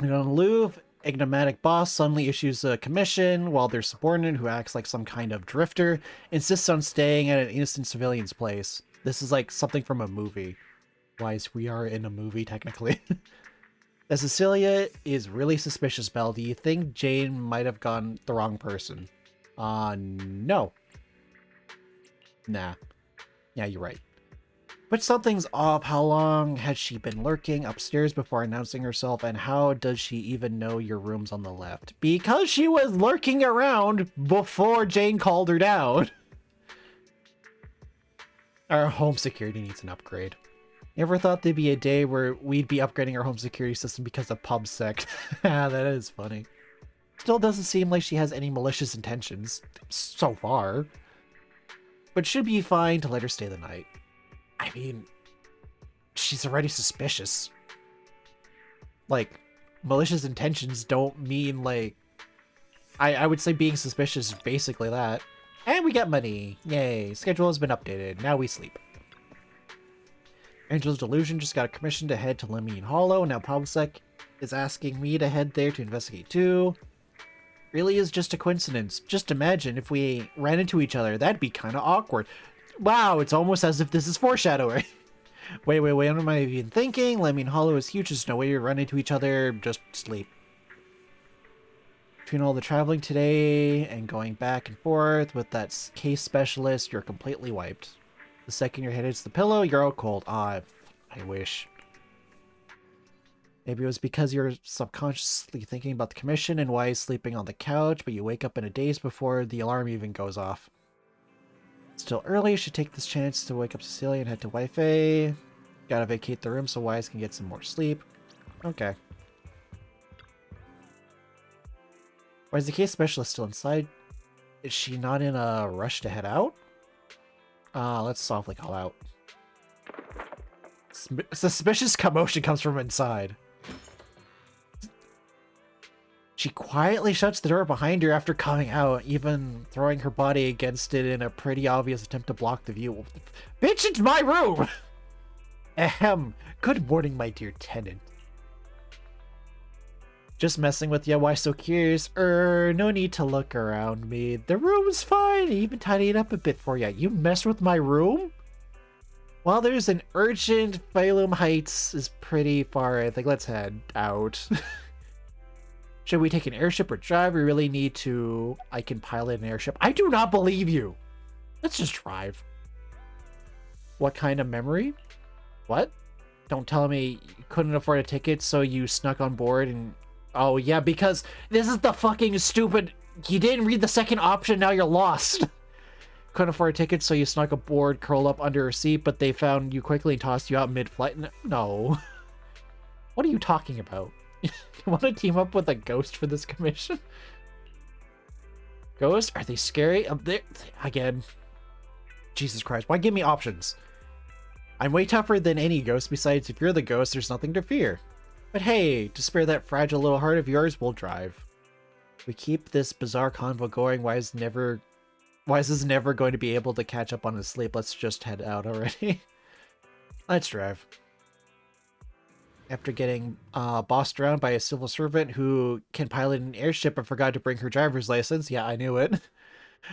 You know, Louvre, enigmatic boss suddenly issues a commission while their subordinate, who acts like some kind of drifter, insists on staying at an innocent civilian's place. This is like something from a movie. Wise, we are in a movie, technically. As Cecilia is really suspicious, Belle, do you think Jane might have gone the wrong person? No. Nah. Yeah, you're right. But something's off. How long had she been lurking upstairs before announcing herself, and how does she even know your room's on the left? Because she was lurking around before Jane called her down. Our home security needs an upgrade. You ever thought there'd be a day where we'd be upgrading our home security system because of PubSec? That is funny. Still doesn't seem like she has any malicious intentions, so far. But should be fine to let her stay the night. I mean, she's already suspicious. Like, malicious intentions don't mean, like... I would say being suspicious is basically that. And we get money. Yay. Schedule has been updated. Now we sleep. Angel's Delusion just got a commission to head to Lemon Hollow. Now PubSec is asking me to head there to investigate too. Really is just a coincidence. Just imagine if we ran into each other. That'd be kind of awkward. Wow, it's almost as if this is foreshadowing. Wait, what am I even thinking? Lemon Hollow is huge. There's no way we run into each other. Just sleep. Between all the traveling today and going back and forth with that case specialist, you're completely wiped. The second your head hits the pillow, you're out cold. Ah, I wish. Maybe it was because you're subconsciously thinking about the commission and why he's sleeping on the couch, but you wake up in a daze before the alarm even goes off. Still early, you should take this chance to wake up Cecilia and head to Wi-Fi. Gotta vacate the room so Wise can get some more sleep. Okay. Why is the case specialist still inside? Is she not in a rush to head out? Let's softly call out. Suspicious commotion comes from inside. She quietly shuts the door behind her after coming out, even throwing her body against it in a pretty obvious attempt to block the view. Bitch, it's my room! Ahem. Good morning, my dear tenant. Just messing with ya, why so curious? No need to look around me. The room's fine, I even tidied up a bit for ya. You mess with my room? Well, there's an urgent. Phylum Heights is pretty far, I think. Let's head out. Should we take an airship or drive? We really need to. I can pilot an airship. I do not believe you. Let's just drive. What kind of memory? What? Don't tell me you couldn't afford a ticket, so you snuck on board and... Oh, yeah, because this is the fucking stupid You didn't read the second option, now you're lost. Couldn't afford tickets, so you snuck aboard, curled up under a seat, but they found you quickly and tossed you out mid-flight. No. What are you talking about? You want to team up with a ghost for this commission? Ghosts? Are they scary? Again. Jesus Christ, why give me options? I'm way tougher than any ghost. Besides, if you're the ghost, there's nothing to fear. But hey, to spare that fragile little heart of yours, we'll drive. We keep this bizarre convo going. Why is this never going to be able to catch up on his sleep? Let's just head out already. Let's drive. After getting bossed around by a civil servant who can pilot an airship and forgot to bring her driver's license, yeah, I knew it,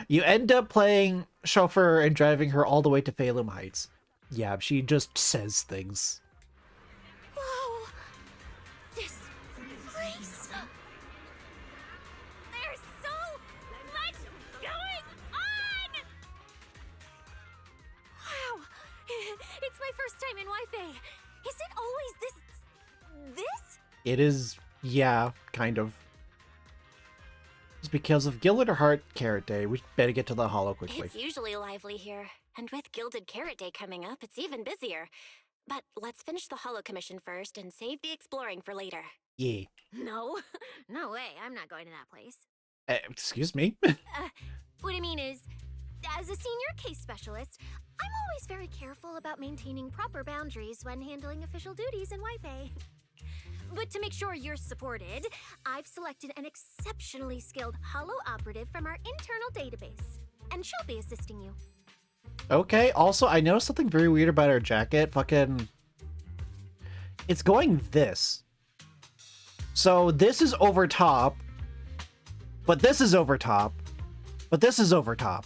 you end up playing chauffeur and driving her all the way to Phalum Heights. Yeah, she just says things. Whoa! This place... There's so much going on! Wow! It's my first time in Wi-Fi. Is it always this? It is, yeah, kind of. It's because of Gilded Heart Carrot Day. We better get to the Hollow quickly. It's usually lively here, and with Gilded Carrot Day coming up, it's even busier. But let's finish the Hollow Commission first and save the exploring for later. Yeah. No. No way, I'm not going to that place. Excuse me? What I mean is, as a senior case specialist, I'm always very careful about maintaining proper boundaries when handling official duties in Wi-Fi. But to make sure you're supported, I've selected an exceptionally skilled Hollow operative from our internal database, and she'll be assisting you. Okay, also, I noticed something very weird about her jacket. It's going this. So this is over top, but this is over top, but this is over top.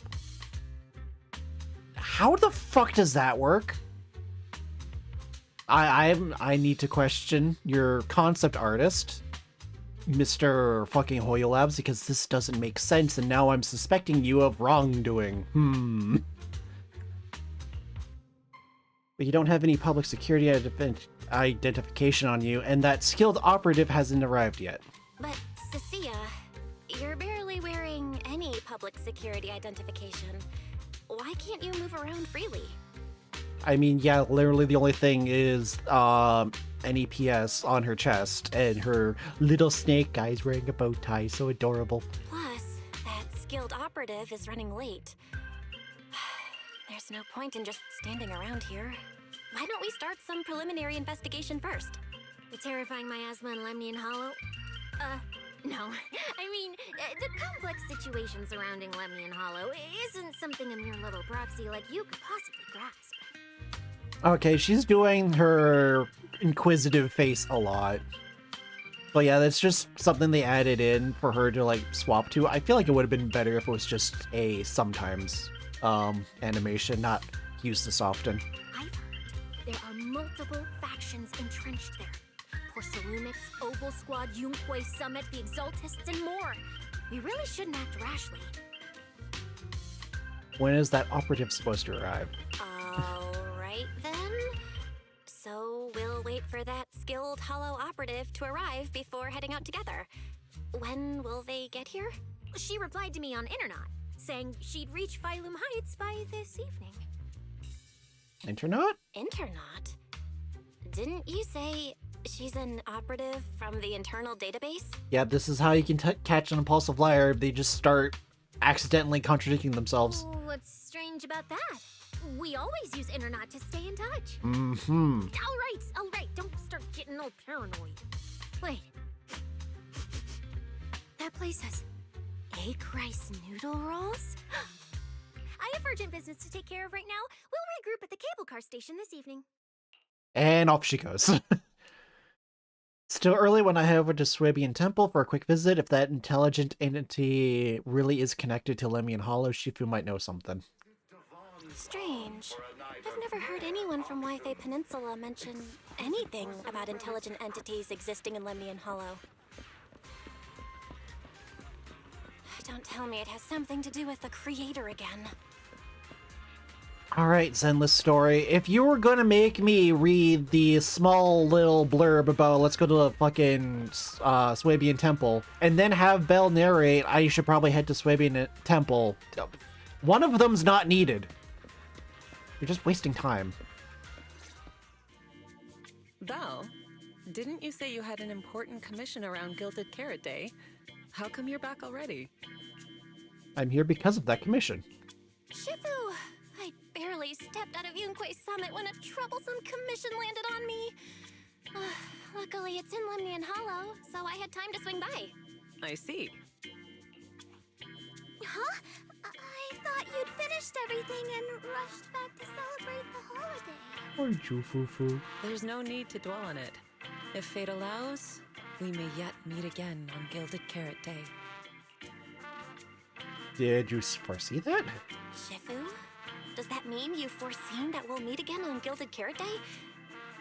How the fuck does that work? I need to question your concept artist, Mr. fucking Hoyo Labs, because this doesn't make sense, and now I'm suspecting you of wrongdoing. But you don't have any public security identification on you, and that skilled operative hasn't arrived yet. But, Cecilia, you're barely wearing any public security identification. Why can't you move around freely? I mean, yeah, literally the only thing is an EPS on her chest, and her little snake eyes wearing a bow tie, so adorable. Plus, that skilled operative is running late. There's no point in just standing around here. Why don't we start some preliminary investigation first? The terrifying miasma in Lemnian Hollow? No. I mean, the complex situation surrounding Lemnian Hollow isn't something a mere little proxy like you could possibly grasp. Okay, she's doing her inquisitive face a lot. But yeah, that's just something they added in for her to, like, swap to. I feel like it would have been better if it was just a sometimes animation, not used this often. I've heard there are multiple factions entrenched there. Porcelumics, Oval Squad, Yunquay Summit, the Exaltists, and more. We really shouldn't act rashly. When is that operative supposed to arrive? Alright then. So we'll wait for that skilled Hollow operative to arrive before heading out together. When will they get here? She replied to me on Internet, saying she'd reach Phalum Heights by this evening. Internet? Internet? Didn't you say she's an operative from the internal database? Yeah, this is how you can catch an impulsive liar. They just start accidentally contradicting themselves. What's strange about that? We always use Internet to stay in touch. Mm-hmm. All right, don't start getting all paranoid. Wait. That place has egg rice noodle rolls? I have urgent business to take care of right now. We'll regroup at the cable car station this evening. And off she goes. Still early when I head over to Swabian Temple for a quick visit. If that intelligent entity really is connected to Lemnian Hollow, Shifu might know something. Strange. I've never heard anyone from Wi-Fi Peninsula mention anything about intelligent entities existing in Lemnian Hollow. Don't tell me it has something to do with the creator again. Alright, Zenless Story. If you were gonna make me read the small little blurb about let's go to the fucking Swabian Temple, and then have Belle narrate, I should probably head to Swabian Temple, one of them's not needed. You're just wasting time. Belle, didn't you say you had an important commission around Gilded Carrot Day? How come you're back already? I'm here because of that commission. Shifu! I barely stepped out of Yunque's summit when a troublesome commission landed on me. Luckily, it's in Lemnian Hollow, so I had time to swing by. I see. Huh? I thought you'd finished everything and rushed back to celebrate the holiday. Or Jufufu. There's no need to dwell on it. If fate allows, we may yet meet again on Gilded Carrot Day. Did you foresee that? Shifu? Does that mean you've foreseen that we'll meet again on Gilded Carrot Day?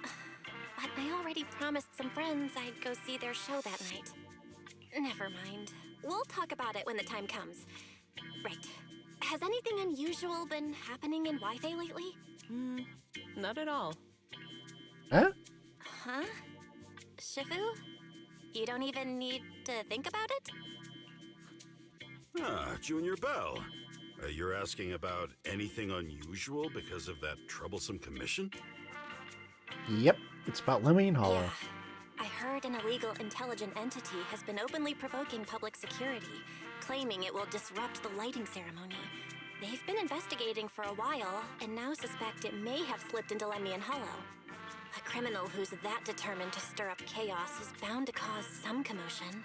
But I already promised some friends I'd go see their show that night. Never mind. We'll talk about it when the time comes. Right. Has anything unusual been happening in Wi-Fi lately? Not at all. Huh? Huh? Shifu? You don't even need to think about it? Ah, Junior Belle. You're asking about anything unusual because of that troublesome commission? Yep, it's about Lemnian Hollow. Yeah. I heard an illegal intelligent entity has been openly provoking public security, claiming it will disrupt the lighting ceremony. They've been investigating for a while, and now suspect it may have slipped into Lemnian Hollow. A criminal who's that determined to stir up chaos is bound to cause some commotion.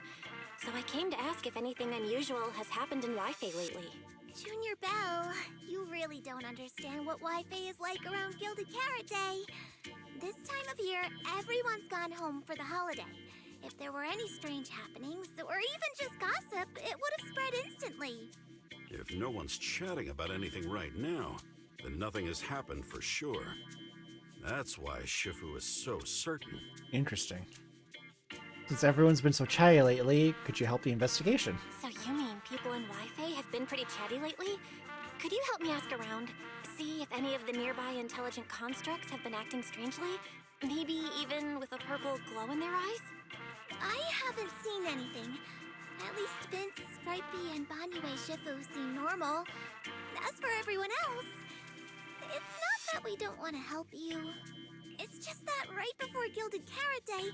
So I came to ask if anything unusual has happened in Wi-Fi lately. Junior Belle, you really don't understand what Wi-Fi is like around Gilded Carrot Day. This time of year, everyone's gone home for the holiday. If there were any strange happenings, or even just gossip, it would have spread instantly. If no one's chatting about anything right now, then nothing has happened for sure. That's why Shifu is so certain. Interesting. Since everyone's been so chatty lately, could you help the investigation? So you mean people in Wi-Fi have been pretty chatty lately? Could you help me ask around? See if any of the nearby intelligent constructs have been acting strangely? Maybe even with a purple glow in their eyes? I haven't seen anything. At least Vince, Stripey, and Banyue Shifu seem normal. As for everyone else, it's not that we don't want to help you. It's just that right before Gilded Carrot Day,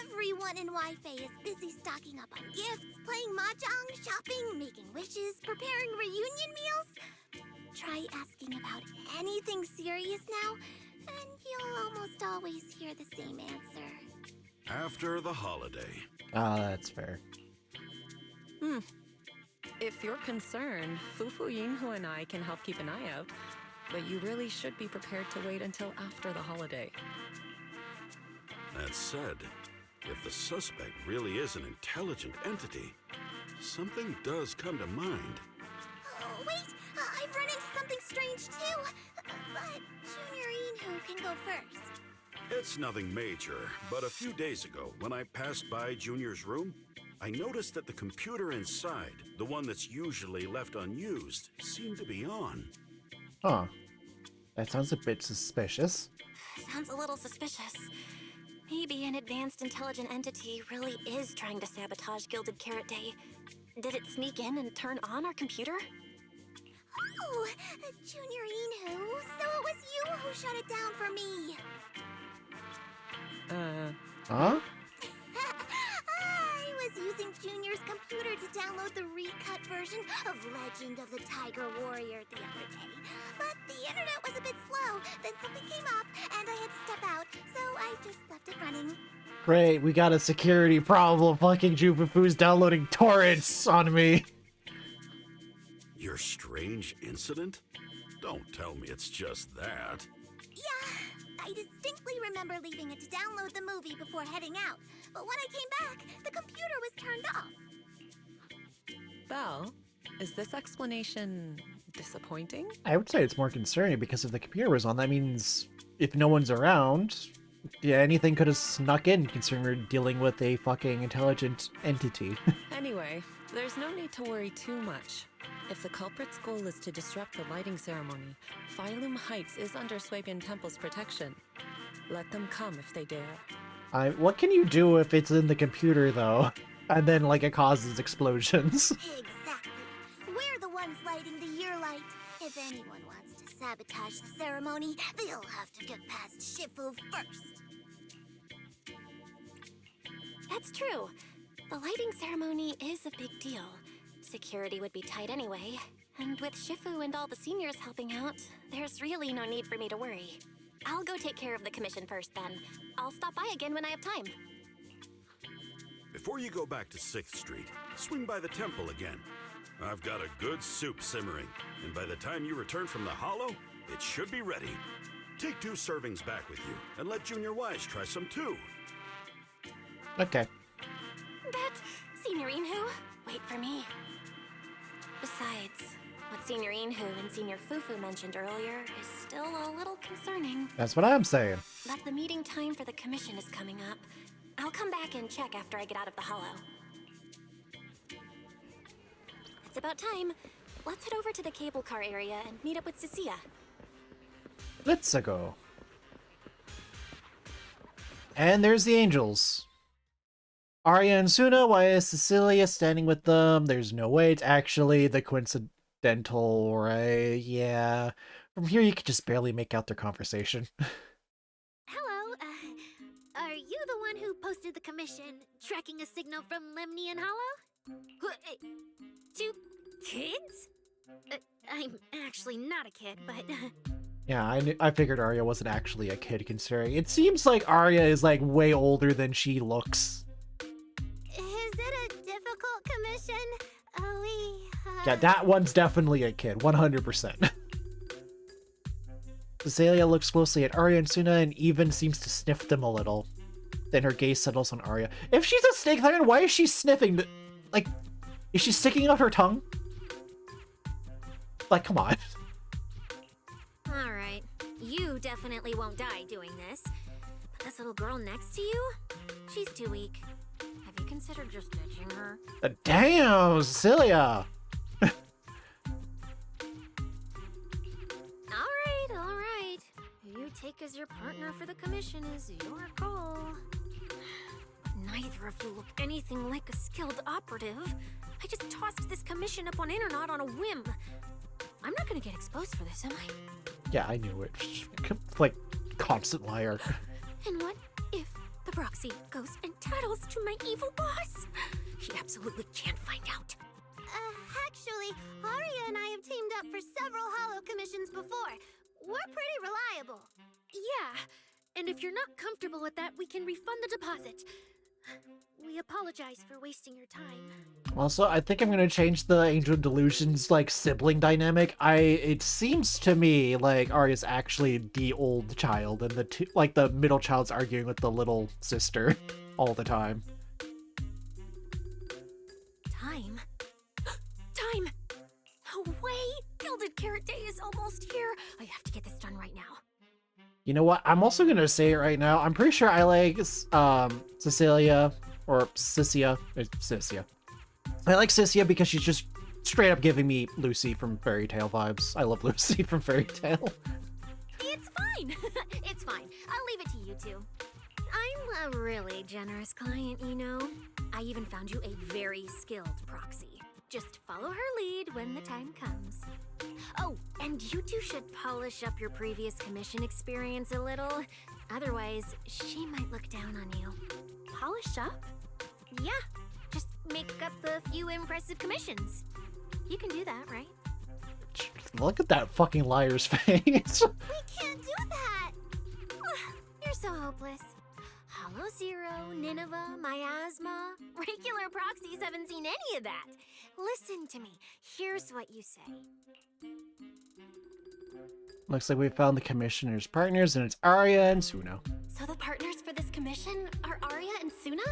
everyone in Wi-Fi is busy stocking up on gifts, playing mahjong, shopping, making wishes, preparing reunion meals. Try asking about anything serious now, and you'll almost always hear the same answer. After the holiday. Ah, that's fair. If you're concerned, Fufu Yinhu and I can help keep an eye out. But you really should be prepared to wait until after the holiday. That said, if the suspect really is an intelligent entity, something does come to mind. Oh, wait! I've run into something strange too! But Junior Yinhu can go first. It's nothing major, but a few days ago, when I passed by Junior's room, I noticed that the computer inside, the one that's usually left unused, seemed to be on. Huh. That sounds a bit suspicious. Sounds a little suspicious. Maybe an advanced intelligent entity really is trying to sabotage Gilded Carrot Day. Did it sneak in and turn on our computer? Oh, Junior Yinhu, so it was you who shut it down for me. Huh? I was using Junior's computer to download the recut version of Legend of the Tiger Warrior the other day. But the internet was a bit slow, then something came up, and I had to step out, so I just left it running. Great, we got a security problem. Fucking Jufufu's downloading torrents on me. Your strange incident? Don't tell me it's just that. Yeah, I distinctly remember leaving it to download the movie before heading out. But when I came back, the computer was turned off. Belle, is this explanation disappointing? I would say it's more concerning because if the computer was on, that means if no one's around, yeah, anything could have snuck in considering we're dealing with a fucking intelligent entity. Anyway, there's no need to worry too much. If the culprit's goal is to disrupt the lighting ceremony, Phylum Heights is under Swabian Temple's protection. Let them come if they dare. What can you do if it's in the computer, though? And then, like, it causes explosions. Exactly. We're the ones lighting the year light. If anyone wants to sabotage the ceremony, they'll have to get past Shifu first. That's true. The lighting ceremony is a big deal. Security would be tight anyway. And with Shifu and all the seniors helping out, there's really no need for me to worry. I'll go take care of the commission first, then. I'll stop by again when I have time. Before you go back to 6th Street, swing by the temple again. I've got a good soup simmering, and by the time you return from the hollow, it should be ready. Take 2 servings back with you, and let Junior Wise try some too. Okay. But, Senior Inhu, wait for me. Besides, what Senior Inhu and Senior Fufu mentioned earlier is still a little concerning. That's what I'm saying. But the meeting time for the commission is coming up. I'll come back and check after I get out of the hollow. It's about time. Let's head over to the cable car area and meet up with Cecilia. Let's go. And there's the angels. Arya and Suna, why is Cecilia standing with them? There's no way it's actually the coincidental, right? Yeah. From here you can just barely make out their conversation. Hello, are you the one who posted the commission tracking a signal from Lemnian Hollow? 2 kids? I'm actually not a kid, but... Yeah, I figured Arya wasn't actually a kid, considering it seems like Arya is like way older than she looks. Is it a difficult commission? Yeah, that one's definitely a kid, 100%. Cecilia looks closely at Arya and Suna and even seems to sniff them a little. Then her gaze settles on Arya. If she's a snake, then why is she sniffing? Like, is she sticking out her tongue? Like, come on. Alright, you definitely won't die doing this. But this little girl next to you? She's too weak. Have you considered just ditching her? Damn, Cecilia! Alright. Who you take as your partner for the commission is your call. Neither of you look anything like a skilled operative. I just tossed this commission up on Internet on a whim. I'm not gonna get exposed for this, am I? Yeah, I knew it. Like, constant liar. And what if the proxy goes and tattles to my evil boss? He absolutely can't find out. Actually, Arya and I have teamed up for several hollow commissions before. We're pretty reliable. Yeah, and if you're not comfortable with that, we can refund the deposit. We apologize for wasting your time. Also, I think I'm gonna change the Angel Delusion's like sibling dynamic. It seems to me like Arya's actually the old child, and the middle child's arguing with the little sister all the time. Time? Time! No way! Gilded Carrot Day is almost here. I have to get this done right now. You know what? I'm also gonna say it right now. I'm pretty sure I like Cecilia or Cicia. Cicia. I like Cicia because she's just straight up giving me Lucy from Fairy Tail vibes. I love Lucy from Fairy Tail. It's fine. It's fine. I'll leave it to you two. I'm a really generous client, you know. I even found you a very skilled proxy. Just follow her lead when the time comes. Oh, and you two should polish up your previous commission experience a little. Otherwise, she might look down on you. Polish up? Yeah, just make up a few impressive commissions. You can do that, right? Look at that fucking liar's face. We can't do that! You're so hopeless. Hollow Zero, Nineveh, Miasma. Regular proxies haven't seen any of that. Listen to me. Here's what you say. Looks like we found the commissioner's partners, and it's Arya and Suna. So the partners for this commission are Arya and Suna?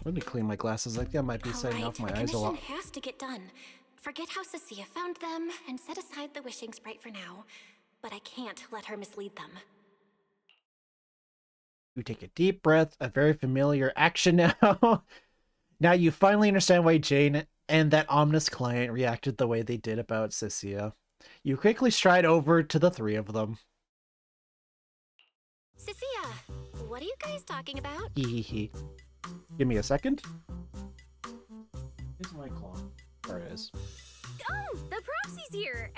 Let me clean my glasses. Like that might be setting off my eyes a lot. The commission has to get done. Forget how Cecilia found them, and set aside the wishing sprite for now. But I can't let her mislead them. You take a deep breath, a very familiar action now. Now you finally understand why Jane and that ominous client reacted the way they did about Cynthia. You quickly stride over to the three of them. Cynthia, what are you guys talking about? Hee. Give me a second. Here's my claw. There it is. Oh, the proxy's here.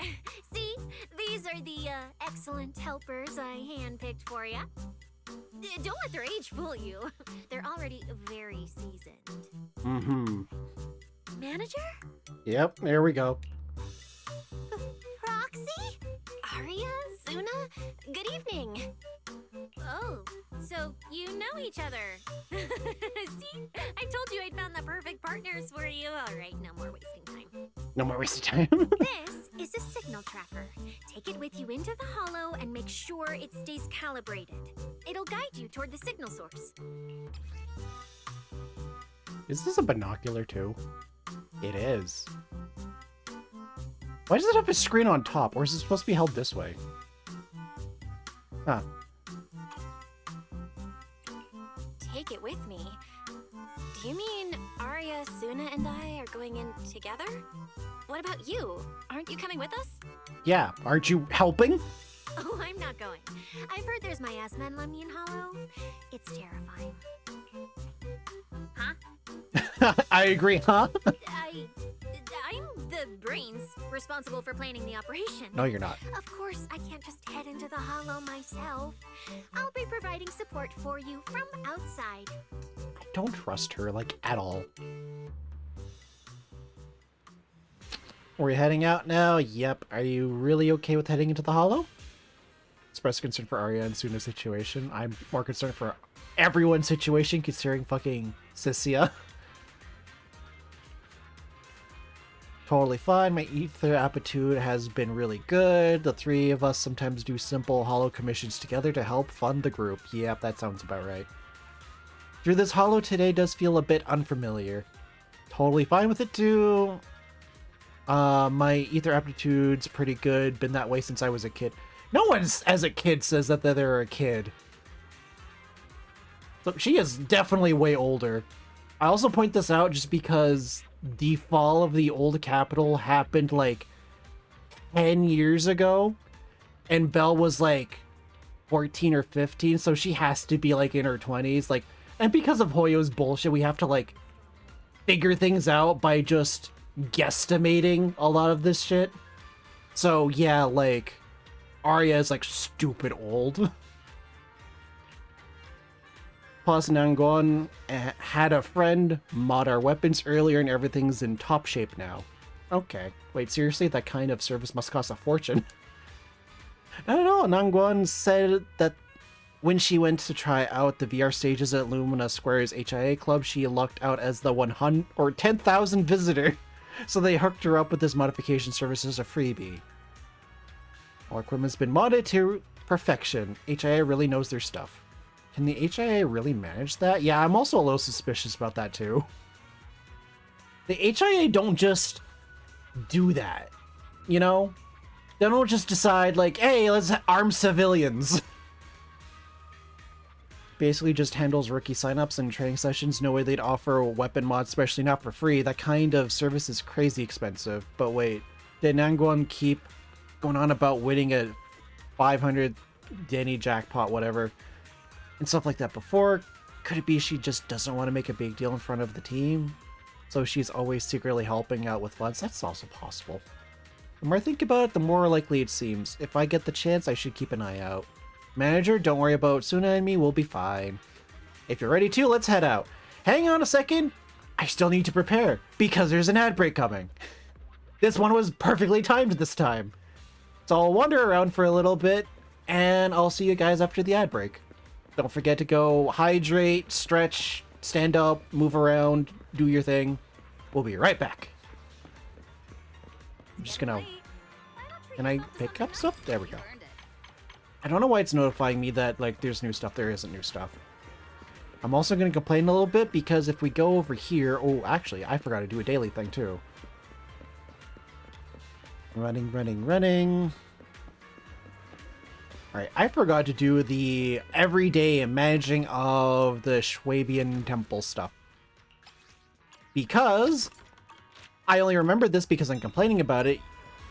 See, these are the excellent helpers I handpicked for you. Don't let their age fool you. They're already very seasoned. Mm-hmm. Manager? Yep, there we go. Proxy? Arya? Suna? Good evening. Oh, so you know each other. See? I told you I'd found the perfect partners for you. All right, no more wasting time. No more wasting time. This is a signal tracker. Take it with you into the hollow and make sure it stays calibrated. It'll guide you toward the signal source. Is this a binocular too? It is. Why does it have a screen on top? Or is it supposed to be held this way? Huh. Take it with me? Do you mean Arya, Suna, and I are going in together? What about you? Aren't you coming with us? Yeah, aren't you helping? Oh, I'm not going. I've heard there's miasma in Lemnian Hollow. It's terrifying. Huh? I agree, huh? I'm the brains responsible for planning the operation. No, you're not. Of course, I can't just head into the hollow myself. I'll be providing support for you from outside. I don't trust her, like, at all. Are we heading out now? Yep. Are you really okay with heading into the hollow? Express concern for Arya and Suna's situation. I'm more concerned for everyone's situation, considering fucking Cynthia. Totally fine. My ether aptitude has been really good. The three of us sometimes do simple hollow commissions together to help fund the group. Yep, that sounds about right. Through this hollow today does feel a bit unfamiliar. Totally fine with it too. My ether aptitude's pretty good. Been that way since I was a kid. No one as a kid says that they're a kid. So she is definitely way older. I also point this out just because the fall of the old capital happened like 10 years ago, and Belle was like 14 or 15, so she has to be like in her 20s. Like, and because of Hoyo's bullshit, we have to like figure things out by just guesstimating a lot of this shit. So yeah, like Arya is like stupid old. Plus, Nangon had a friend mod our weapons earlier and everything's in top shape now. Okay. Wait, seriously? That kind of service must cost a fortune. I don't know. Nangon said that when she went to try out the VR stages at Lumina Square's HIA club, she lucked out as the 100 or 10,000 visitor. So they hooked her up with this modification service as a freebie. Our equipment's been modded to perfection. HIA really knows their stuff. Can the HIA really manage that? Yeah, I'm also a little suspicious about that too. The HIA don't just do that, you know? They don't just decide like, hey, let's arm civilians. Basically just handles rookie signups and training sessions. No way they'd offer a weapon mod, especially not for free. That kind of service is crazy expensive. But wait, did Nanguan keep going on about winning a 500 Denny jackpot, whatever, and stuff like that before? Could it be she just doesn't want to make a big deal in front of the team? So she's always secretly helping out with funds? That's also possible. The more I think about it, the more likely it seems. If I get the chance, I should keep an eye out. Manager, don't worry about Suna and me, we'll be fine. If you're ready to, let's head out. Hang on a second. I still need to prepare, because there's an ad break coming. This one was perfectly timed this time. So I'll wander around for a little bit, and I'll see you guys after the ad break. Don't forget to go hydrate, stretch, stand up, move around, do your thing. We'll be right back. I'm just gonna... Can I pick up stuff? There we go. I don't know why it's notifying me that, like, there's new stuff. There isn't new stuff. I'm also gonna complain a little bit, because if we go over here... Oh, actually, I forgot to do a daily thing, too. Running, running, running... Alright, I forgot to do the everyday managing of the Schwabian temple stuff. Because I only remember this because I'm complaining about it.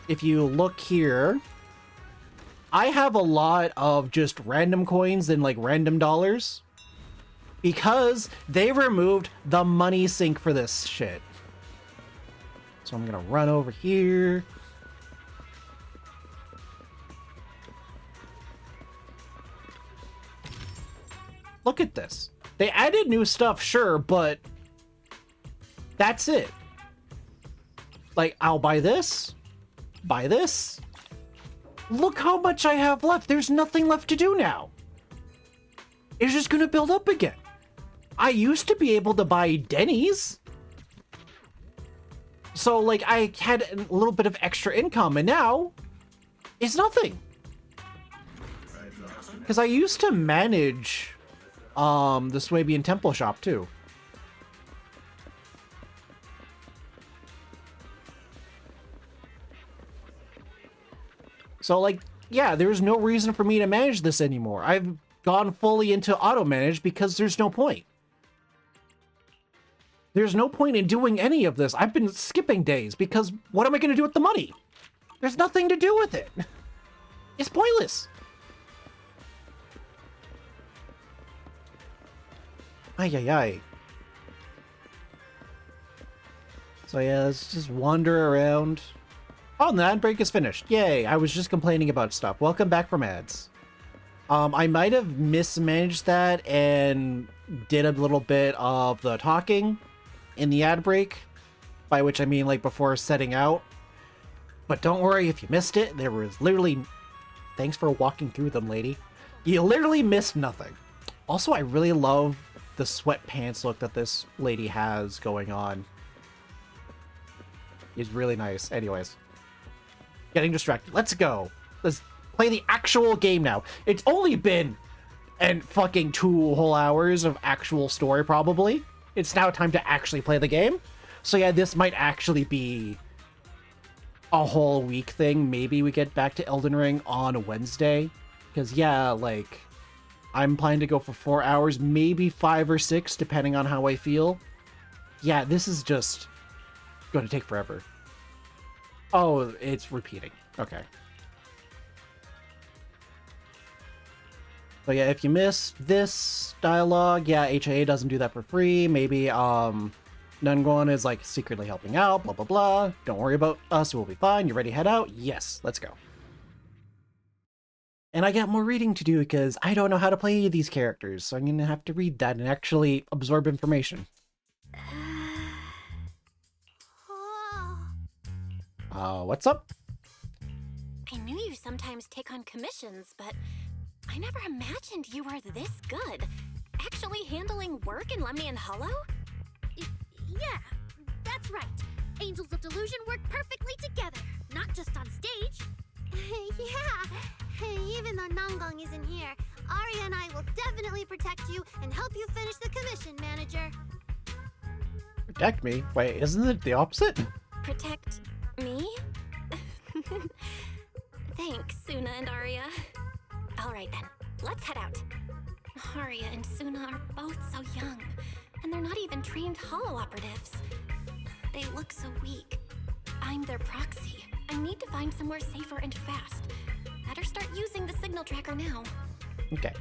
If you look here, I have a lot of just random coins and like random dollars because they removed the money sink for this shit. So I'm gonna run over here. Look at this. They added new stuff, sure, but that's it. Like, I'll buy this. Buy this. Look how much I have left. There's nothing left to do now. It's just gonna build up again. I used to be able to buy Denny's. So, like, I had a little bit of extra income, and now it's nothing. Because I used to manage the Swabian Temple shop, too. So, like, yeah, there's no reason for me to manage this anymore. I've gone fully into auto-manage because there's no point. There's no point in doing any of this. I've been skipping days because what am I going to do with the money? There's nothing to do with it. It's pointless. Ay, ay, ay. So yeah, let's just wander around. Oh, the ad break is finished. Yay, I was just complaining about stuff. Welcome back from ads. I might have mismanaged that and did a little bit of the talking in the ad break, by which I mean like before setting out. But don't worry if you missed it. There was literally... Thanks for walking through them, lady. You literally missed nothing. Also, I really love the sweatpants look that this lady has going on. It's really nice. Anyways. Getting distracted. Let's go. Let's play the actual game now. It's only been fucking 2 whole hours of actual story, probably. It's now time to actually play the game. So yeah, this might actually be a whole week thing. Maybe we get back to Elden Ring on Wednesday. Because yeah, like, I'm planning to go for 4 hours, maybe 5 or 6, depending on how I feel. Yeah, this is just going to take forever. Oh, it's repeating. Okay. So yeah, if you missed this dialogue, yeah, HIA doesn't do that for free. Maybe Nunguan is like secretly helping out, blah, blah, blah. Don't worry about us, we'll be fine. You ready to head out? Yes, let's go. And I got more reading to do because I don't know how to play any of these characters, so I'm going to have to read that and actually absorb information. What's up? I knew you sometimes take on commissions, but I never imagined you were this good. Actually handling work in Lemnian Hollow? Yeah, that's right. Angels of Delusion work perfectly together, not just on stage. Yeah, even though Nangong isn't here, Arya and I will definitely protect you and help you finish the commission, manager. Protect me? Wait, isn't it the opposite? Protect me? Thanks, Suna and Arya. Alright then, let's head out. Arya and Suna are both so young, and they're not even trained Hollow operatives. They look so weak. I'm their proxy. I need to find somewhere safer and fast. Better start using the signal tracker now. Okay.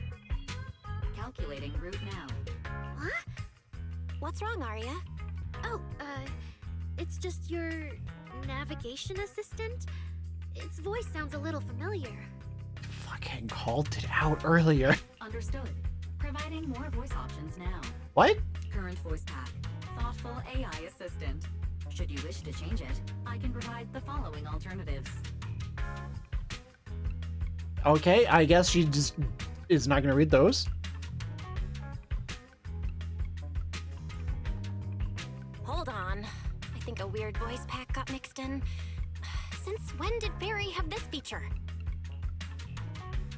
Calculating route now. What? What's wrong, Arya? Oh, it's just your navigation assistant. Its voice sounds a little familiar. Fucking called it out earlier. Understood. Providing more voice options now. What? Current voice pack. Thoughtful AI assistant. Should you wish to change it, I can provide the following alternatives. Okay, I guess she just is not going to read those. Hold on. I think a weird voice pack got mixed in. Since when did Barry have this feature?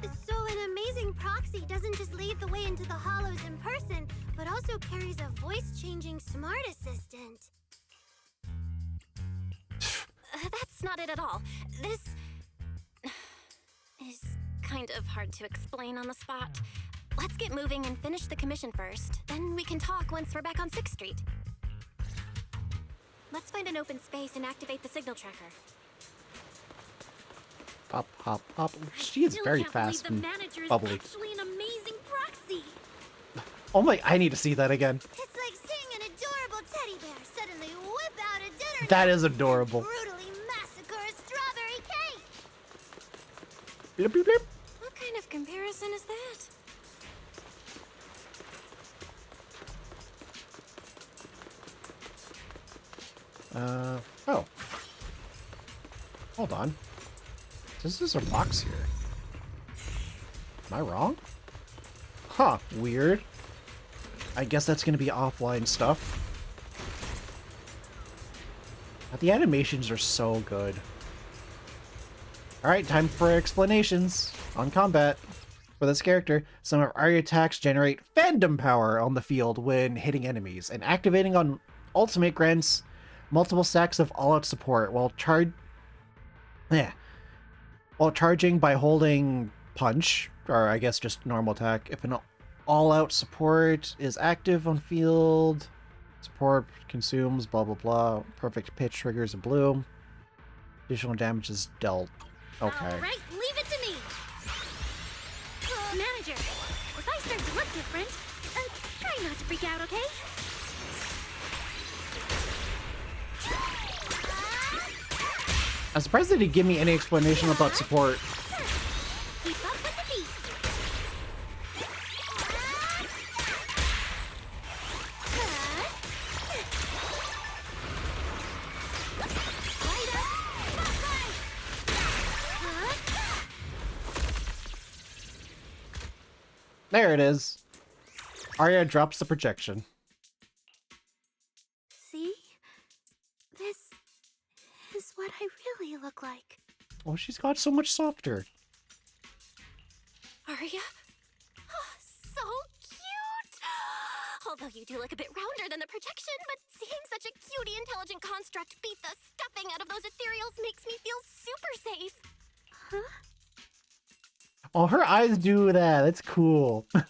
So an amazing proxy doesn't just lead the way into the Hollows in person, but also carries a voice-changing smart assistant. That's not it at all. This is kind of hard to explain on the spot. Let's get moving and finish the commission first. Then we can talk once we're back on 6th Street. Let's find an open space and activate the signal tracker. Pop, pop, pop. She is very fast and bubbly. Actually an amazing proxy. Oh my, I need to see that again. It's like seeing an adorable teddy bear suddenly whip out a dinner That knife is adorable. and brutally massacre a strawberry cake. Bleep, bleep, bleep. What kind of comparison is that? Oh. Hold on. This is a box here. Am I wrong? Huh, weird. I guess that's gonna be offline stuff. But the animations are so good. Alright, time for explanations on combat. For this character, some of Arya attacks generate fandom power on the field when hitting enemies, and activating on ultimate grants multiple stacks of all-out support while charging by holding punch, or I guess just normal attack. If an all-out support is active on field, support consumes blah blah blah. Perfect pitch triggers a blue. Additional damage is dealt. Okay. Alright, leave it to me! Manager, if I start to look different, try not to freak out, okay? I'm surprised they didn't give me any explanation about support. Keep up with the beat! There it is. Arya drops the projection. See? This is what I really look like. Oh, she's got so much softer. Arya? Oh, so cute! Although you do look a bit rounder than the projection, but seeing such a cutie intelligent construct beat the stuffing out of those ethereals makes me feel super safe. Huh? Oh, her eyes do that. That's cool. See?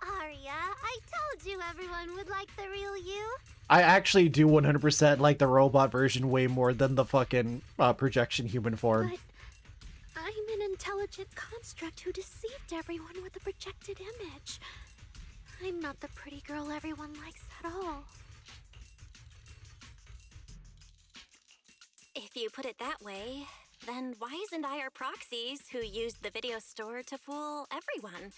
Arya, I told you everyone would like the real you. I actually do 100% like the robot version way more than the fucking projection human form. But I'm an intelligent construct who deceived everyone with a projected image. I'm not the pretty girl everyone likes at all. If you put it that way, then why isn't I our proxies who used the video store to fool everyone?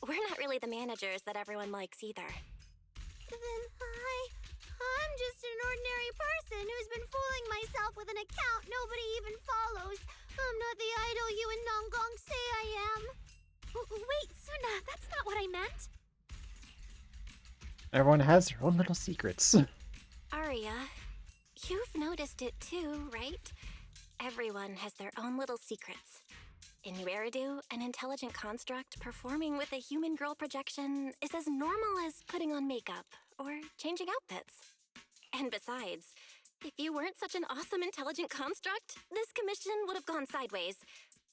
We're not really the managers that everyone likes either. Then I'm just an ordinary person who's been fooling myself with an account nobody even follows. I'm not the idol you and Nongong say I am. Wait, Suna, that's not what I meant. Everyone has their own little secrets. Arya, you've noticed it too, right? Everyone has their own little secrets. In Nueridu, an intelligent construct performing with a human girl projection is as normal as putting on makeup or changing outfits. And besides, if you weren't such an awesome intelligent construct, this commission would have gone sideways.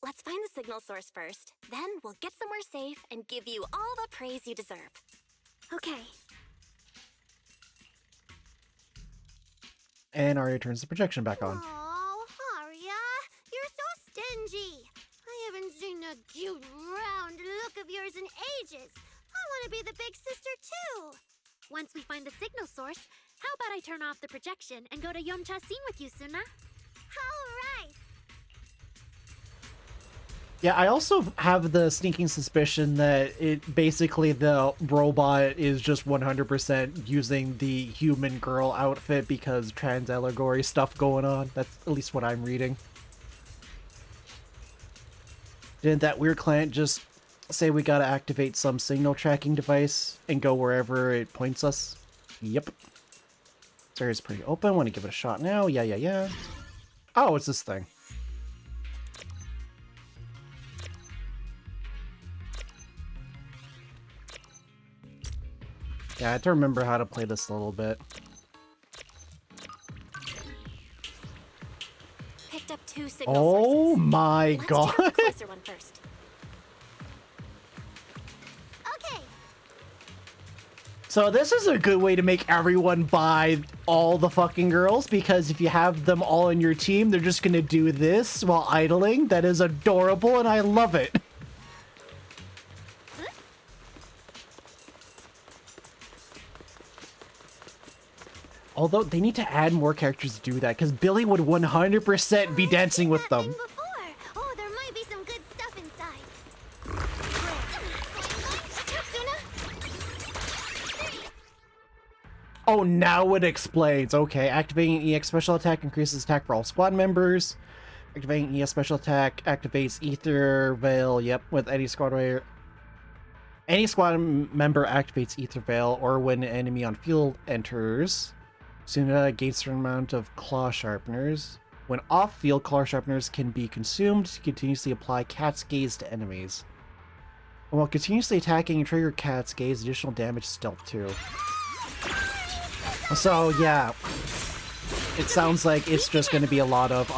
Let's find the signal source first, then we'll get somewhere safe and give you all the praise you deserve. Okay. And Arya turns the projection back on. Oh, Arya, you're so stingy. I haven't seen a cute, round look of yours in ages. I want to be the big sister, too. Once we find the signal source, how about I turn off the projection and go to Yomcha Scene with you, Suna? All right. Yeah, I also have the sneaking suspicion that it basically the robot is just 100% using the human girl outfit because trans allegory stuff going on. That's at least what I'm reading. Didn't that weird client just say we gotta activate some signal tracking device and go wherever it points us? Yep. This area's pretty open. Want to give it a shot now? Yeah. Oh, it's this thing. Yeah, I have to remember how to play this a little bit. Picked up 2 signal Oh sources. my Let's god! check the closer one first. Okay. So this is a good way to make everyone buy all the fucking girls, because if you have them all in your team, they're just gonna do this while idling. That is adorable, and I love it. Although, they need to add more characters to do that, because Billy would 100% be dancing with them. Oh, there might be some good stuff inside. Oh, now it explains. Okay, activating EX special attack increases attack for all squad members. Activating EX special attack activates Ether Veil. Yep, with any squad member activates Ether Veil, or when an enemy on field enters. Suna gains a certain amount of claw sharpeners. When off-field, claw sharpeners can be consumed to continuously apply Cat's Gaze to enemies. And while continuously attacking and trigger Cat's Gaze, additional damage stealth too. So yeah, it sounds like it's just going to be a lot of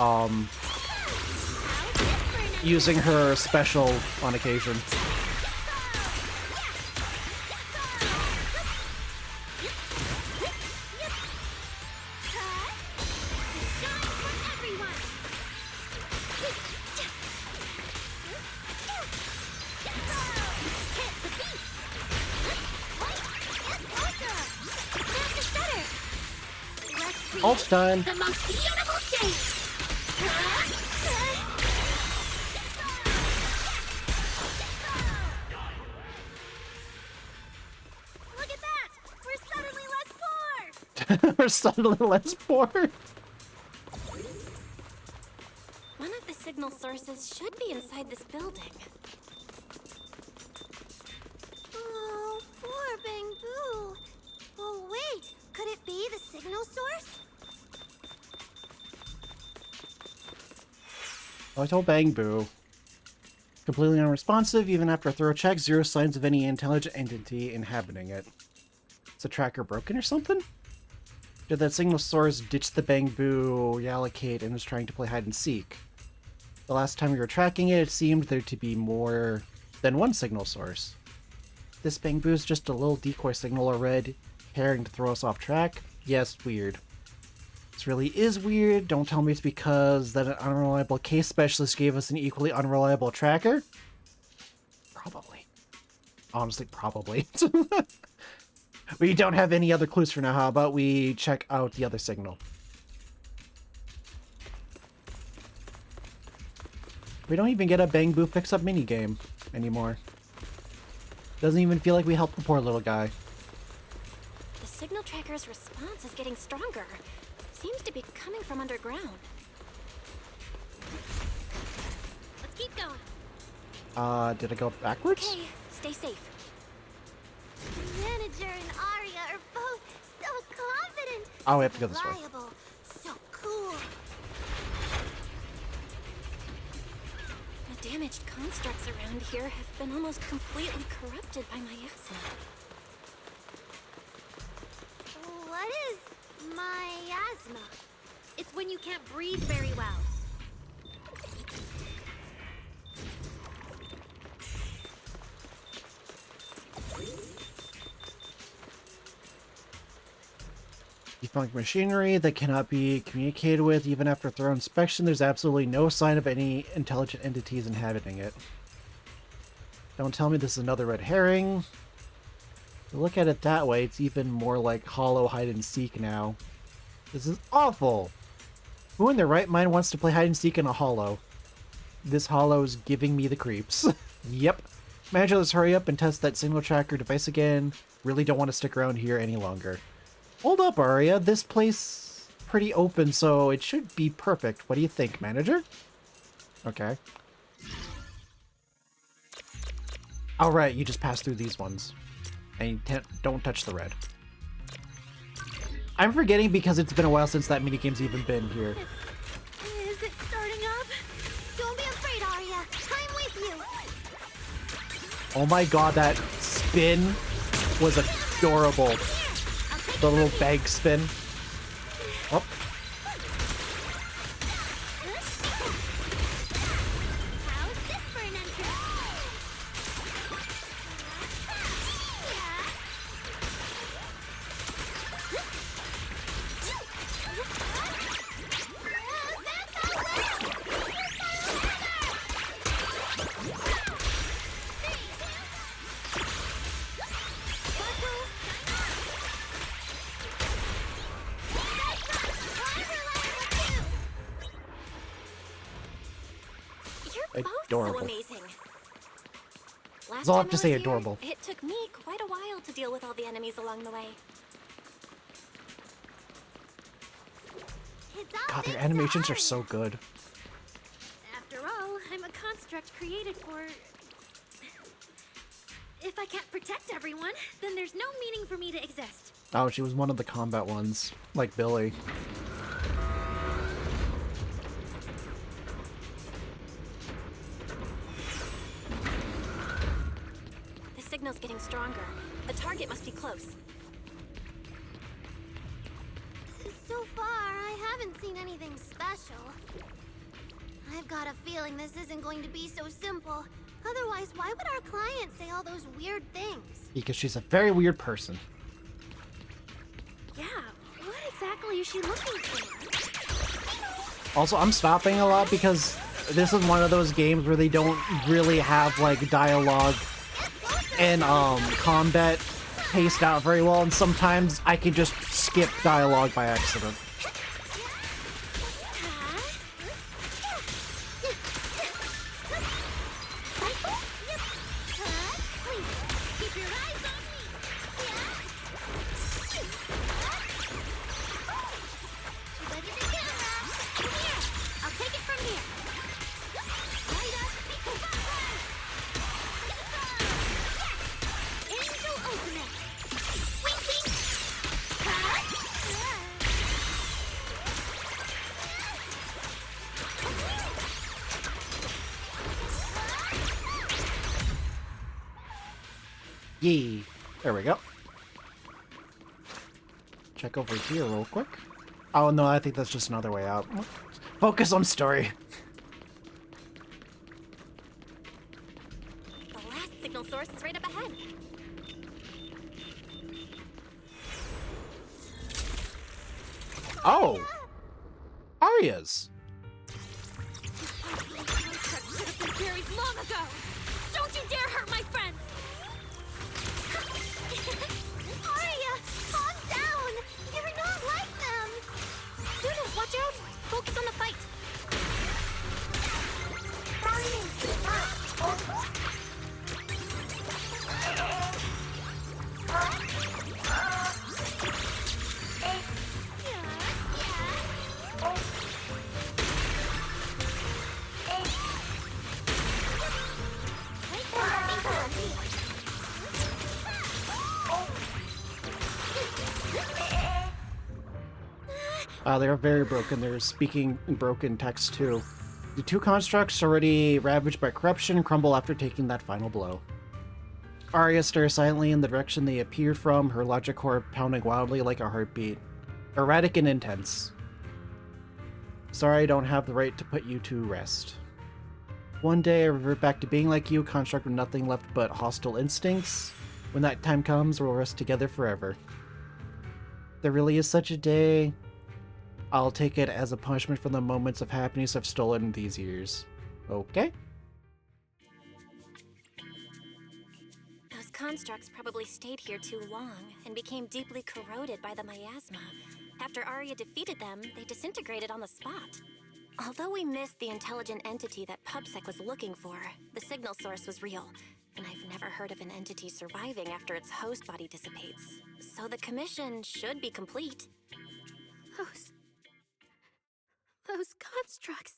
using her special on occasion. Ult time. The most beautiful stage. Look at that! We're suddenly less poor. We're suddenly less poor. One of the signal sources should be inside this building. Oh, poor Bang Boo. Oh wait, could it be the signal source? I told Bang Boo. Completely unresponsive, even after a thorough check, zero signs of any intelligent entity inhabiting it. Is the tracker broken or something? Did that signal source ditch the Bang Boo Yalakate and was trying to play hide and seek? The last time we were tracking it, it seemed there to be more than one signal source. This Bang Boo is just a little decoy signal or red herring to throw us off track? Yes, weird. This really is weird. Don't tell me it's because that an unreliable case specialist gave us an equally unreliable tracker? Probably. Honestly, probably. We don't have any other clues for now. How about we check out the other signal? We don't even get a Bang Boo Fix Up minigame anymore. Doesn't even feel like we helped the poor little guy. The signal tracker's response is getting stronger. Seems to be coming from underground. Let's keep going. Did I go backwards? Okay, stay safe. The manager and Arya are both so confident. Oh, we have to go this way. Reliable, so cool. The damaged constructs around here have been almost completely corrupted by miasma. What is miasma? It's when you can't breathe very well. Defunct machinery that cannot be communicated with even after thorough inspection. There's absolutely no sign of any intelligent entities inhabiting it. Don't tell me this is another red herring. If you look at it that way, it's even more like hollow hide and seek now. This is awful! Who in their right mind wants to play hide and seek in a hollow? This hollow's giving me the creeps. Yep. Manager, let's hurry up and test that signal tracker device again. Really don't want to stick around here any longer. Hold up, Arya. This place pretty open, so it should be perfect. What do you think, manager? Okay. Alright, you just pass through these ones. And you don't touch the red. I'm forgetting because it's been a while since that minigame's even been here. Is it starting up? Don't be afraid, Arya. I'm with you. Oh my god, that spin was adorable. The little bag spin. Oh. How's this for an entrance? You're both Adorable. so amazing. That's all I have time to say, was here, adorable. It took me quite a while to deal with all the enemies along the way. God, their animations are so good. After all, I'm a construct created for... If I can't protect everyone, then there's no meaning for me to exist. Oh, she was one of the combat ones, like Billy. The signal's getting stronger. The target must be close. So far, I haven't seen anything special. I've got a feeling this isn't going to be so simple. Otherwise, why would our client say all those weird things? Because she's a very weird person. Yeah, what exactly is she looking for? Also, I'm stopping a lot because this is one of those games where they don't really have, like, dialogue and, combat paced out very well, and sometimes I can just skip dialogue by accident. Yee. There we go. Check over here real quick. Oh no, I think that's just another way out. Focus on story. The last signal source is right up ahead. Oh! Arya's! Should have been buried long ago! Don't you dare hurt my friends! Arya, calm down! You're not like them! Suna, watch out! Focus on the fight! They're very broken. They're speaking in broken text, too. The two constructs, already ravaged by corruption, crumble after taking that final blow. Arya stares silently in the direction they appeared from, her logic core pounding wildly like a heartbeat. Erratic and intense. Sorry, I don't have the right to put you to rest. One day I revert back to being like you, construct with nothing left but hostile instincts. When that time comes, we'll rest together forever. There really is such a day. I'll take it as a punishment for the moments of happiness I've stolen these years. Okay? Those constructs probably stayed here too long and became deeply corroded by the miasma. After Arya defeated them, they disintegrated on the spot. Although we missed the intelligent entity that PubSec was looking for, the signal source was real, and I've never heard of an entity surviving after its host body dissipates. So the commission should be complete. Those constructs...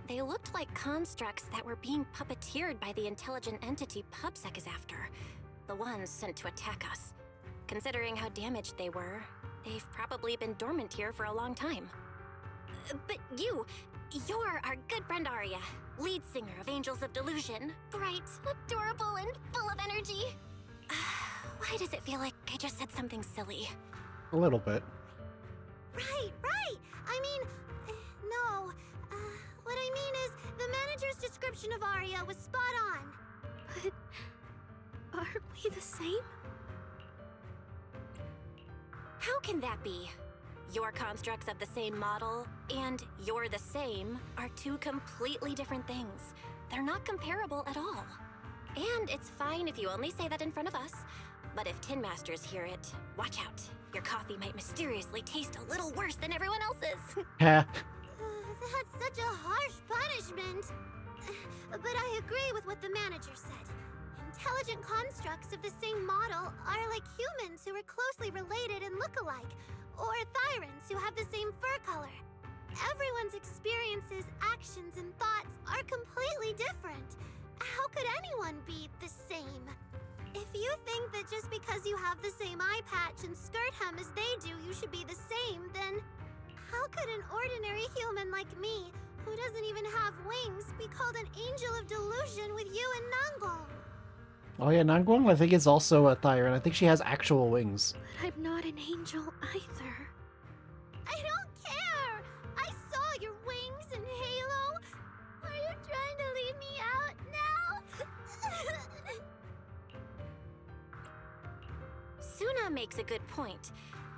They looked like constructs that were being puppeteered by the intelligent entity PubSec is after. The ones sent to attack us. Considering how damaged they were, they've probably been dormant here for a long time. But you're our good friend Arya, lead singer of Angels of Delusion. Bright, adorable, and full of energy. Why does it feel like I just said something silly? A little bit. Right! I mean, no. What I mean is, the manager's description of Arya was spot on. But aren't we the same? How can that be? Your constructs of the same model and you're the same are two completely different things. They're not comparable at all. And it's fine if you only say that in front of us. But if Tin Masters hear it, watch out. Your coffee might mysteriously taste a little worse than everyone else's. Yeah. That's such a harsh punishment. But I agree with what the manager said. Intelligent constructs of the same model are like humans who are closely related and look alike, or Thyrans who have the same fur color. Everyone's experiences, actions, and thoughts are completely different. How could anyone be the same? If you think that just because you have the same eye patch and skirt hem as they do, you should be the same, then how could an ordinary human like me, who doesn't even have wings, be called an angel of delusion with you and Nangong? Oh yeah, Nangwang I think is also a Thyran. I think she has actual wings. But I'm not an angel either. I don't care! I saw your wings and halo! Are you trying to leave me out now? Suna makes a good point.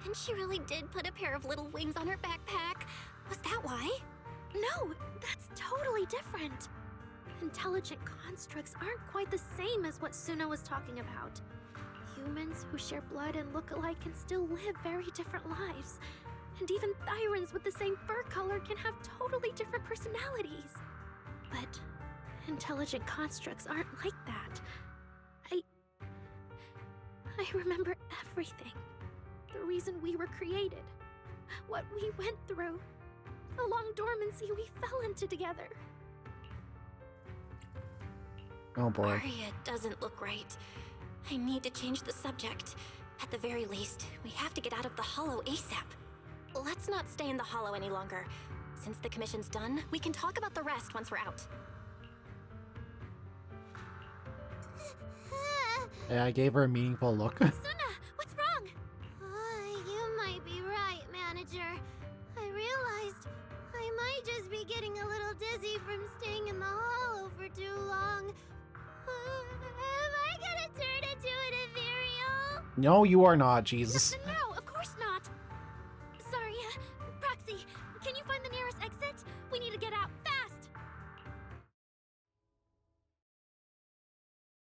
And she really did put a pair of little wings on her backpack. Was that why? No, that's totally different. Intelligent constructs aren't quite the same as what Suna was talking about. Humans who share blood and look alike can still live very different lives. And even Thyrans with the same fur color can have totally different personalities. But intelligent constructs aren't like that. I remember everything. The reason we were created. What we went through. The long dormancy we fell into together. Oh boy. Arya doesn't look right. I need to change the subject. At the very least, we have to get out of the Hollow ASAP. Let's not stay in the Hollow any longer. Since the commission's done, we can talk about the rest once we're out. Yeah, I gave her a meaningful look. Suna, what's wrong? You might be right, manager. I realized I might just be getting a little dizzy from staying in the Hollow for too long. Am I gonna turn into an ethereal? No, you are not, Jesus. No, of course not. Sorry, Proxy, can you find the nearest exit? We need to get out fast.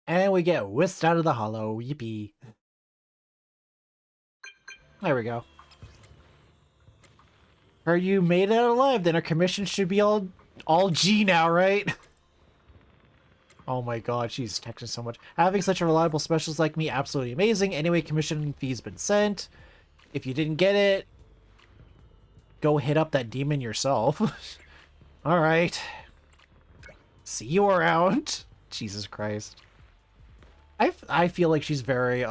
And we get whisked out of the Hollow. Yippee. There we go. Heard you made it out alive, then our commission should be all G now, right? Oh my god, she's texting so much. Having such a reliable specialist like me, absolutely amazing. Anyway, commission fee's been sent. If you didn't get it, go hit up that demon yourself. Alright. See you around. Jesus Christ. I feel like she's very,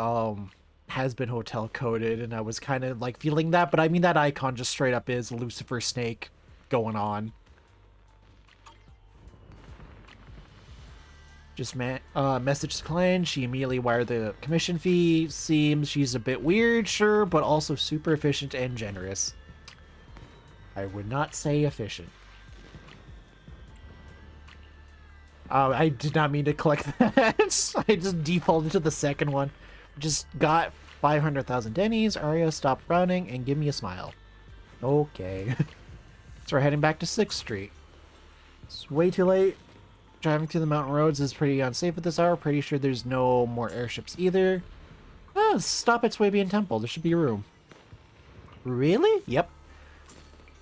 has been hotel coded, and I was kind of like feeling that, but I mean that icon just straight up is Lucifer Snake going on. Just message the client. She immediately wired the commission fee. Seems she's a bit weird, sure, but also super efficient and generous. I would not say efficient. I did not mean to click that. I just defaulted to the second one. Just got 500,000 Denny's. Arya, stop frowning and give me a smile. Okay. So we're heading back to 6th Street. It's way too late. Driving through the mountain roads is pretty unsafe at this hour. Pretty sure there's no more airships either. Oh, stop at Swabian Temple. There should be room. Really? Yep.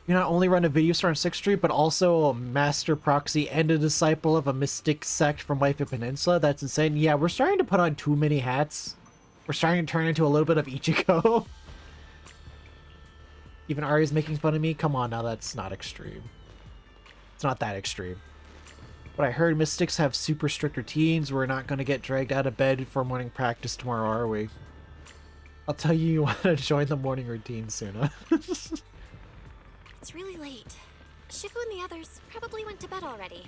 You not only run a video store on 6th Street, but also a master proxy and a disciple of a mystic sect from Waifu Peninsula. That's insane. Yeah, we're starting to put on too many hats. We're starting to turn into a little bit of Ichigo. Even Arya's making fun of me. Come on now, that's not extreme. It's not that extreme. But I heard mystics have super strict routines. We're not going to get dragged out of bed for morning practice tomorrow, are we? I'll tell you want to join the morning routine soon. It's really late. Shifu and the others probably went to bed already.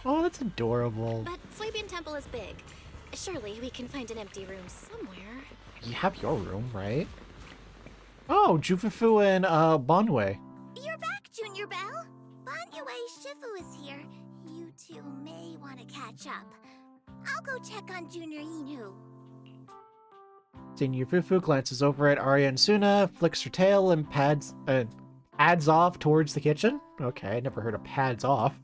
Oh, that's adorable. But Swabian Temple is big. Surely we can find an empty room somewhere. You have your room, right? Oh, Jufufu and Mon-Wed. You're back, Junior Belle. Mon-Wed, Shifu is here. You two may want to catch up. I'll go check on Junior Inu. Senior Fufu glances over at Arya and Suna, flicks her tail, and pads off towards the kitchen. Okay, I never heard of pads off.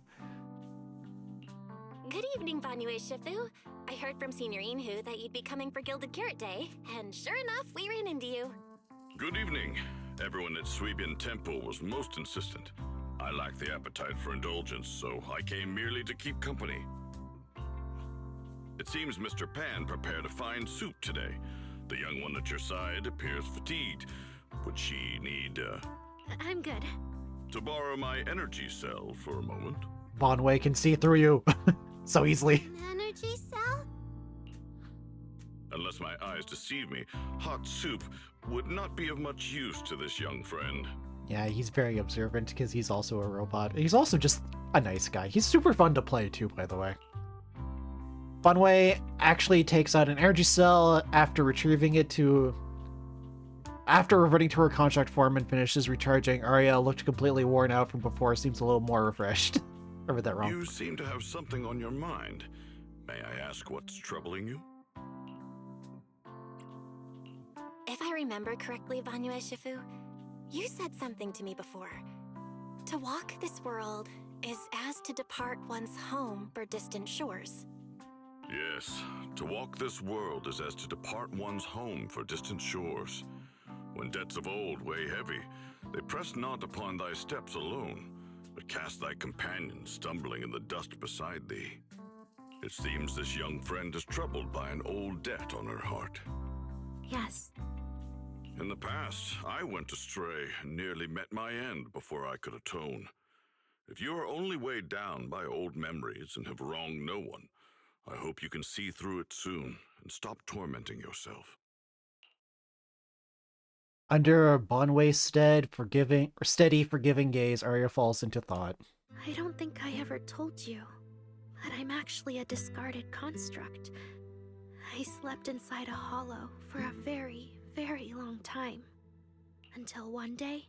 Good evening, Banue Shifu. I heard from Senior Inhu that you'd be coming for Gilded Carrot Day, and sure enough, we ran into you. Good evening. Everyone at Suibin Temple was most insistent. I lack the appetite for indulgence, so I came merely to keep company. It seems Mr. Pan prepared a fine soup today. The young one at your side appears fatigued. Would she need, I'm good. to borrow my energy cell for a moment? Mon-Wed can see through you so easily. Energy cell? Unless my eyes deceive me, hot soup would not be of much use to this young friend. Yeah, he's very observant because he's also a robot. He's also just a nice guy. He's super fun to play too, by the way. Mon-Wed actually takes out an energy cell after retrieving it after reverting to her contract form and finishes recharging. Arya looked completely worn out from before, seems a little more refreshed. I read that wrong. You seem to have something on your mind. May I ask what's troubling you? If I remember correctly, Banue Shifu, you said something to me before. To walk this world is as to depart one's home for distant shores. Yes, to walk this world is as to depart one's home for distant shores. When debts of old weigh heavy, they press not upon thy steps alone, but cast thy companion stumbling in the dust beside thee. It seems this young friend is troubled by an old debt on her heart. Yes. In the past, I went astray and nearly met my end before I could atone. If you are only weighed down by old memories and have wronged no one, I hope you can see through it soon and stop tormenting yourself. Under Mon-Wed's steady, forgiving gaze, Arya falls into thought. I don't think I ever told you that I'm actually a discarded construct. I slept inside a hollow for a very, very long time. Until one day,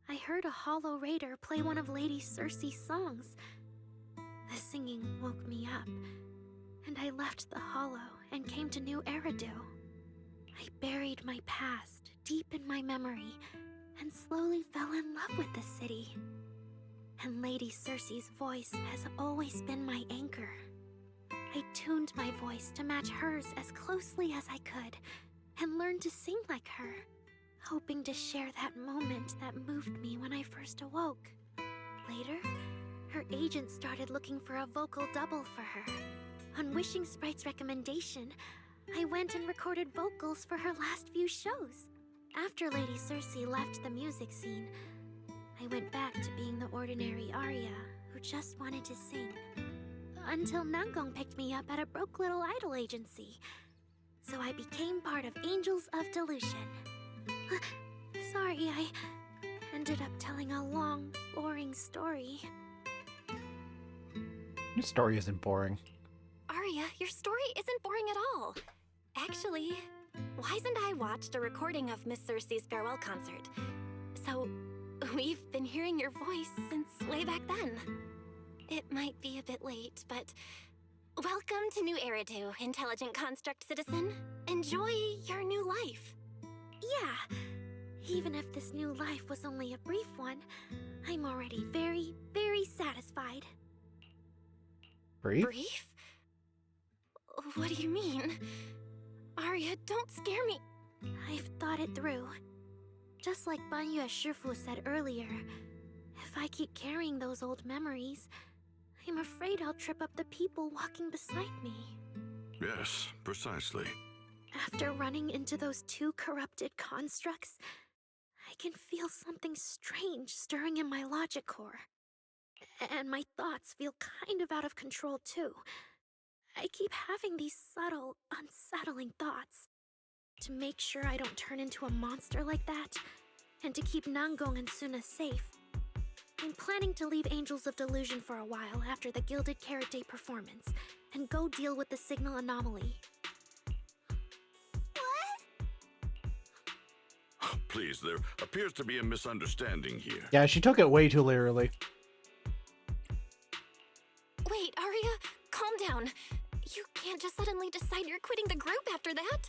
I heard a hollow raider play one of Lady Cersei's songs. The singing woke me up, and I left the hollow and came to New Eridu. I buried my past deep in my memory and slowly fell in love with the city. And Lady Cersei's voice has always been my anchor. I tuned my voice to match hers as closely as I could and learned to sing like her, hoping to share that moment that moved me when I first awoke. Later, her agent started looking for a vocal double for her. On Wishing Sprite's recommendation, I went and recorded vocals for her last few shows. After Lady Cersei left the music scene, I went back to being the ordinary Arya who just wanted to sing. Until Nangong picked me up at a broke little idol agency. So I became part of Angels of Delusion. Sorry, I ended up telling a long, boring story. Your story isn't boring. Arya, your story isn't boring at all. Actually, Wise and I watched a recording of Miss Cersei's farewell concert. So, we've been hearing your voice since way back then. It might be a bit late, but welcome to New Eridu, intelligent construct citizen. Enjoy your new life. Yeah, even if this new life was only a brief one, I'm already very, very satisfied. Brief? Brief? What do you mean? Arya, don't scare me. I've thought it through. Just like Banyu Shifu said earlier, if I keep carrying those old memories, I'm afraid I'll trip up the people walking beside me. Yes, precisely. After running into those two corrupted constructs, I can feel something strange stirring in my logic core. And my thoughts feel kind of out of control too. I keep having these subtle, unsettling thoughts. To make sure I don't turn into a monster like that, and to keep Nangong and Suna safe, I'm planning to leave Angels of Delusion for a while after the Gilded Carrot Day performance, and go deal with the signal anomaly. Please, there appears to be a misunderstanding here. Yeah, she took it way too literally. Wait, Arya, calm down. You can't just suddenly decide you're quitting the group after that.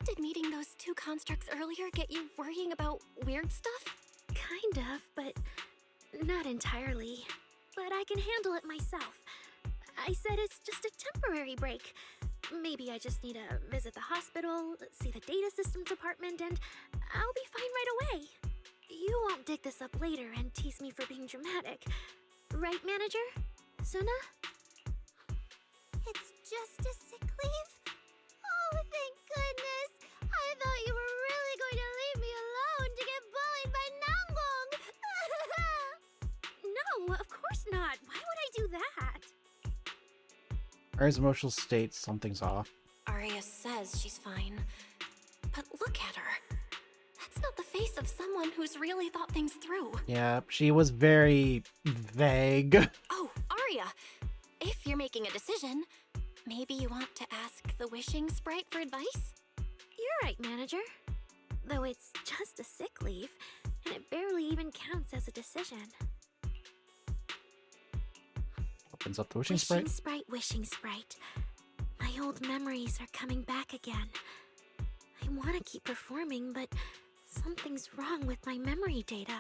Did meeting those two constructs earlier get you worrying about weird stuff? Kind of, but not entirely. But I can handle it myself. I said it's just a temporary break. Maybe I just need to visit the hospital, see the data systems department, and I'll be fine right away. You won't dig this up later and tease me for being dramatic. Right, Manager? Suna? It's just a sick leave? Oh, thank goodness! I thought you were really going to leave me alone to get bullied by Nanggong! No, of course not. Why would I do that? Aria's emotional state, something's off. Aria says she's fine. But look at her. That's not the face of someone who's really thought things through. Yeah, she was very vague. Oh, Aria! If you're making a decision, maybe you want to ask the wishing sprite for advice? You're right, Manager. Though it's just a sick leave, and it barely even counts as a decision. Opens up the wishing sprite. Wishing sprite. My old memories are coming back again. I want to keep performing, but something's wrong with my memory data.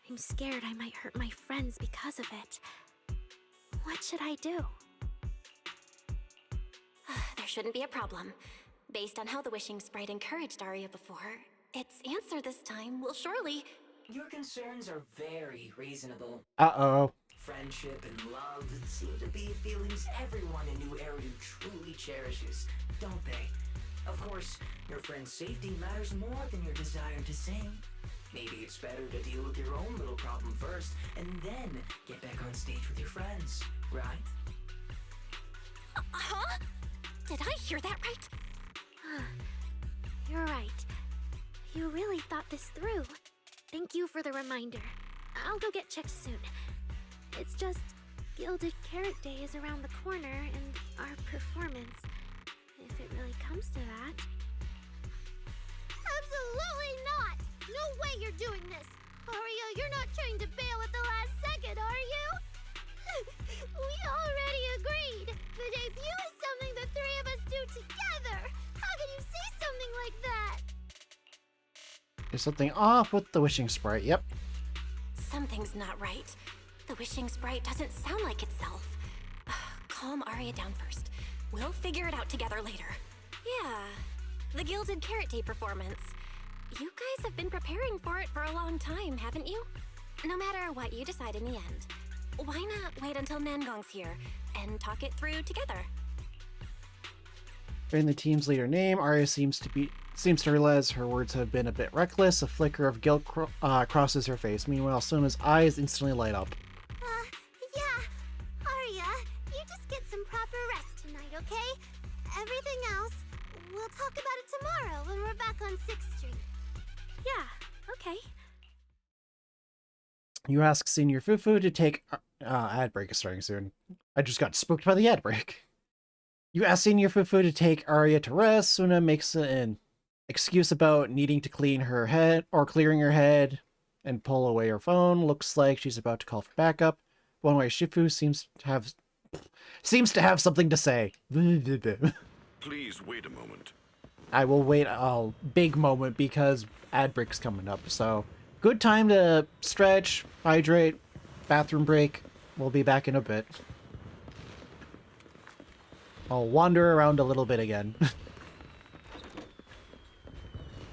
I'm scared I might hurt my friends because of it. What should I do? There shouldn't be a problem. Based on how the wishing sprite encouraged Aria before, its answer this time will surely... Your concerns are very reasonable. Uh-oh. Friendship and love seem to be feelings everyone in New Area truly cherishes, don't they? Of course, your friend's safety matters more than your desire to sing. Maybe it's better to deal with your own little problem first, and then get back on stage with your friends, right? Huh? Did I hear that right? You're right. You really thought this through. Thank you for the reminder. I'll go get checked soon. It's just Gilded Carrot Day is around the corner, and our performance, if it really comes to that. Absolutely not! No way you're doing this! Aria, you're not trying to bail at the last second, are you? We already agreed! The debut is something the three of us do together! How can you say something like that? There's something off with the wishing sprite, yep. Something's not right. The wishing sprite doesn't sound like itself. Calm Aria down first. We'll figure it out together later. Yeah, the Gilded Carrot Day performance. You guys have been preparing for it for a long time, haven't you? No matter what you decide in the end, why not wait until Nanggong's here and talk it through together? Hearing the team's leader name, Aria seems to realize her words have been a bit reckless. A flicker of guilt crosses her face. Meanwhile, Suna's eyes instantly light up. Yeah. Aria, you just get some proper rest tonight, okay? Everything else, we'll talk about it tomorrow when we're back on 6th Street. Yeah, okay. You ask Senior Fufu to take... ad break is starting soon. I just got spooked by the ad break. You ask Senior Fufu to take Aria to rest. Suna makes an excuse about needing to clean her head, or clearing her head, and pull away her phone. Looks like she's about to call for backup. One way Shifu seems to have something to say. Please wait a moment. I will wait a big moment because ad break's coming up. So, good time to stretch, hydrate, bathroom break. We'll be back in a bit. I'll wander around a little bit again.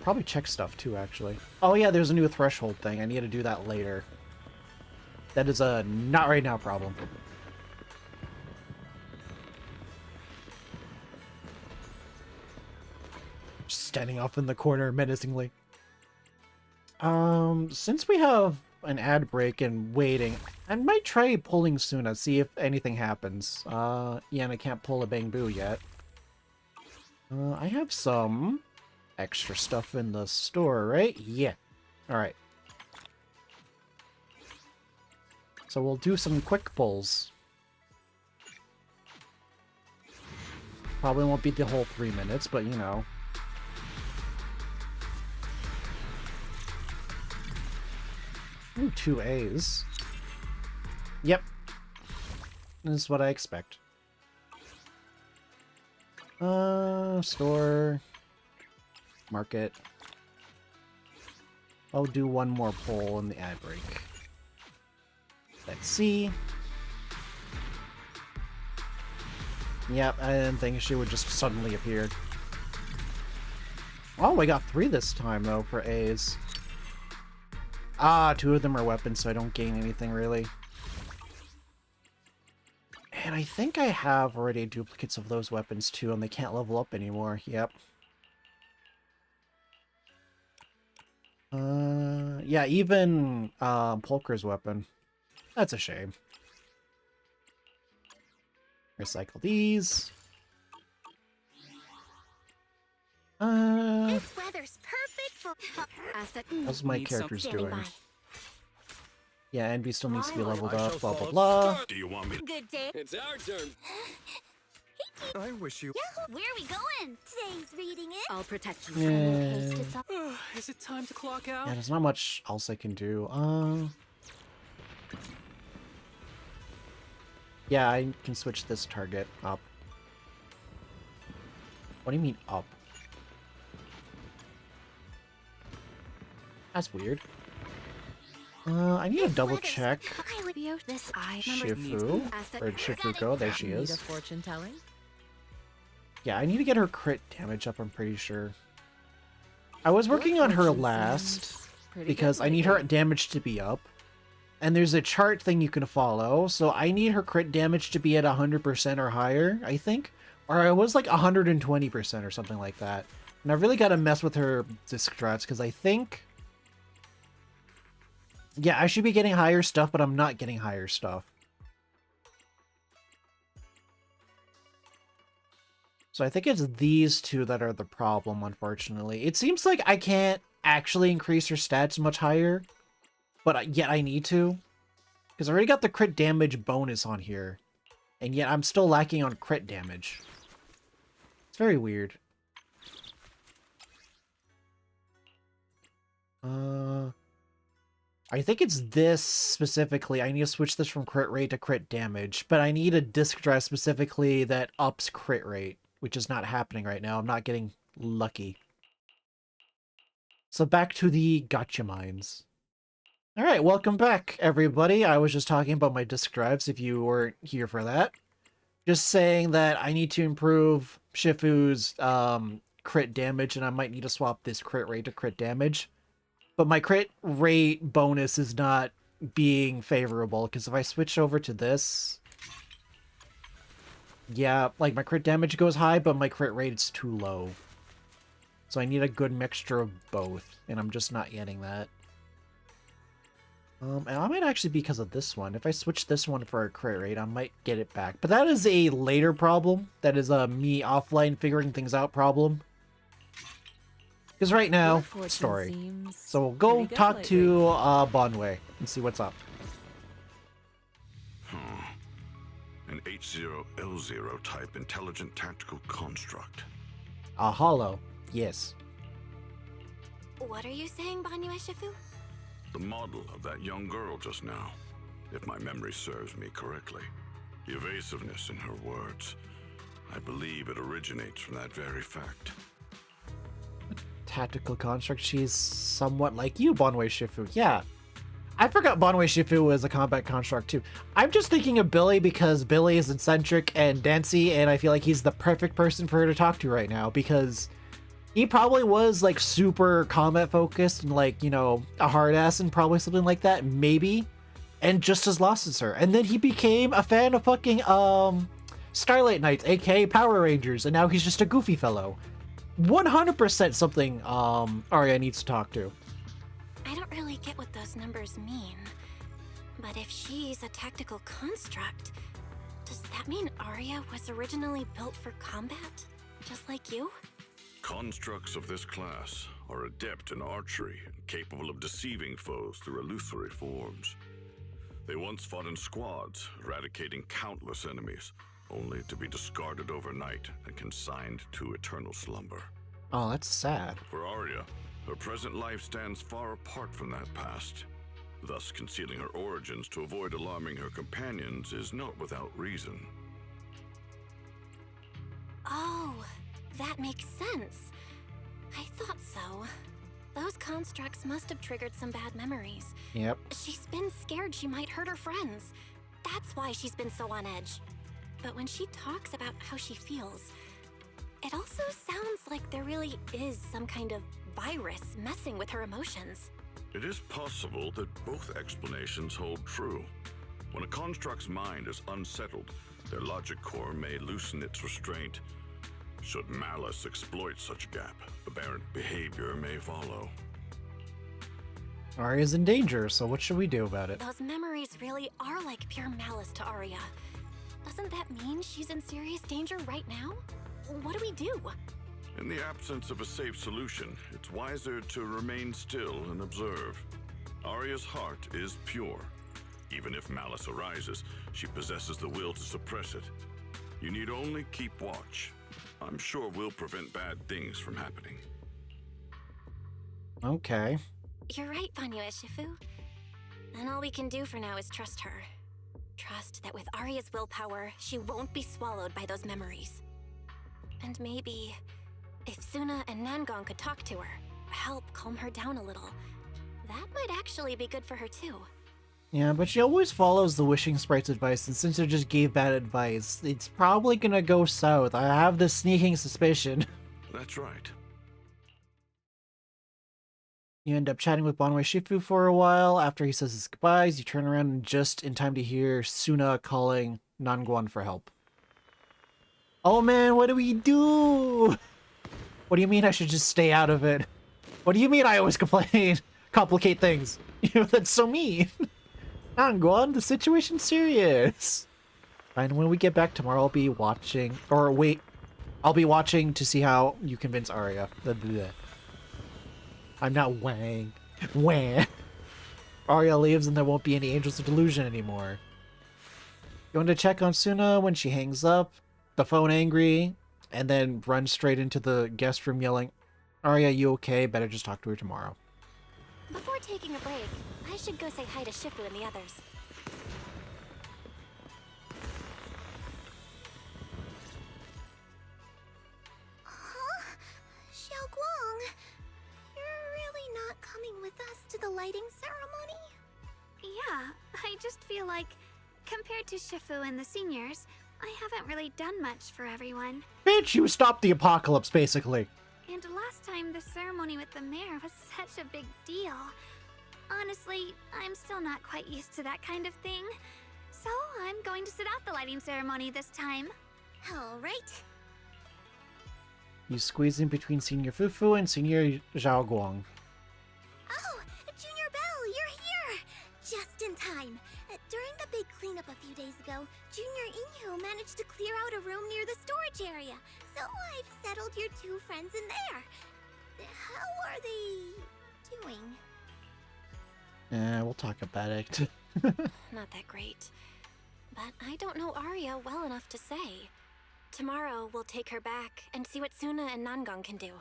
Probably check stuff too, actually. Oh yeah, there's a new threshold thing. I need to do that later. That is a not right now problem. Just standing off in the corner menacingly. Since we have an ad break and waiting, I might try pulling Suna, see if anything happens. Yeah, and I can't pull a Bang Boo yet. I have some extra stuff in the store, right? Yeah. Alright. So we'll do some quick pulls. Probably won't be the whole 3 minutes, but you know. Ooh, 2 A's. Yep. This is what I expect. Store. Mark it. I'll do one more poll in the ad break. Let's see. Yep, I didn't think she would just suddenly appear. Oh, we got 3 this time, though, for A's. Ah, 2 of them are weapons, so I don't gain anything, really. And I think I have already duplicates of those weapons, too, and they can't level up anymore. Yep. Yeah, even Polker's weapon. That's a shame. Recycle these. This weather's perfect for How's my characters Standing doing? by. Yeah, Envy still needs to be leveled up, blah blah blah. Do you want me to? Good day. It's our turn. I wish you. Yahoo! Where are we going? Today's reading it. I'll protect you. Yeah. Is it time to clock out? Yeah, there's not much else I can do. Yeah, I can switch this target up. What do you mean up? That's weird. I need to double check Shifu, or Shifuko, there she Need a is. fortune telling? Yeah, I need to get her crit damage up, I'm pretty sure. I was working on her last, because I need her damage to be up. And there's a chart thing you can follow, so I need her crit damage to be at 100% or higher, I think. Or it was like 120% or something like that. And I really got to mess with her disc strats, because I think... Yeah, I should be getting higher stuff, but I'm not getting higher stuff. So I think it's these two that are the problem, unfortunately. It seems like I can't actually increase her stats much higher, but yet I need to. Because I already got the crit damage bonus on here, and yet I'm still lacking on crit damage. It's very weird. I think it's this specifically. I need to switch this from crit rate to crit damage, but I need a disc drive specifically that ups crit rate, which is not happening right now. I'm not getting lucky. So back to the gotcha mines. Alright, welcome back, everybody. I was just talking about my disc drives, if you weren't here for that. Just saying that I need to improve Shifu's crit damage, and I might need to swap this crit rate to crit damage. But my crit rate bonus is not being favorable, because if I switch over to this... Yeah, like my crit damage goes high, but my crit rate is too low. So I need a good mixture of both, and I'm just not getting that. And I might actually, because of this one, if I switch this one for a crit rate, I might get it back. But that is a later problem. That is a me offline figuring things out problem. Because right now, story. So we'll go talk to Mon-Wed and see what's up. An H0L0 type intelligent tactical construct. A hollow, yes. What are you saying, Mon-Wed Shifu? The model of that young girl just now, if my memory serves me correctly. The evasiveness in her words. I believe it originates from that very fact. Tactical construct, she's somewhat like you, Mon-Wed Shifu. Yeah. I forgot Mon-Wed Shifu was a combat construct too. I'm just thinking of Billy because Billy is eccentric and dancy, and I feel like he's the perfect person for her to talk to right now, because he probably was like super combat focused and like, you know, a hard ass and probably something like that, maybe, and just as lost as her. And then he became a fan of fucking Starlight Knights, aka Power Rangers, and now he's just a goofy fellow. 100% something Arya needs to talk to. I don't really get what those numbers mean. But if she's a tactical construct, does that mean Arya was originally built for combat? Just like you? Constructs of this class are adept in archery and capable of deceiving foes through illusory forms. They once fought in squads, eradicating countless enemies, only to be discarded overnight and consigned to eternal slumber. Oh, that's sad. For Arya, her present life stands far apart from that past. Thus, concealing her origins to avoid alarming her companions is not without reason. Oh, that makes sense. I thought so. Those constructs must have triggered some bad memories. Yep. She's been scared she might hurt her friends. That's why she's been so on edge. But when she talks about how she feels, it also sounds like there really is some kind of virus messing with her emotions. It is possible that both explanations hold true. When a construct's mind is unsettled, their logic core may loosen its restraint. Should malice exploit such a gap, aberrant behavior may follow. Arya's in danger, so what should we do about it? Those memories really are like pure malice to Arya. Doesn't that mean she's in serious danger right now? What do we do? In the absence of a safe solution, it's wiser to remain still and observe. Arya's heart is pure. Even if malice arises, she possesses the will to suppress it. You need only keep watch. I'm sure we'll prevent bad things from happening. Okay. You're right, Banyo Ishifu. Then all we can do for now is trust her. Trust that with Arya's willpower, she won't be swallowed by those memories. And maybe, if Suna and Nangong could talk to her, help calm her down a little, that might actually be good for her too. Yeah, but she always follows the Wishing Sprite's advice, and since it just gave bad advice, it's probably gonna go south. I have this sneaking suspicion. That's right. You end up chatting with Mon-Wed Shifu for a while. After he says his goodbyes, you turn around and just in time to hear Suna calling Nangguan for help. Oh man, what do we do? What do you mean I should just stay out of it? What do you mean I always complain? Complicate things. You know, that's so mean. Nangguan, the situation's serious. And when we get back tomorrow, I'll be watching... Or wait, I'll be watching to see how you convince Arya. I'm not Wang. Wang. Arya leaves and there won't be any Angels of Delusion anymore. Going to check on Suna when she hangs up, the phone angry, and then run straight into the guest room yelling, Arya, you okay? Better just talk to her tomorrow. Before taking a break, I should go say hi to Shifu and the others. Huh? Xiaoguang, you're really not coming with us to the lighting ceremony? Yeah, I just feel like, compared to Shifu and the seniors, I haven't really done much for everyone. Bitch, you stopped the apocalypse, basically. And last time the ceremony with the mayor was such a big deal. Honestly, I'm still not quite used to that kind of thing. So I'm going to sit out the lighting ceremony this time. All right. You squeeze in between Senior Fufu and Senior Xiaoguang. Oh, Junior Belle, you're here! Just in time. During the big cleanup a few days ago, Junior Inhu managed to clear out a room near the storage area. So I've settled your two friends in there. How are they doing? We'll talk about it. Not that great. But I don't know Arya well enough to say. Tomorrow we'll take her back and see what Suna and Nangong can do.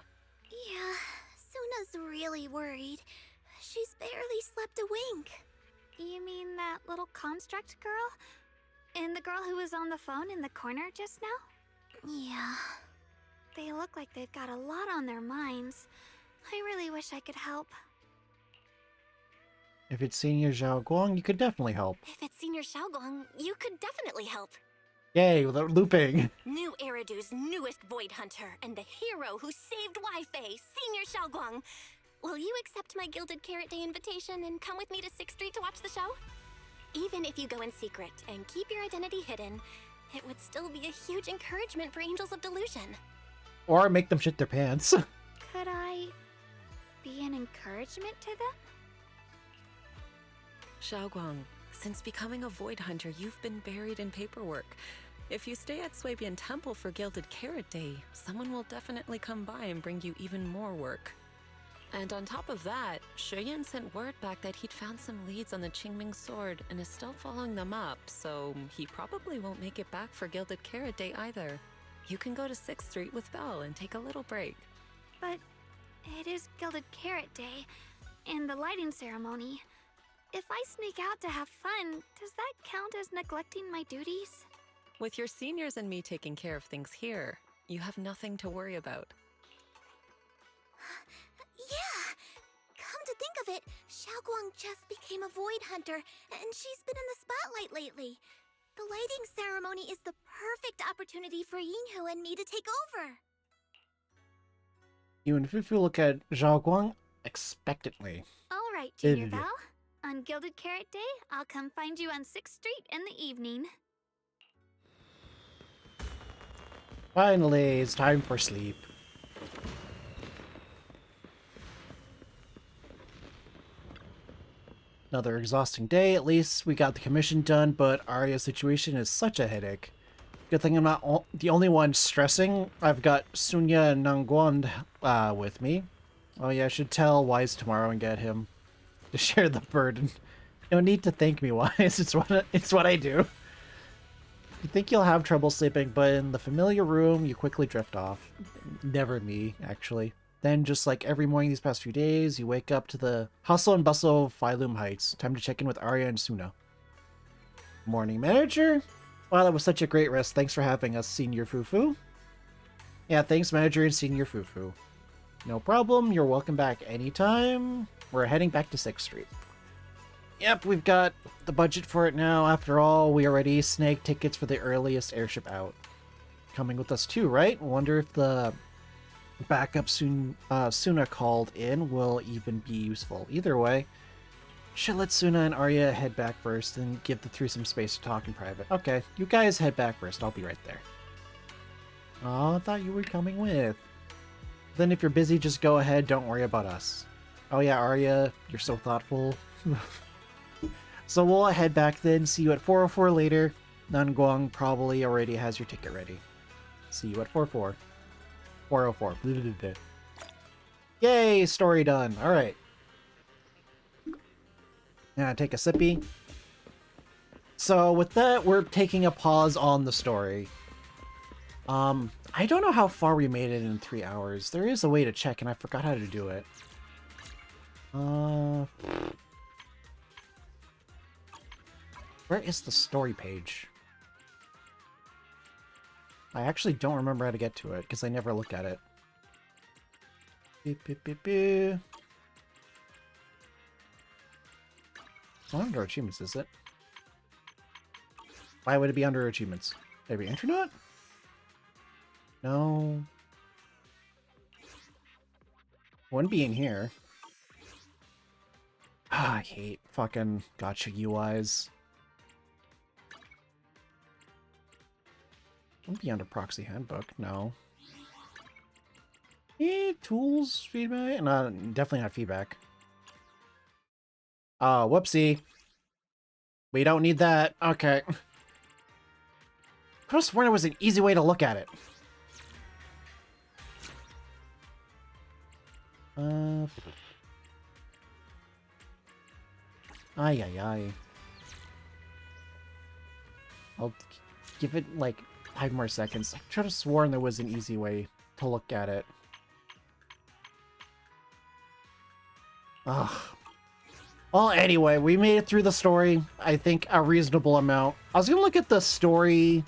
Yeah, Suna's really worried. She's barely slept a wink. You mean that little construct girl? And the girl who was on the phone in the corner just now? Yeah. They look like they've got a lot on their minds. I really wish I could help. If it's Senior Xiaoguang, you could definitely help. If it's Senior Xiaoguang, you could definitely help. Yay, without looping. New Eridu's newest Void Hunter and the hero who saved Wi-Fi, Senior Xiaoguang. Will you accept my Gilded Carrot Day invitation and come with me to 6th Street to watch the show? Even if you go in secret and keep your identity hidden, it would still be a huge encouragement for Angels of Delusion. Or make them shit their pants. Could I be an encouragement to them? Xiaoguang, since becoming a Void Hunter, you've been buried in paperwork. If you stay at Swabian Temple for Gilded Carrot Day, someone will definitely come by and bring you even more work. And on top of that, Shuyan sent word back that he'd found some leads on the Qingming sword and is still following them up, so he probably won't make it back for Gilded Carrot Day either. You can go to 6th Street with Belle and take a little break. But it is Gilded Carrot Day and the lighting ceremony. If I sneak out to have fun, does that count as neglecting my duties? With your seniors and me taking care of things here, you have nothing to worry about. think of it, Xiaoguang just became a Void Hunter, and she's been in the spotlight lately. The lighting ceremony is the perfect opportunity for Yinghu and me to take over. You and Fufu look at Zhao Guang expectantly. All right, Junior Belle. On Gilded Carrot Day, I'll come find you on 6th Street in the evening. Finally, it's time for sleep. Another exhausting day. At least we got the commission done, but Arya's situation is such a headache. Good thing I'm not the only one stressing. I've got Sunya and Nangguan with me. Oh yeah, I should tell Wise tomorrow and get him to share the burden. No need to thank me, Wise. It's what I do. You think you'll have trouble sleeping, but in the familiar room, you quickly drift off. Never me, actually. Then, just like every morning these past few days, you wake up to the hustle and bustle of Phylum Heights. Time to check in with Arya and Suna. Morning, manager? Wow, that was such a great rest. Thanks for having us, Senior Fufu. Yeah, thanks, manager and Senior Fufu. No problem. You're welcome back anytime. We're heading back to 6th Street. Yep, we've got the budget for it now. After all, we already snagged tickets for the earliest airship out. Coming with us too, right? Wonder if the backup Suna called in will even be useful. Either way, should let Suna and Arya head back first and give the three some space to talk in private. Okay, you guys head back first. I'll be right there. Oh, I thought you were coming with. Then if you're busy, just go ahead. Don't worry about us. Oh yeah, Arya, you're so thoughtful. So we'll head back then. See you at 404 later. Nanguang probably already has your ticket ready. See you at 404. 404. Blah, blah, blah. Yay! Story done. Alright. Yeah, take a sippy. So with that, we're taking a pause on the story. I don't know how far we made it in 3 hours. There is a way to check, and I forgot how to do it. Where is the story page? I actually don't remember how to get to it, because I never look at it. Beep, beep, beep, beep. It's not under achievements, is it? Why would it be under achievements? Maybe internet? No. Wouldn't be in here. Ah, I hate fucking gotcha UIs. Wouldn't be under proxy handbook, no. Tools, feedback? No, definitely not feedback. Oh, whoopsie. We don't need that. Okay. I could have sworn it was an easy way to look at it. Ay, ay, ay. I'll give it, like, 5 more seconds. I could have sworn there was an easy way to look at it. Ugh. Well, anyway, we made it through the story. I think a reasonable amount. I was gonna look at the story,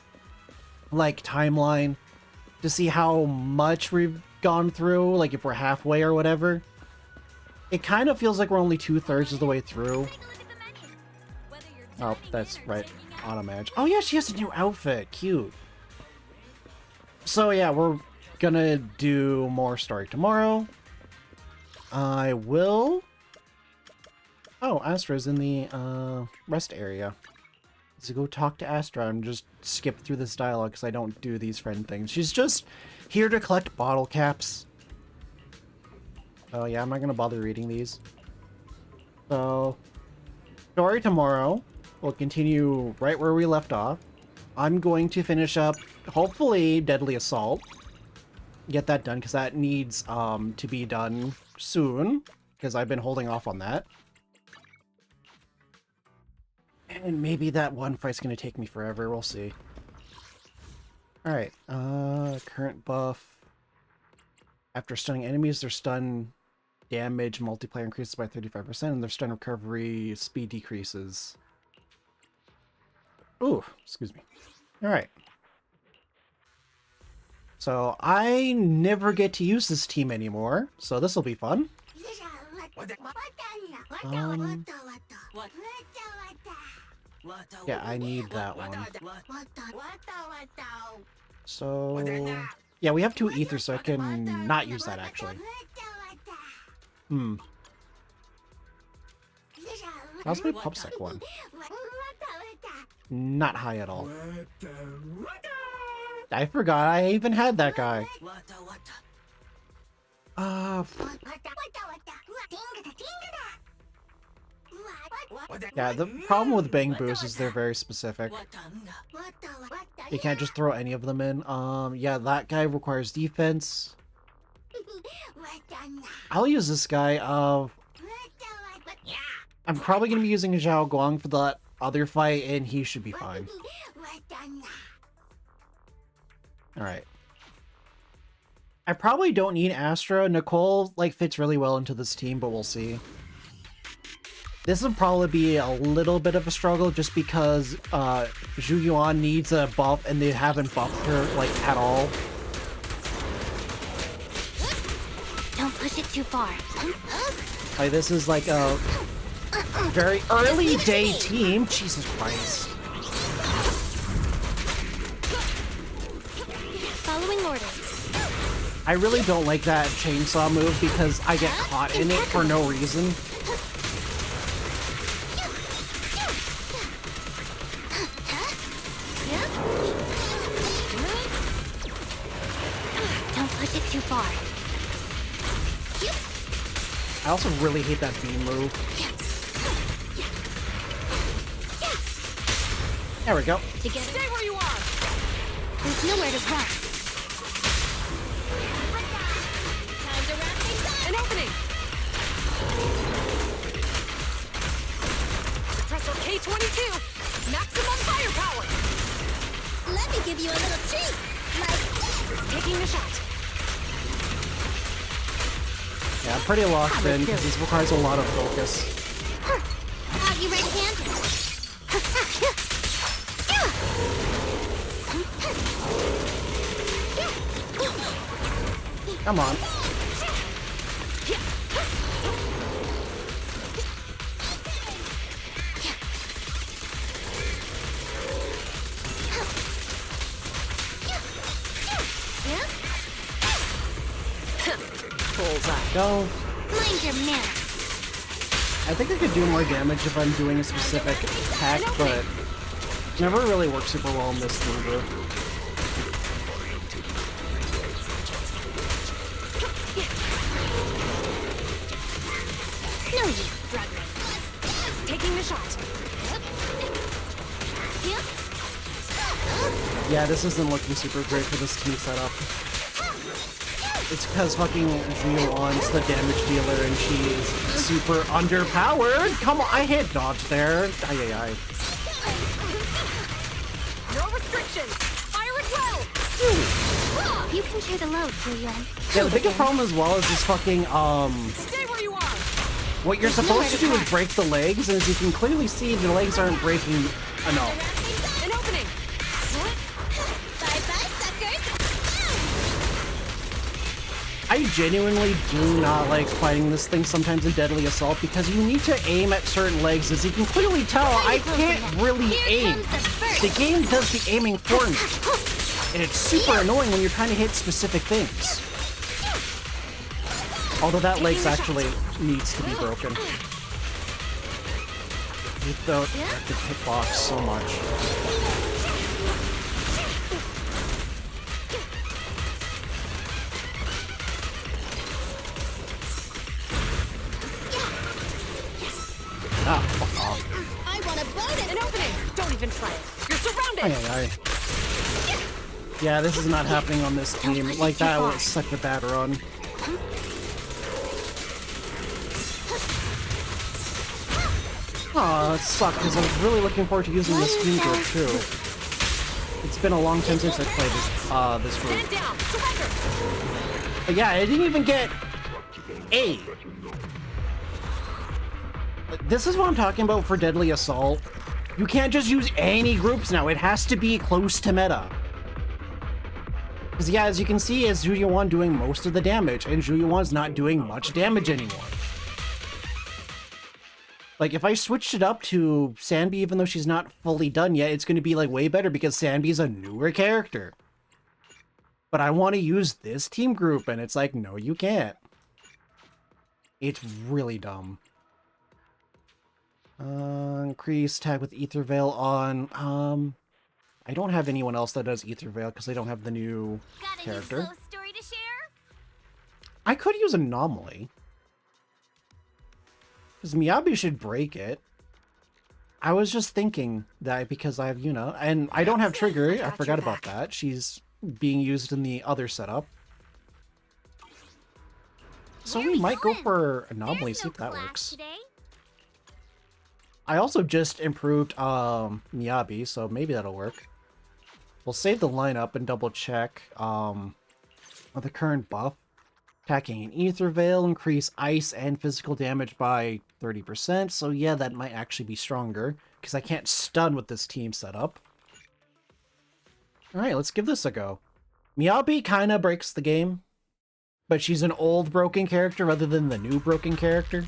like, timeline to see how much we've gone through, like, if we're halfway or whatever. It kind of feels like we're only 2/3 of the way through. Oh, that's right. Auto manage. Oh yeah, she has a new outfit. Cute. So yeah, we're gonna do more story tomorrow. I will... Oh, Astra's in the rest area. So go talk to Astra and just skip through this dialogue because I don't do these friend things. She's just here to collect bottle caps. Oh yeah, I'm not gonna bother reading these. So, story tomorrow. We'll continue right where we left off. I'm going to finish up, hopefully, Deadly Assault. Get that done, because that needs to be done soon, because I've been holding off on that. And maybe that one fight's going to take me forever, we'll see. Alright, current buff. After stunning enemies, their stun damage multiplier increases by 35%, and their stun recovery speed decreases. Ooh, excuse me. Alright. So, I never get to use this team anymore, so this will be fun. Yeah, I need that one. So... yeah, we have 2 ethers, so I can not use that, actually. How's my PubSec one? Not high at all. I forgot I even had that guy. Yeah, the problem with Bang Boos is they're very specific. You can't just throw any of them in. Yeah, that guy requires defense. I'll use this guy. I'm probably going to be using Zhao Guang for that other fight, and he should be fine. Alright. I probably don't need Astra. Nicole, like, fits really well into this team, but we'll see. This will probably be a little bit of a struggle just because Zhu Yuan needs a buff, and they haven't buffed her, like, at all. Don't push it too far. Like, this is like a very early day team. Jesus Christ. Following orders. I really don't like that chainsaw move because I get caught in it for no reason. Don't push it too far. I also really hate that beam move. There we go. Together. Stay where you are! There's nowhere to run. Time to wrap things up! An opening! Suppressor K-22! Maximum firepower! Let me give you a little treat. Like this. Taking the shot. Yeah, I'm pretty locked in because this requires a lot of focus. Are you ready-handed? Come on. Go. Mind your manners. I think I could do more damage if I'm doing a specific attack, but it never really works super well in this maneuver. No use. Taking the shot. Yeah, this isn't looking super great for this team setup. It's because fucking Zhu-Yuan's the damage dealer and she is super underpowered. Come on, I hit dodge there. Ay, ay, ay. No restrictions. Fire it well. You can share the load, Zhu-Yuan. Yeah, the biggest problem as well is this fucking, Stay where you are. what you're supposed to do is break the legs, and as you can clearly see, the legs aren't breaking enough. An opening. Bye-bye, suckers. I genuinely do not like fighting this thing sometimes in Deadly Assault because you need to aim at certain legs. As you can clearly tell, I can't really aim. The game does the aiming for me. And it's super annoying when you're trying to hit specific things. Although that leg's actually needs to be broken. I hate the hitbox so much. Ah, fuck off. I want a bonus. An opening. Don't even try it. You're surrounded. Ay, ay, ay. Yeah, this is not happening on this team. Like, that was such a bad run. Aw, it sucked, because I was really looking forward to using this team group, too. It's been a long time since I played this group. Stand down. Surrender. But yeah, I didn't even get A. This is what I'm talking about for Deadly Assault. You can't just use any groups now. It has to be close to meta. Because yeah, as you can see, is Zhu Yuan doing most of the damage, and Zhu Yuan's not doing much damage anymore. Like, if I switched it up to Sanby, even though she's not fully done yet, it's going to be, like, way better because Sanby's a newer character. But I want to use this team group, and it's like, no, you can't. It's really dumb. Increase tag with Ether Veil on. I don't have anyone else that does Ether Veil because I don't have the new character. Got a new ghost story to share? I could use Anomaly. Because Miyabi should break it. I was just thinking that because I have Yuna, and I don't have Trigger, I forgot about that. She's being used in the other setup. So we might go for Anomaly, see if that works. I also just improved Miyabi, so maybe that'll work. We'll save the lineup and double check the current buff. Attacking an Ether Veil, increase ice and physical damage by 30%, so yeah, that might actually be stronger, because I can't stun with this team setup. Alright, let's give this a go. Miyabi kinda breaks the game, but she's an old broken character rather than the new broken character.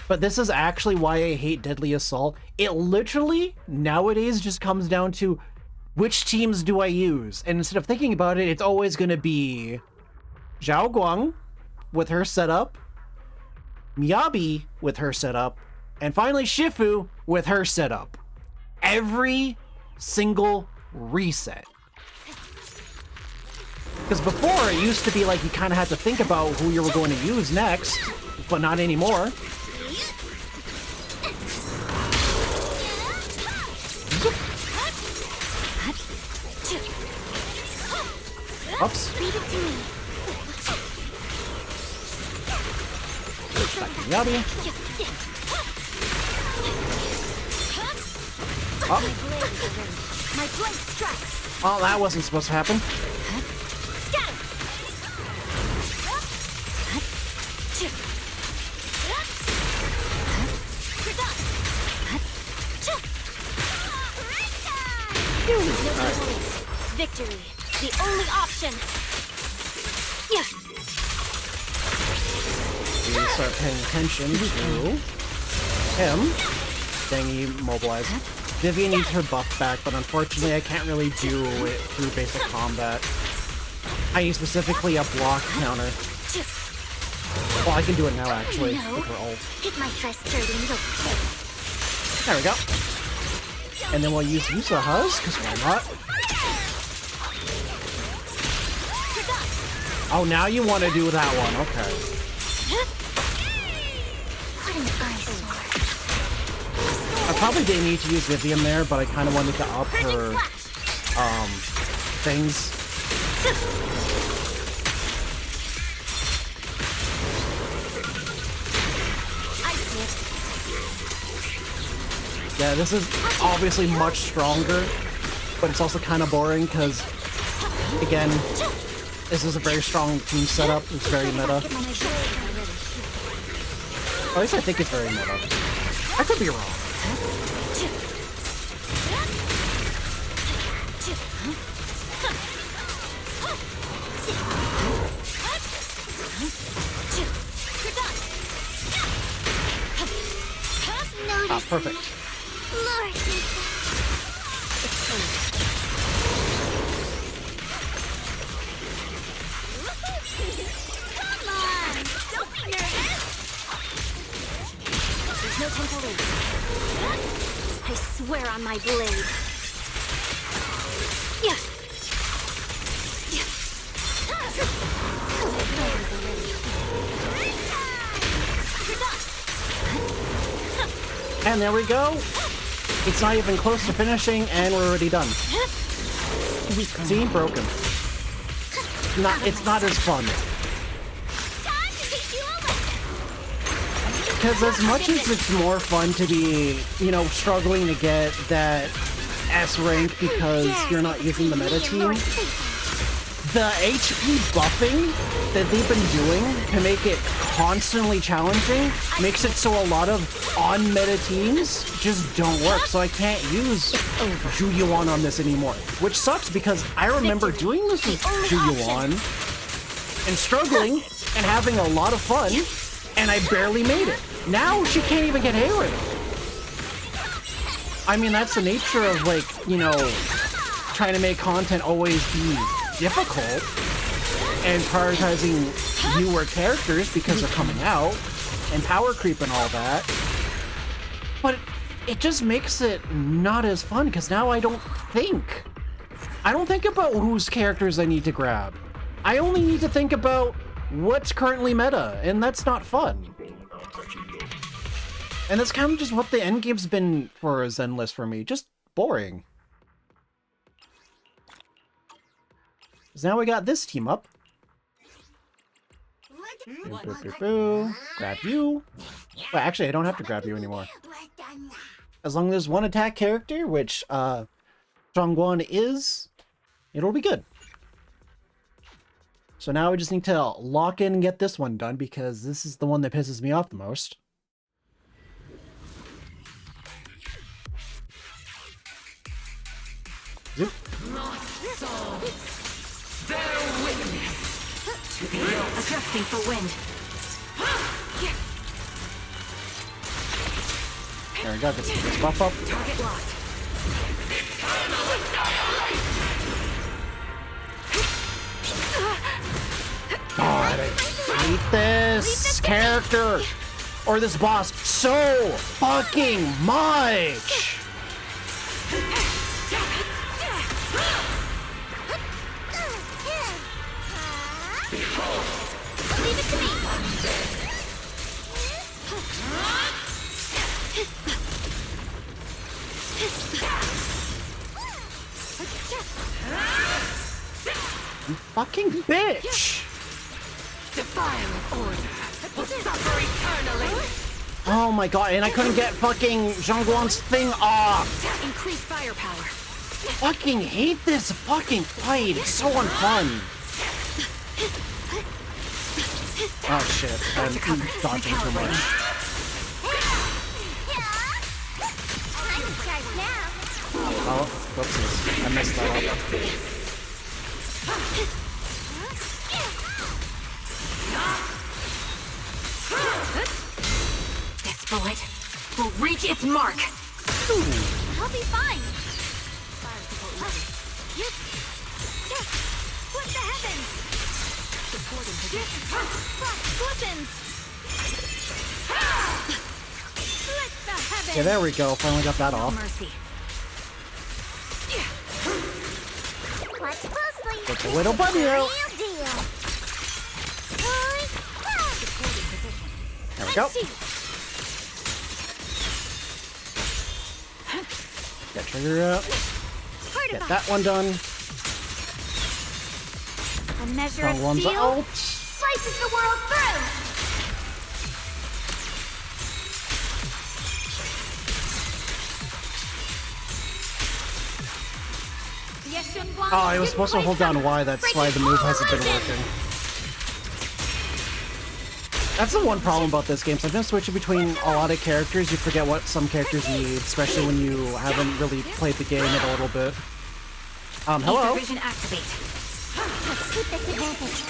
But this is actually why I hate Deadly Assault. It literally, nowadays, just comes down to which teams do I use? And instead of thinking about it, it's always going to be Zhao Guang with her setup, Miyabi with her setup, and finally Shifu with her setup. Every single reset. Because before, it used to be like you kind of had to think about who you were going to use next, but not anymore. Oops. Miyabi. Oh, that wasn't supposed to happen. Victory, the only option. Yeah. We start paying attention to him. Dang, he mobilized. Vivian needs her buff back, but unfortunately I can't really do it through basic combat. I need specifically a block counter. Well, I can do it now actually, with her ult. Get my frustrating look. There we go. And then we'll use Yusahas, because why not? Oh, now you want to do that one, okay. I probably didn't need to use Vivian there, but I kind of wanted to up her, things. Yeah, this is obviously much stronger, but it's also kind of boring because, again, this is a very strong team setup. It's very meta. At least I think it's very meta. I could be wrong. Ah, perfect. Come on! Don't be nervous! There's no time to lose. I swear on my blade. Yeah. And there we go. It's not even close to finishing, and we're already done. See? Broken. It's not as fun. Because as much as it's more fun to be, you know, struggling to get that S rank because you're not using the meta team, the HP buffing that they've been doing to make it constantly challenging makes it so a lot of on-meta teams just don't work. So I can't use Zhuyuan on this anymore, which sucks because I remember doing this with Zhuyuan and struggling and having a lot of fun. and I barely made it. Now she can't even get A rating. I mean, that's the nature of, like, you know, trying to make content always be difficult and prioritizing newer characters because they're coming out and power creep and all that. But it just makes it not as fun because now I don't think about whose characters I need to grab. I only need to think about what's currently meta, and that's not fun. And that's kind of just what the endgame's been for a Zenless for me. Just boring. Because now we got this team up. Boo, boo, boo, boo. Grab you. Well, actually, I don't have to grab you anymore. As long as there's one attack character, which Zhongguan is, it'll be good. So now we just need to lock in and get this one done, because this is the one that pisses me off the most. Zoop. Adjusting for wind. There we go, get this buff up. Target locked. God, I hate this character or this boss so fucking much. Leave it to me. You fucking bitch! Defile order will suffer eternally. Oh my god, and I couldn't get fucking Zhongguan's thing off! Increase firepower. Fucking hate this fucking fight, it's so unfun! Oh shit, I'm dodging too much. Oh, whoopsies, I messed that up. This bullet will reach its mark. I'll be fine. What the heavens? Supporting position. Weapons. Split the heavens. Okay, there we go, finally got that off. Mercy. Watch closely. Get the little buddy out. Real deal. There we go. Get trigger up. Get that one done. A measure Strong of one's steel out. slices the world through. Oh, I was supposed to hold down Y, that's why the move hasn't been working. That's the one problem about this game. Sometimes switching between a lot of characters, you forget what some characters need, especially when you haven't really played the game in a little bit. Hello? Vision activate. Let's keep this advantage.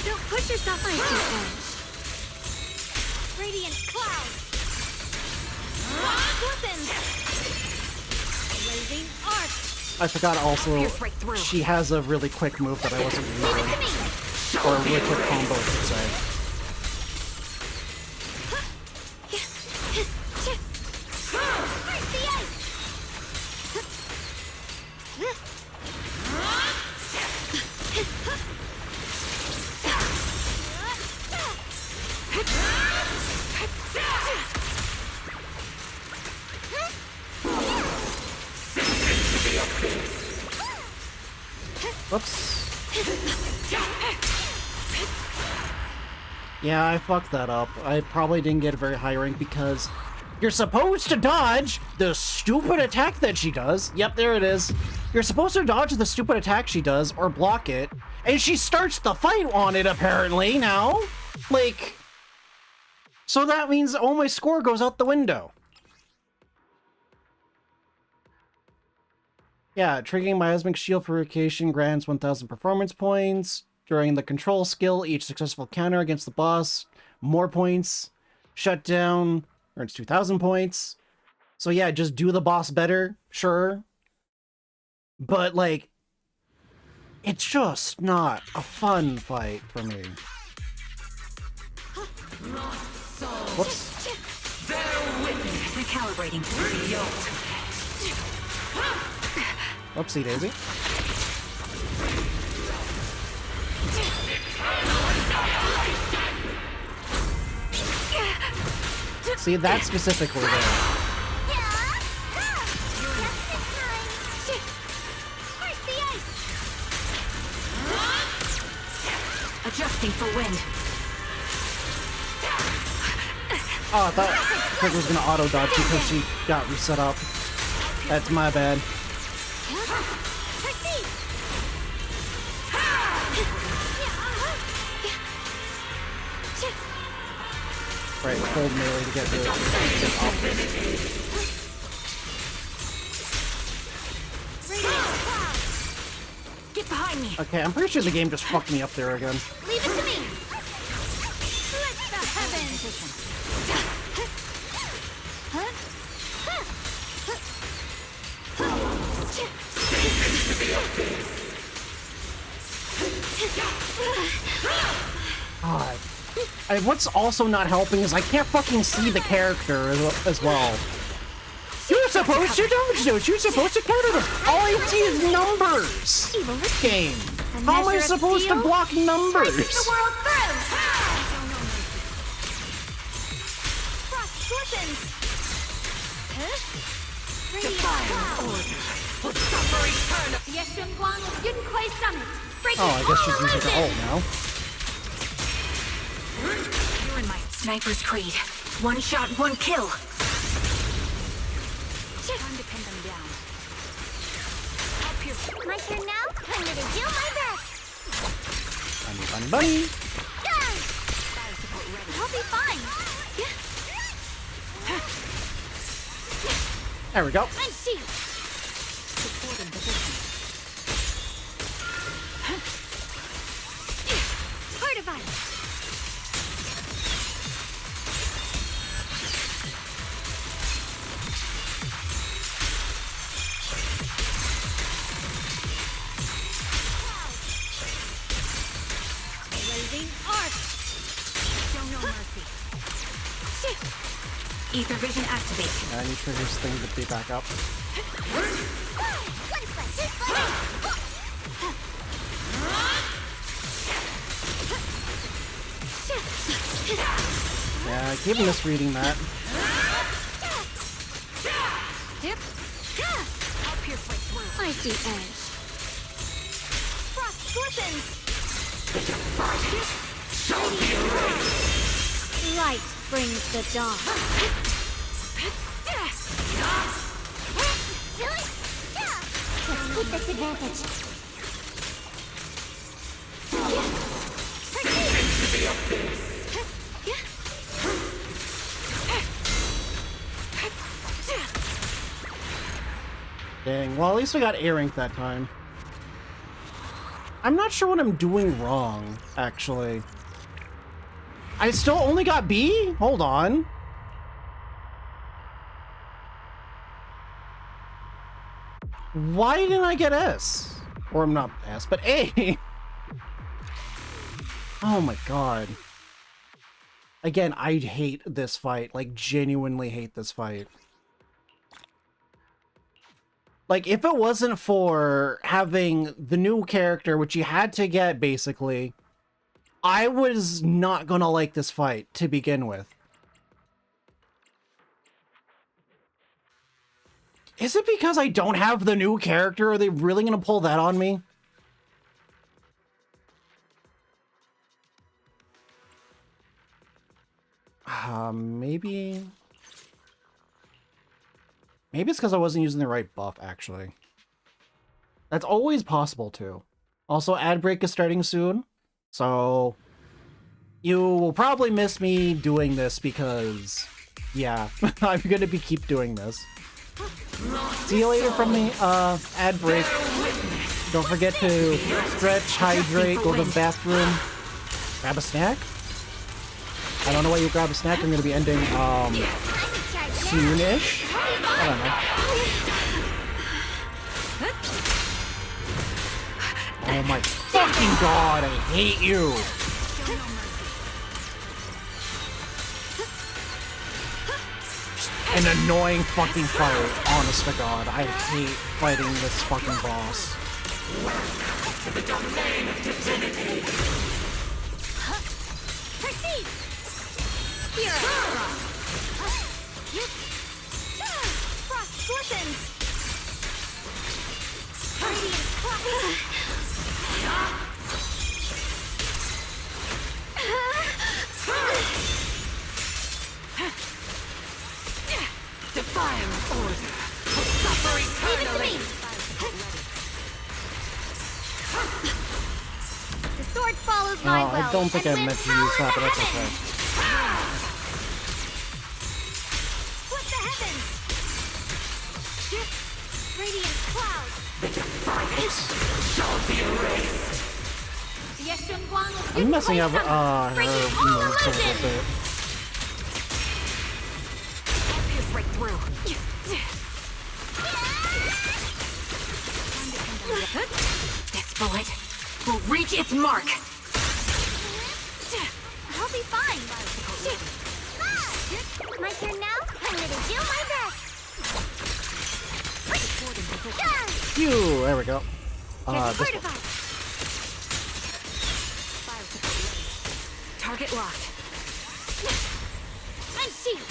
Don't push yourself on too edge. Radiant cloud. Weapons. Blazing arc. I forgot also, she has a really quick move that I wasn't using. Or a really quick combo, I should say. Break the ice. Whoops. Yeah, I fucked that up. I probably didn't get a very high rank because you're supposed to dodge the stupid attack that she does. Yep, there it is. You're supposed to dodge the stupid attack she does or block it, and she starts the fight on it apparently now. Like, so that means all my score goes out the window. Yeah, triggering miasmic shield purification grants 1,000 performance points. during the control skill. Each successful counter against the boss, more points. Shutdown earns 2,000 points. So yeah, just do the boss better, sure. But like, it's just not a fun fight for me. Whoops. Recalibrating. Whoopsie daisy. See, that specifically there. Adjusting for wind. Oh, I thought Pig was gonna auto dodge because she got reset up. That's my bad. Right, hold melee to get the Get behind me. Okay, I'm pretty sure the game just fucked me up there again. Leave it to me. Let the heavens. God. What's also not helping is I can't fucking see the character as well. You're supposed to dodge those. You're supposed to counter them. All I see is numbers. Game. How am I supposed to block numbers? The world through. Frost scorpions. Oh, I guess she's using her ult now. You're in my sniper's creed. One shot, one kill. Time to pin them down. Up here. My turn now. I'm gonna do my best. Bunny, bunny, bunny. I'll be fine. There we go. And shield. Supporting position. Heart of ice. Blazing arc. Show no mercy. Ether vision activate. I need for this thing to be back up. Yeah, I keep misreading that. I see edge. Frost scorpions. Light brings the dawn. Let's keep this advantage. Dang, well at least I got A rank that time. I'm not sure what I'm doing wrong, actually. I still only got B? Hold on. Why didn't I get S? Or I'm not S, but A! Oh my god. Again, I hate this fight. Like, genuinely hate this fight. Like, if it wasn't for having the new character, which you had to get, basically, I was not gonna like this fight to begin with. Is it because I don't have the new character? Are they really gonna pull that on me? Maybe... Maybe it's because I wasn't using the right buff, actually. That's always possible, too. Also, ad break is starting soon, so... You will probably miss me doing this because... Yeah, I'm gonna keep doing this. See you later from the, ad break. Don't forget to stretch, hydrate, go to the bathroom, grab a snack. I don't know why you grab a snack. I'm gonna be ending soonish. I don't know. Oh my fucking god, I hate you! An annoying fucking fight, honest to god. I hate fighting this fucking boss. To the domain of divinity. Proceed! Here, Frost Scorpions! Radiant Clock! Defying order will suffer eternally. The sword follows No, my will. I don't think I meant to use that, but that's okay. Split the heavens! Radiant clouds! The defiance shall be erased. I'm messing up her moves a little bit. Right through. This bullet will reach its mark. I'll be fine. My turn now? I'm gonna do my best. Phew, there we go. This one. Target locked. Ice shield.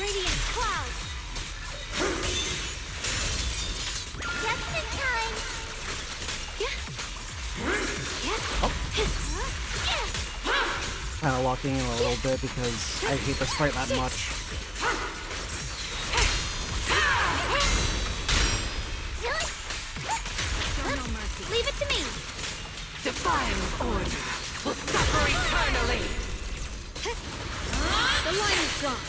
Radiant clouds! Just in time! Kind of locking in a little bit because I hate this fight that much. Leave it to me! Defying order will suffer eternally. The line is gone.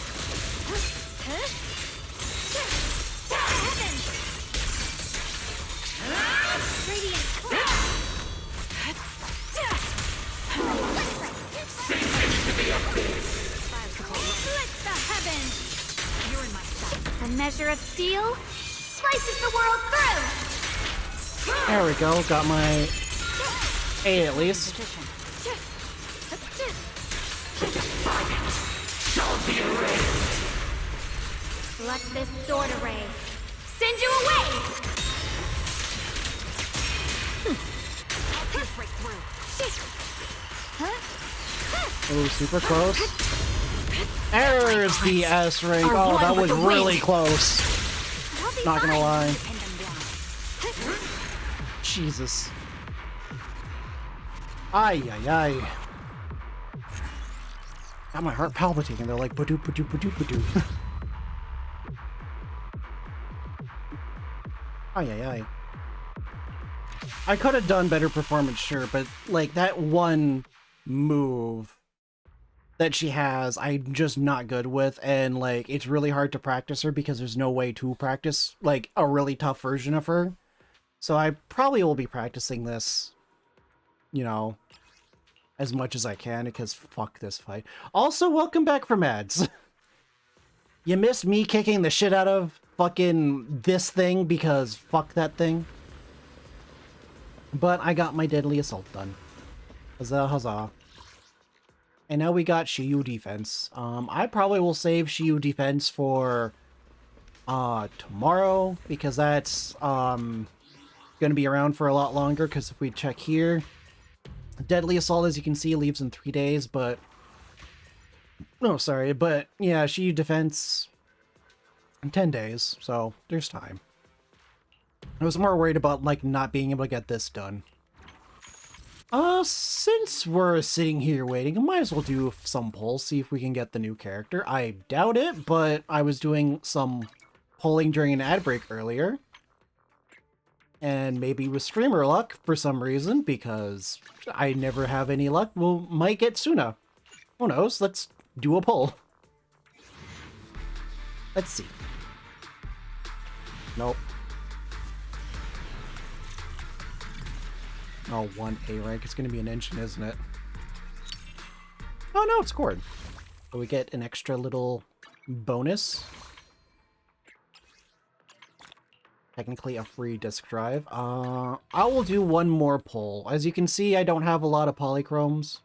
Heavens! Radiant Split the heavens! You're in my sight. A measure of steel slices the world through! There we go, got my A at least. Shall be erased. Let this sword array send you away! Oh, super close. There's the S rank. Oh, that was really close. Not gonna lie. Jesus. Ay, ay, ay. Got my heart palpitating. They're like, ba-doop, ba-doop, ba-doop, ba-doop. Ay, ay, ay. I could have done better performance, sure, but, like, that one move that she has, I'm just not good with, and, like, it's really hard to practice her because there's no way to practice, like, a really tough version of her. So I probably will be practicing this, you know, as much as I can, because fuck this fight. Also, welcome back from ads. You missed me kicking the shit out of fucking this thing, because fuck that thing. But I got my deadly assault done. Huzzah, huzzah. And now we got Shiyu defense. I probably will save Shiyu defense for tomorrow, because that's going to be around for a lot longer, because if we check here, deadly assault, as you can see, leaves in 3 days, but no, sorry, but yeah, Shiyu defense in 10 days, so there's time. I was more worried about, like, not being able to get this done. Since we're sitting here waiting, I might as well do some polls, see if we can get the new character. I doubt it, but I was doing some polling during an ad break earlier. And maybe with streamer luck for some reason, because I never have any luck, might get Suna. Who knows? Let's do a poll. Let's see. Nope. Oh, 1A rank. It's going to be an engine, isn't it? Oh, no, it's Cord. So we get an extra little bonus. Technically a free disk drive. I will do one more poll. As you can see, I don't have a lot of polychromes.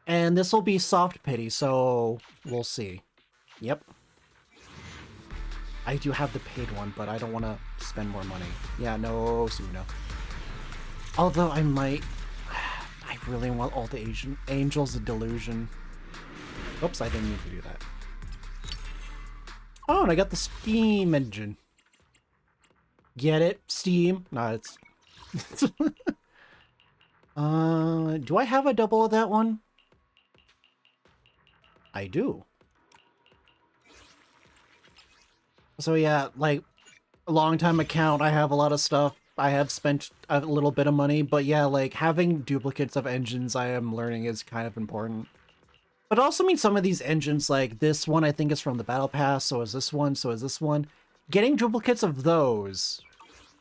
And this will be soft pity, so we'll see. Yep. I do have the paid one, but I don't want to spend more money. Yeah, no, Suna. Although I might... I really want all the Angels of Delusion. Oops, I didn't mean to do that. Oh, and I got the Steam engine. Get it? Steam? No, it's... do I have a double of that one? I do. So yeah, like, a long time account, I have a lot of stuff. I have spent a little bit of money, but yeah, like, having duplicates of engines I am learning is kind of important. But it also means some of these engines, like this one I think is from the Battle Pass, so is this one, so is this one. Getting duplicates of those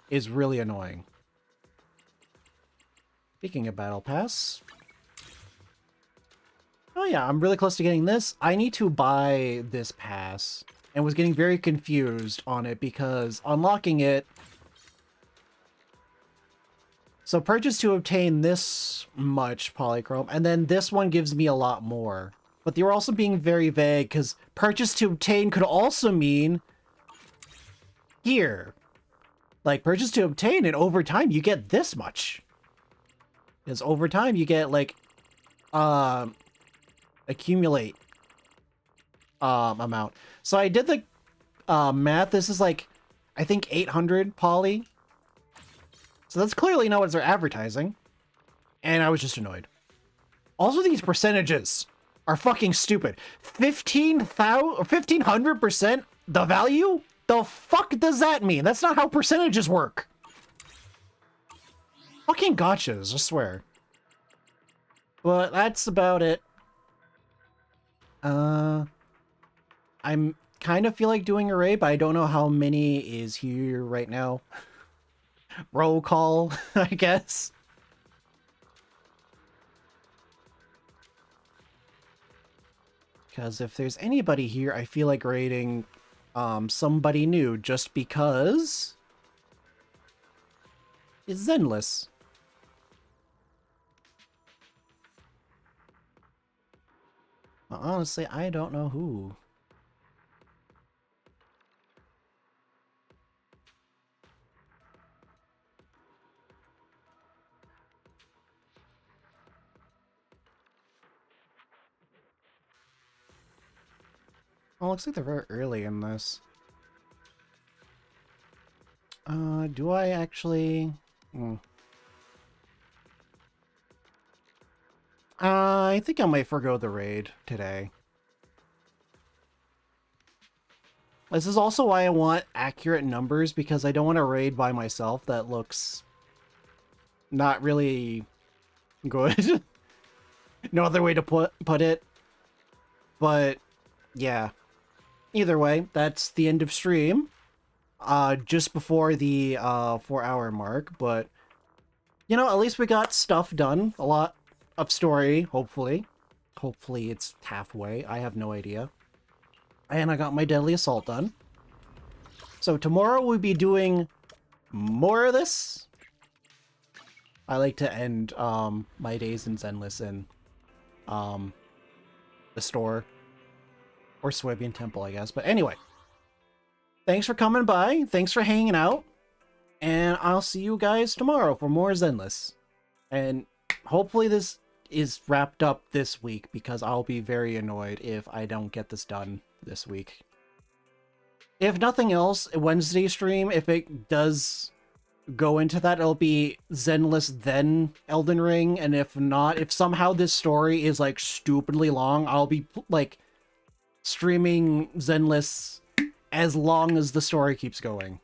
is really annoying. Speaking of Battle Pass... Oh yeah, I'm really close to getting this. I need to buy this pass, and was getting very confused on it because unlocking it... So purchase to obtain this much polychrome, and then this one gives me a lot more. But they were also being very vague, because purchase to obtain could also mean here. Like, purchase to obtain, and over time you get this much. Because over time you get, like, accumulate amount. So I did the math. This is like, I think 800 poly. So that's clearly not what they're advertising. And I was just annoyed. Also, these percentages are fucking stupid. 1500% the value? The fuck does that mean? That's not how percentages work. Fucking gotchas, I swear. But that's about it. I'm kind of feel like doing a raid, but I don't know how many is here right now. Roll call, I guess. Because if there's anybody here, I feel like raiding somebody new just because it's Zenless. Honestly, I don't know who. Oh, looks like they're very early in this. Do I actually... I think I might forgo the raid today. This is also why I want accurate numbers, because I don't want to raid by myself. That looks not really good. No other way to put it. But, yeah. Either way, that's the end of stream. Just before the 4-hour mark, but you know, at least we got stuff done. A lot of story, hopefully. Hopefully it's halfway. I have no idea. And I got my Deadly Assault done. So tomorrow we'll be doing more of this. I like to end my days in Zenless in the store. Or Swabian Temple, I guess. But anyway. Thanks for coming by. Thanks for hanging out. And I'll see you guys tomorrow for more Zenless. And hopefully this is wrapped up this week, because I'll be very annoyed if I don't get this done this week. If nothing else, Wednesday stream, if it does go into that, it'll be Zenless then Elden Ring. And if not, if somehow this story is like stupidly long, I'll be like streaming Zenless as long as the story keeps going.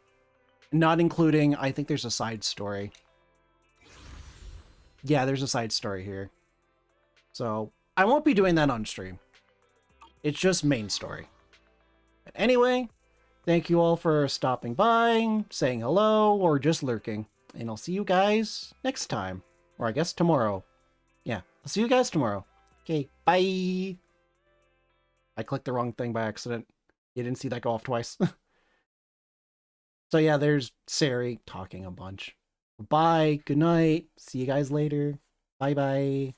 Not including, I think there's a side story. Yeah, there's a side story here. So, I won't be doing that on stream. It's just main story. But anyway, thank you all for stopping by, saying hello, or just lurking. And I'll see you guys next time. Or I guess tomorrow. Yeah, I'll see you guys tomorrow. Okay, bye! I clicked the wrong thing by accident. You didn't see that go off twice. So yeah, there's Sari talking a bunch. Bye, good night, see you guys later. Bye-bye.